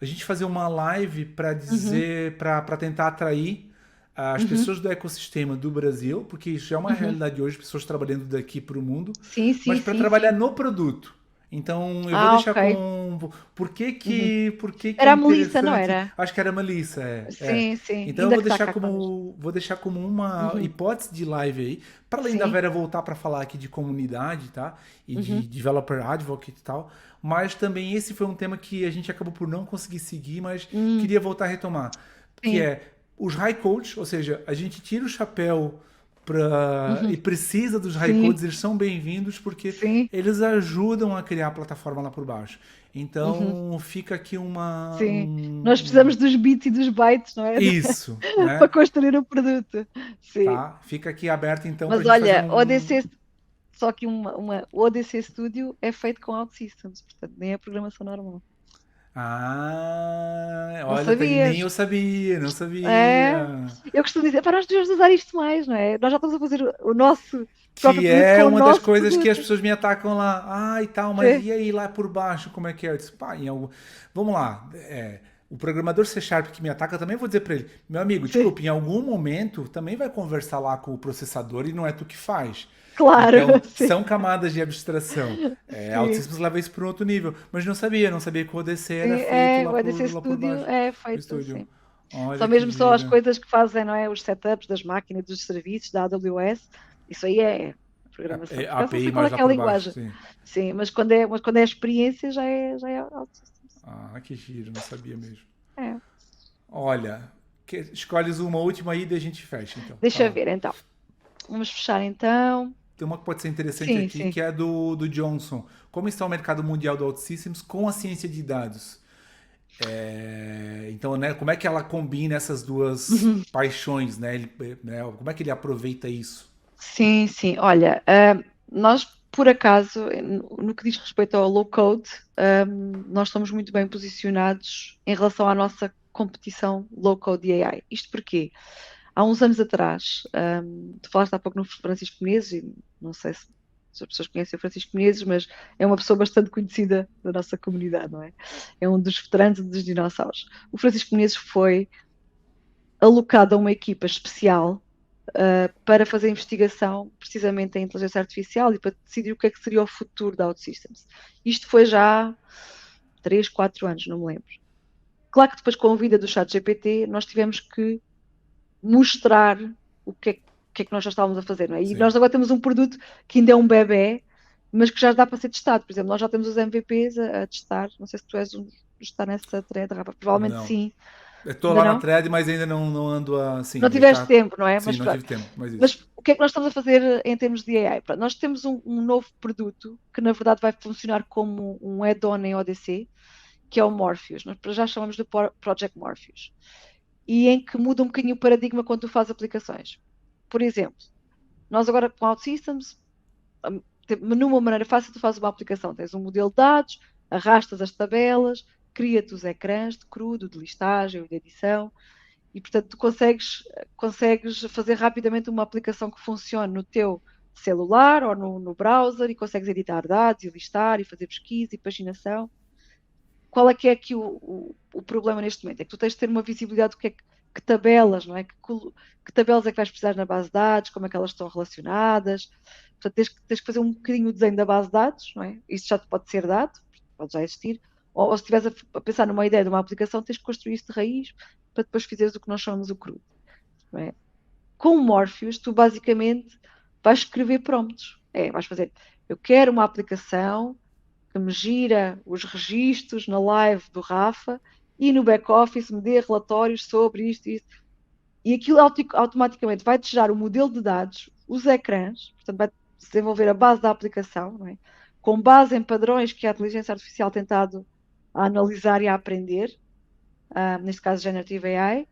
a gente fazer uma live para Uhum. dizer, para tentar atrair as Uhum. pessoas do ecossistema do Brasil, porque isso já é uma Uhum. realidade hoje, pessoas trabalhando daqui para o mundo, Sim, mas sim, para sim, trabalhar sim. no produto. Então eu vou Ah, deixar ok. com. Uhum. Por que que é Era a Melissa, não interessante? era? Acho que era a Melissa, é. Sim, sim. Então eu Ainda que está cá connosco. vou deixar como uma Uhum. hipótese de live aí, para além da Sim. Vera voltar para falar aqui de comunidade, tá? E de Uhum. developer advocate e tal, mas também esse foi um tema que a gente acabou por não conseguir seguir, mas Hum, queria voltar a retomar, que sim. é os high codes, ou seja, a gente tira o chapéu Uhum. e precisa dos high Sim, codes, eles são bem-vindos porque sim. eles ajudam a criar a plataforma lá por baixo. Uhum. Então fica aqui Sim. Nós precisamos dos bits e dos bytes, não é? isso, Para né? construir o produto. Sim. Tá? Fica aqui aberto então pra Mas gente fazer olha, um. só que o ODC Studio é feito com OutSystems, portanto, nem é programação normal. Ah, Não olha, nem sabias? eu sabia, não É. sabia. Eu costumo dizer, para nós devemos usar isto mais, não é? Nós já estamos a fazer o nosso próprio Que produto é com o uma das nosso coisas que as produto. pessoas me atacam lá. Ah, e tal, mas Sim, e aí lá por baixo, como é que é? Eu disse, pá, vamos lá. O programador C Sharp que me ataca, eu também vou dizer para ele, meu amigo, sim. desculpa, em algum momento também vai conversar lá com o processador e não é tu que faz. Claro, Então, sim. são camadas de abstração. Sim. OutSystems leva isso para um outro nível. Mas não sabia que o ODC Sim, era feito o EDC lá por Studio baixo, é no feito estúdio. assim. Olha Só que mesmo só as gira. coisas que fazem, não é? Os setups das máquinas, dos serviços, da AWS, isso aí é programação. Por A acaso não API sei qual mais é lá que é a por baixo, linguagem. sim. Sim, mas quando é a experiência já é OutSystems. Ah, que giro, não sabia mesmo. É. Olha, escolhes uma última aí e a gente fecha, então. Deixa eu Fala. ver então. Vamos fechar então. Tem uma que pode ser interessante Sim, aqui, sim. que é a do Johnson. Como está o mercado mundial do OutSystems com a ciência de dados? Então, né, como é que ela combina essas duas Uhum. paixões, né? Como é que ele aproveita isso? Sim, sim. Olha, nós, por acaso, no que diz respeito ao low code, nós estamos muito bem posicionados em relação à nossa competição low code e AI. Isto porque há uns anos atrás, tu falaste há pouco no Francisco Menezes, e não sei se as pessoas conhecem o Francisco Menezes, mas é uma pessoa bastante conhecida da nossa comunidade, não é? É um dos veteranos e dos dinossauros. O Francisco Menezes foi alocado a uma equipa especial para fazer investigação precisamente em inteligência artificial e para decidir o que é que seria o futuro da OutSystems. Isto foi já há 3, 4 anos, não me lembro. Claro que depois, com a vinda do chat GPT, nós tivemos que mostrar o que é que nós já estávamos a fazer, não é? E Sim. nós agora temos um produto que ainda é um bebê, mas que já dá para ser testado. Por exemplo, nós já temos os MVPs a testar. Não sei se tu és um está nessa thread, Rafa. Provavelmente Não. sim. Estou Ainda lá na não? thread, mas ainda não ando assim. Não Ele tiveste tá. tempo, não é? Sim, Mas não pronto. tive tempo, mas isso. Mas o que é que nós estamos a fazer em termos de AI? Pronto, nós temos um novo produto que, na verdade, vai funcionar como um add-on em ODC, que é o Morpheus. Nós para já chamamos de Project Morpheus. E em que muda um bocadinho o paradigma quando tu fazes aplicações. Por exemplo, nós agora com OutSystems, numa maneira fácil, tu fazes uma aplicação. Tens um modelo de dados, arrastas as tabelas, cria-te os ecrãs de crudo, de listagem, de edição, e portanto tu consegues fazer rapidamente uma aplicação que funcione no teu celular ou no browser e consegues editar dados e listar e fazer pesquisa e paginação. Qual é que é aqui o problema neste momento? É que tu tens de ter uma visibilidade do que tabelas, não é? Que tabelas é que vais precisar na base de dados, como é que elas estão relacionadas. Portanto, tens que fazer um bocadinho o desenho da base de dados, não é? Isso já te pode ser dado, pode já existir. Ou se estiveres a pensar numa ideia de uma aplicação, tens que construir isso de raiz para depois fazeres o que nós chamamos o crudo, não é? Com o Morpheus, tu basicamente vais escrever prompts. Vais fazer, eu quero uma aplicação que me gira os registros na live do Rafa e no back-office me dê relatórios sobre isto e isto. E aquilo automaticamente vai-te gerar o modelo de dados, os ecrãs, portanto vai desenvolver a base da aplicação, não é? Com base em padrões que a inteligência artificial tem estado a analisar e a aprender, neste caso Generative AI,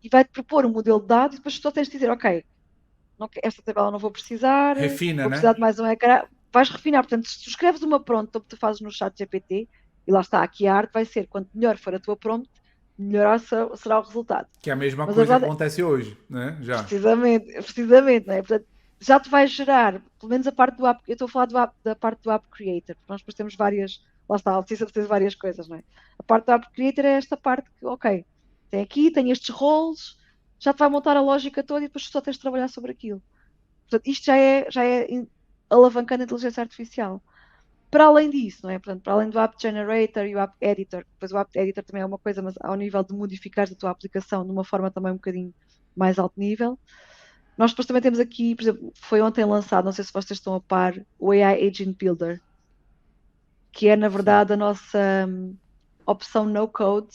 e vai-te propor um modelo de dados e depois tu só tens de dizer, ok, esta tabela não Refina, vou né? precisar de mais um ecrã. Vais refinar. Portanto, se tu escreves uma prompt como tu fazes no chat GPT, e lá está, aqui a arte vai ser, quanto melhor for a tua prompt, melhor será o resultado. Que é a mesma Mas a coisa que verdade acontece hoje, né? Já. precisamente, não é? Portanto, já te vai gerar, pelo menos a parte do app, eu estou a falar da parte do app creator, porque nós depois temos várias, lá está, a precisa de várias coisas, não é? A parte do app creator é esta parte que, ok, tem estes roles, já te vai montar a lógica toda e depois tu só tens de trabalhar sobre aquilo. Portanto, isto já é alavancando a inteligência artificial. para além disso, não é? Portanto, para além do App Generator e o App Editor, depois o App Editor também é uma coisa, mas ao nível de modificar a tua aplicação de uma forma também um bocadinho mais alto nível. Nós depois também temos aqui, por exemplo, foi ontem lançado, não sei se vocês estão a par, o AI Agent Builder, que é, na Sim. verdade, a nossa opção no-code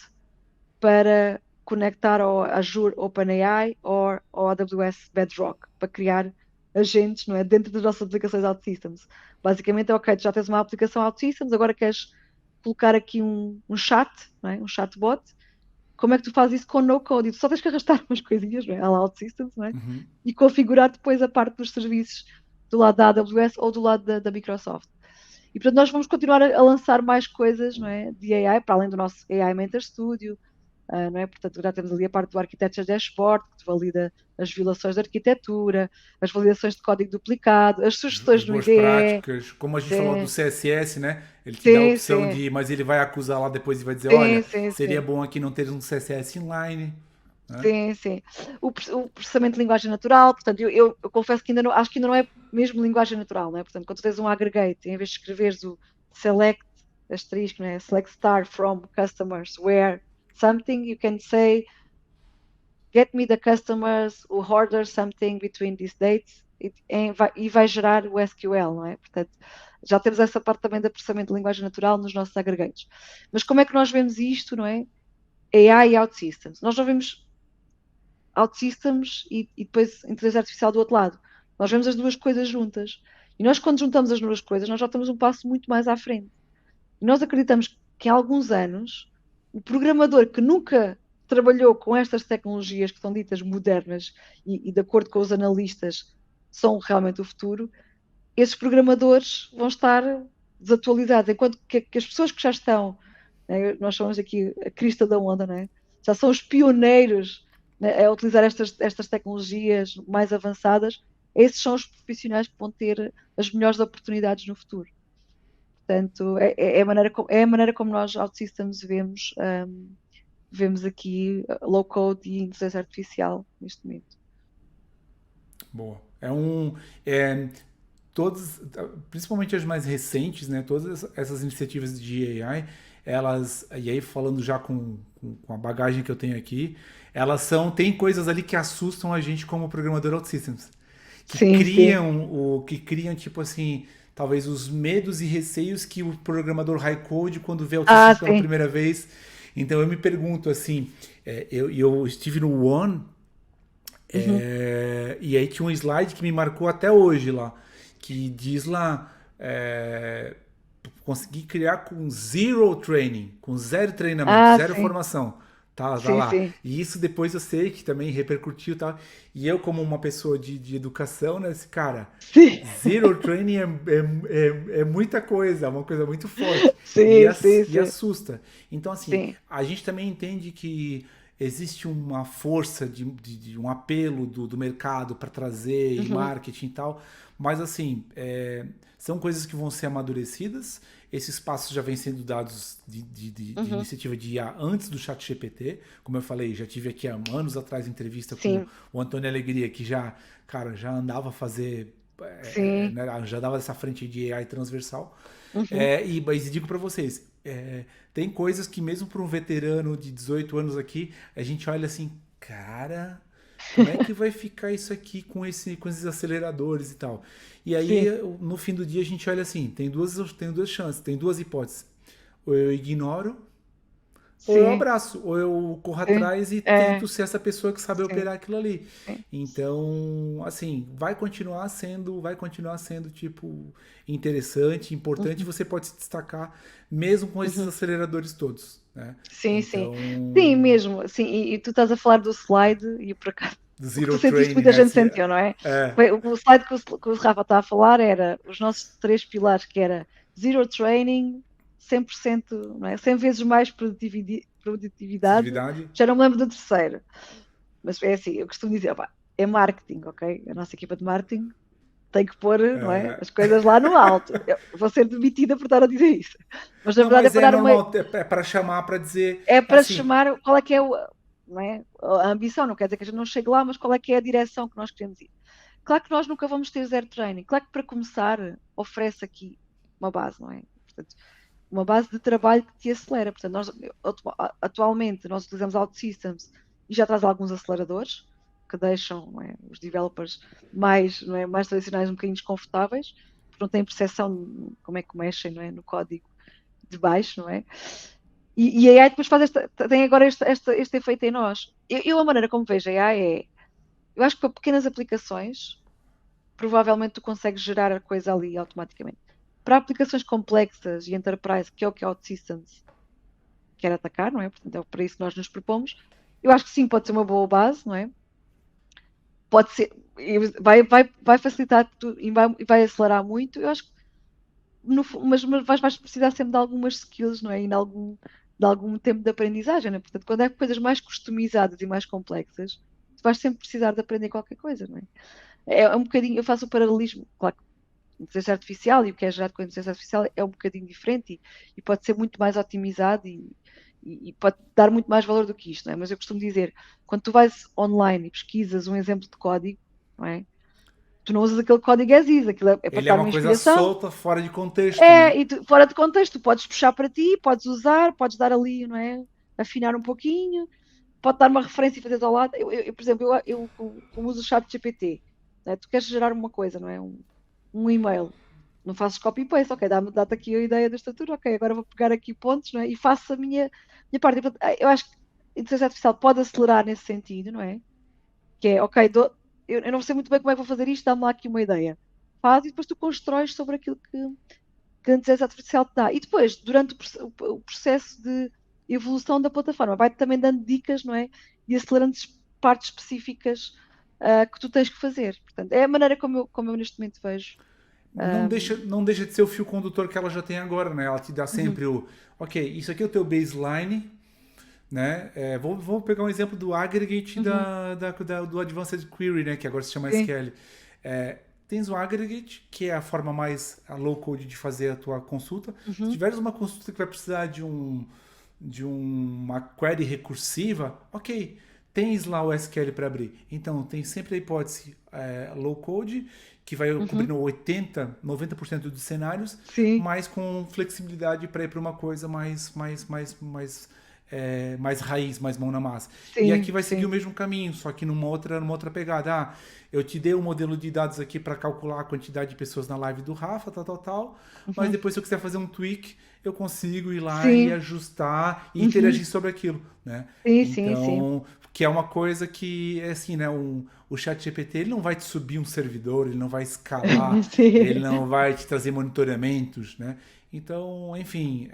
para conectar ao Azure OpenAI ou ao AWS Bedrock, para criar agentes, não é? Dentro das nossas aplicações OutSystems. Basicamente é, ok, tu já tens uma aplicação OutSystems, agora queres colocar aqui um chat, não é? Um chatbot. Como é que tu fazes isso com no-code? E tu só tens que arrastar umas coisinhas, não é? À la OutSystems, não é? Uhum. E configurar depois a parte dos serviços do lado da AWS ou do lado da Microsoft. E portanto nós vamos continuar a lançar mais coisas, não é, de AI, para além do nosso AI Mentor Studio, não é? Portanto, já temos ali a parte do Architecture Dashboard, que valida as violações da arquitetura, as validações de código duplicado, as As sugestões no boas IDE. práticas, como a gente falou do Sim, CSS, né? Ele te dá a sim, opção sim, de, mas ele vai acusar lá depois e vai dizer, sim, olha, sim, seria sim. bom aqui não ter um CSS inline, né? Sim, sim. O processamento de linguagem natural, portanto, eu confesso que ainda não, acho que ainda não é mesmo linguagem natural, não é? Portanto, quando tu tens um aggregate, em vez de escreveres o select, asterisco, não é? Select star from customers where something, you can say get me the customers who order something between these dates e vai gerar o SQL, não é? Portanto, já temos essa parte também de processamento de linguagem natural nos nossos agregates. Mas como é que nós vemos isto, não é? AI e OutSystems. Nós não vemos OutSystems e depois inteligência artificial do outro lado. Nós vemos as duas coisas juntas. E nós, quando juntamos as duas coisas, nós já estamos um passo muito mais à frente. E nós acreditamos que há alguns anos, o programador que nunca trabalhou com estas tecnologias que são ditas modernas e de acordo com os analistas, são realmente o futuro, esses programadores vão estar desatualizados, enquanto que as pessoas que já estão, né, nós somos aqui a crista da onda, né, já são os pioneiros, né, a utilizar estas tecnologias mais avançadas, esses são os profissionais que vão ter as melhores oportunidades no futuro. Portanto, é a maneira como nós, OutSystems, vemos aqui low code e inteligência artificial neste momento. Boa. É, todas, principalmente as mais recentes, né? Todas essas iniciativas de AI, elas, e aí falando já com a bagagem que eu tenho aqui, tem coisas ali que assustam a gente como programador OutSystems, Sim, sim. que criam tipo assim, talvez os medos e receios que o programador high code quando vê Ah, OutSystems pela sim. primeira vez. Então eu me pergunto assim, eu estive no One. Uhum. E aí tinha um slide que me marcou até hoje lá, que diz lá, consegui criar com zero training, com zero treinamento, Ah, zero sim. formação. Tá Sim, lá. sim. E isso depois eu sei que também repercutiu e tal. E eu, como uma pessoa de educação, né, esse cara, Sim, zero training é muita coisa, é uma coisa muito forte. sim, sim, E sim. assusta. Então, assim, Sim. a gente também entende que existe uma força de um apelo do mercado para trazer e Uhum. marketing e tal, mas assim, são coisas que vão ser amadurecidas. Esses passos já vêm sendo dados de Uhum. iniciativa de IA antes do chat GPT. Como eu falei, já tive aqui há anos atrás entrevista com Sim, o Antônio Alegria, que já, cara, já andava a fazer, sim. né, já dava essa frente de AI transversal. Uhum. Mas digo para vocês, tem coisas que mesmo para um veterano de 18 anos aqui, a gente olha assim, cara, como é que vai ficar isso aqui com esses aceleradores e tal? E aí, Sim, no fim do dia, a gente olha assim, tem duas chances, tem duas hipóteses. Ou eu ignoro, ou eu sim, abraço, ou eu corro sim. atrás e tento É, ser essa pessoa que sabe sim, operar aquilo ali. sim. Então, assim, vai continuar sendo tipo interessante, importante, e Uhum. você pode se destacar mesmo com esses Uhum. aceleradores todos, né? Sim, sim. Sim, Então, mesmo. Sim, e tu estás a falar do slide e por acaso o que tu zero sentiste, training, muita né? gente Assim, sentiu, não é? é, O slide que o Rafa está a falar era os nossos três pilares, que era zero training, 100%, não é? 100 vezes mais produtividade. produtividade. Já não me lembro do terceiro. Mas é assim, eu costumo dizer, opá, é marketing, ok? A nossa equipa de marketing tem que pôr, não é, as coisas lá no alto. Eu vou ser demitida por estar a dizer isso. Mas na Não, verdade é mas para é dar uma, normal, é para chamar, para dizer é para assim, chamar qual é que é não é, a ambição, não quer dizer que a gente não chegue lá, mas qual é que é a direção que nós queremos ir. Claro que nós nunca vamos ter zero training. Claro que para começar oferece aqui. uma base, não é? Portanto, uma base de trabalho que te acelera. Portanto, nós atualmente nós utilizamos OutSystems e já traz alguns aceleradores que deixam, não é, os developers mais, não é, mais tradicionais um bocadinho desconfortáveis, porque não têm percepção de como é que mexem, não é, no código de baixo, não é? E a AI depois tem agora este efeito em nós. A maneira como vejo a AI eu acho que para pequenas aplicações, provavelmente tu consegues gerar a coisa ali automaticamente. Para aplicações complexas e enterprise, que é o que a OutSystems quer atacar, não é? Portanto, é para isso que nós nos propomos. Eu acho que sim, pode ser uma boa base, não é? Pode ser, vai facilitar e vai acelerar muito. Eu acho que, mas vais precisar sempre de algumas skills, não é? E de algum tempo de aprendizagem, não é? Portanto, quando é coisas mais customizadas e mais complexas, tu vais sempre precisar de aprender qualquer coisa, não é? É um bocadinho, eu faço o paralelismo, claro que a inteligência artificial e o que é gerado com a inteligência artificial é um bocadinho diferente e pode ser muito mais otimizado e pode dar muito mais valor do que isto, não é? Mas eu costumo dizer, quando tu vais online e pesquisas um exemplo de código, não é? Tu não usas aquele código as is, aquilo é para Ele é dar uma uma coisa inspiração, solta, fora de contexto, né? e fora de contexto, tu podes puxar para ti, podes usar, podes dar ali, não é? Afinar um pouquinho, pode dar uma referência e fazer ao lado. Por exemplo, como uso o chat GPT, não é? Tu queres gerar uma coisa, não é? Um e-mail, não fazes copy-paste, ok, dá-te aqui a ideia da estrutura, ok, agora vou pegar aqui pontos, não é? E faço a minha parte. E, portanto, eu acho que a inteligência artificial pode acelerar nesse sentido, não é? Que é, ok, eu não sei muito bem como é que vou fazer isto, dá-me lá aqui uma ideia. Faz e depois tu constróis sobre aquilo que a inteligência artificial te dá. E depois, durante o processo de evolução da plataforma, vai-te também dando dicas, não é? E acelerando partes específicas que tu tens que fazer. Portanto, é a maneira como eu neste momento vejo. Não deixa de ser o fio condutor que ela já tem agora, né? Ela te dá Uhum, sempre ok, isso aqui é o teu baseline, né? Vou pegar um exemplo do aggregate uhum, do Advanced Query, né? Que agora se chama sim, SQL. Tens o aggregate, que é a forma mais low code de fazer a tua consulta. Se uhum, tiveres uma consulta que vai precisar de uma query recursiva, ok, tens lá o SQL para abrir. Então, tem sempre a hipótese low code, que vai uhum, cobrir 80, 90% dos cenários, sim, mas com flexibilidade para ir para uma coisa mais raiz, mais mão na massa. E aqui sim, vai seguir o sim. mesmo caminho, só que numa outra pegada. Eu te dei um modelo de dados aqui para calcular a quantidade de pessoas na live do Rafa, tal, mas Uhum, depois se eu quiser fazer um tweak, eu consigo ir lá e sim, ajustar e uhum, interagir sobre aquilo, né? sim, sim, sim. Então, que é uma coisa que é assim, né? O chat GPT ele não vai te subir um servidor, ele não vai escalar, ele Sim. não vai te trazer monitoramentos, né? Então, enfim,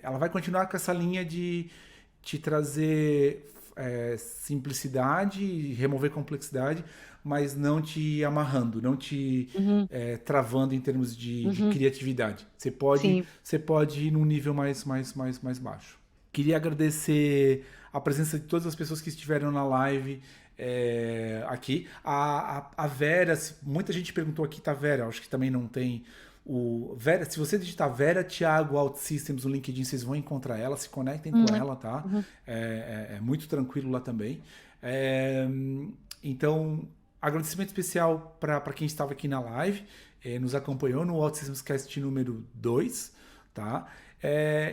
ela vai continuar com essa linha de te trazer simplicidade, remover complexidade, mas não te amarrando, não te Uhum, travando em termos de uhum, criatividade. sim. Você pode ir num nível mais baixo. Queria agradecer a presença de todas as pessoas que estiveram na live aqui. A Vera, muita gente perguntou aqui, tá Vera? Acho que também não tem o Vera. Se você digitar Vera Thiago OutSystems no LinkedIn, vocês vão encontrar ela. Se conectem com Uhum, ela, tá? uhum, É muito tranquilo lá também. É, então, agradecimento especial para quem estava aqui na live, nos acompanhou no OutSystems Cast número 2, tá?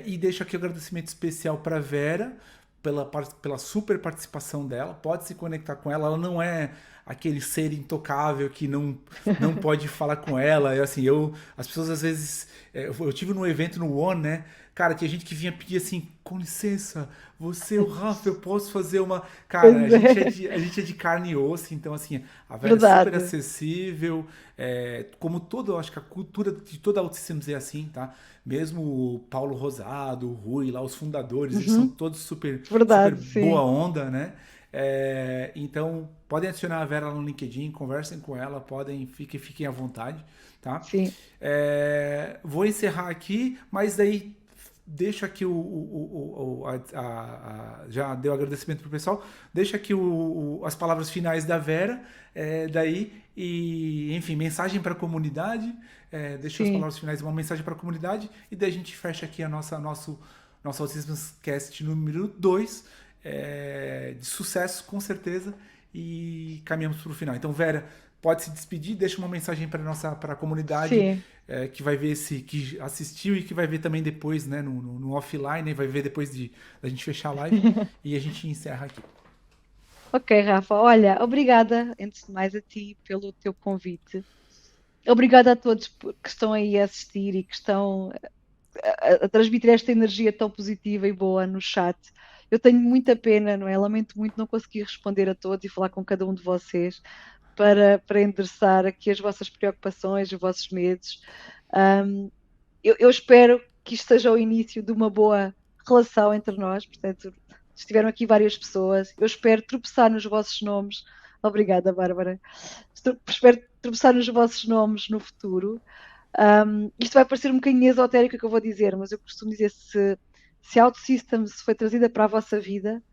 E deixo aqui o agradecimento especial para Vera pela super participação dela. Pode se conectar com ela. Ela não é aquele ser intocável que não pode falar com ela. As pessoas às vezes. Eu tive num evento no One, né? Cara, tinha gente que vinha pedir assim, com licença, você, o Rafa, eu posso fazer uma. Cara, pois é, a gente é de carne e osso, então assim, a Vera é super verdade. acessível. Como toda, eu acho que a cultura de toda a OutSystems é assim, tá? Mesmo o Paulo Rosado, o Rui, lá, os fundadores, eles são Uhum, todos super verdade, boa sim. onda, né? Então, podem adicionar a Vera no LinkedIn, conversem com ela, fiquem à vontade, tá? Sim. Vou encerrar aqui, mas daí deixa aqui já deu agradecimento pro pessoal, deixa aqui as palavras finais da Vera, daí, e enfim, mensagem para a comunidade, deixa as Sim. palavras finais, uma mensagem para a comunidade, e daí a gente fecha aqui nosso Autism Cast número 2, de sucesso, com certeza, e caminhamos para o final. Então, Vera, pode se despedir, deixa uma mensagem para a comunidade Sim. que vai ver que assistiu e que vai ver também depois, né, no offline, né, vai ver depois da gente fechar a live e a gente encerra aqui. Ok, Rafa. Olha, obrigada, antes de mais, a ti pelo teu convite. Obrigada a todos que estão aí a assistir e que estão a transmitir esta energia tão positiva e boa no chat. Eu tenho muita pena, não é? Lamento muito não conseguir responder a todos e falar com cada um de vocês para endereçar aqui as vossas preocupações, os vossos medos. Eu espero que isto seja o início de uma boa relação entre nós, portanto, estiveram aqui várias pessoas. Eu espero tropeçar nos vossos nomes. Obrigada, Bárbara. Espero tropeçar nos vossos nomes no futuro. Isto vai parecer um bocadinho esotérico o que eu vou dizer, mas eu costumo dizer se a OutSystems foi trazida para a vossa vida,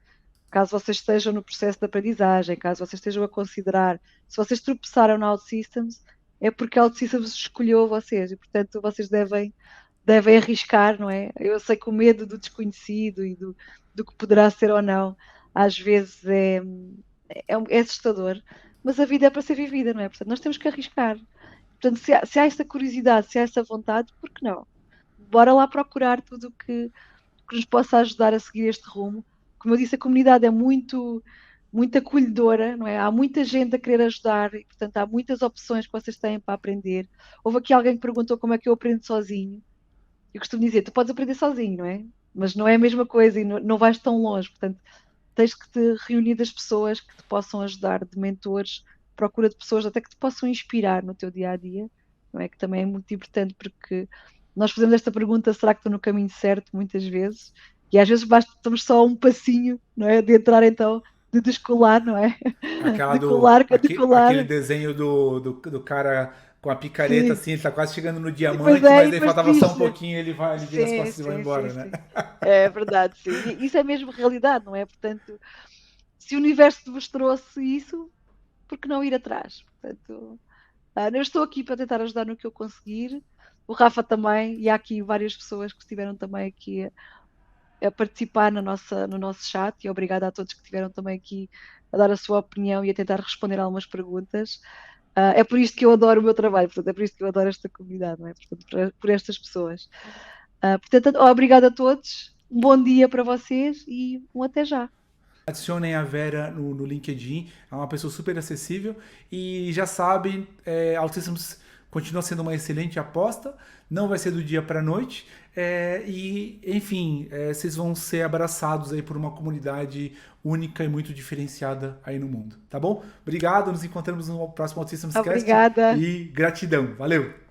caso vocês estejam no processo de aprendizagem, caso vocês estejam a considerar, se vocês tropeçaram na OutSystems, é porque a OutSystems escolheu vocês e, portanto, vocês devem arriscar, não é? Eu sei que o medo do desconhecido e do que poderá ser ou não, às vezes é assustador, mas a vida é para ser vivida, não é? Portanto, nós temos que arriscar. Portanto, se há essa curiosidade, se há essa vontade, por que não? Bora lá procurar tudo o que nos possa ajudar a seguir este rumo. Como eu disse, a comunidade é muito acolhedora, não é? Há muita gente a querer ajudar e, portanto, há muitas opções que vocês têm para aprender. Houve aqui alguém que perguntou como é que eu aprendo sozinho. Eu costumo dizer, tu podes aprender sozinho, não é? Mas não é a mesma coisa e não vais tão longe. Portanto, tens que te reunir das pessoas que te possam ajudar, de mentores, procura de pessoas até que te possam inspirar no teu dia a dia, não é? Que também é muito importante porque nós fazemos esta pergunta, será que estou no caminho certo, muitas vezes, e às vezes basta, estamos só a um passinho, não é? De entrar então, de descolar, não é? Aquela De colar, de aquele colar, desenho do cara com a picareta, sim. assim, ele tá quase chegando no E depois diamante, é, mas e daí depois faltava só um picha. pouquinho, ele vira as Sim, costas e vai sim, sim, embora, né? sim. É verdade, sim. E isso é mesmo realidade, não é? Portanto, se o universo vos trouxe isso, por que não ir atrás? Portanto, eu estou aqui para tentar ajudar no que eu conseguir. O Rafa também, e há aqui várias pessoas que estiveram também aqui a participar no nosso chat, e obrigada a todos que estiveram também aqui a dar a sua opinião e a tentar responder algumas perguntas. É por isto que eu adoro o meu trabalho, portanto, é por isto que eu adoro esta comunidade, não é? Portanto, por estas pessoas. Portanto, obrigada a todos, um bom dia para vocês e um até já. Adicionem a Vera no LinkedIn, é uma pessoa super acessível e já sabem, OutSystems continua sendo uma excelente aposta, não vai ser do dia para a noite e, enfim, vocês vão ser abraçados aí por uma comunidade única e muito diferenciada aí no mundo, tá bom? Obrigado, nos encontramos no próximo OutSystems Cast Obrigada. e gratidão, valeu!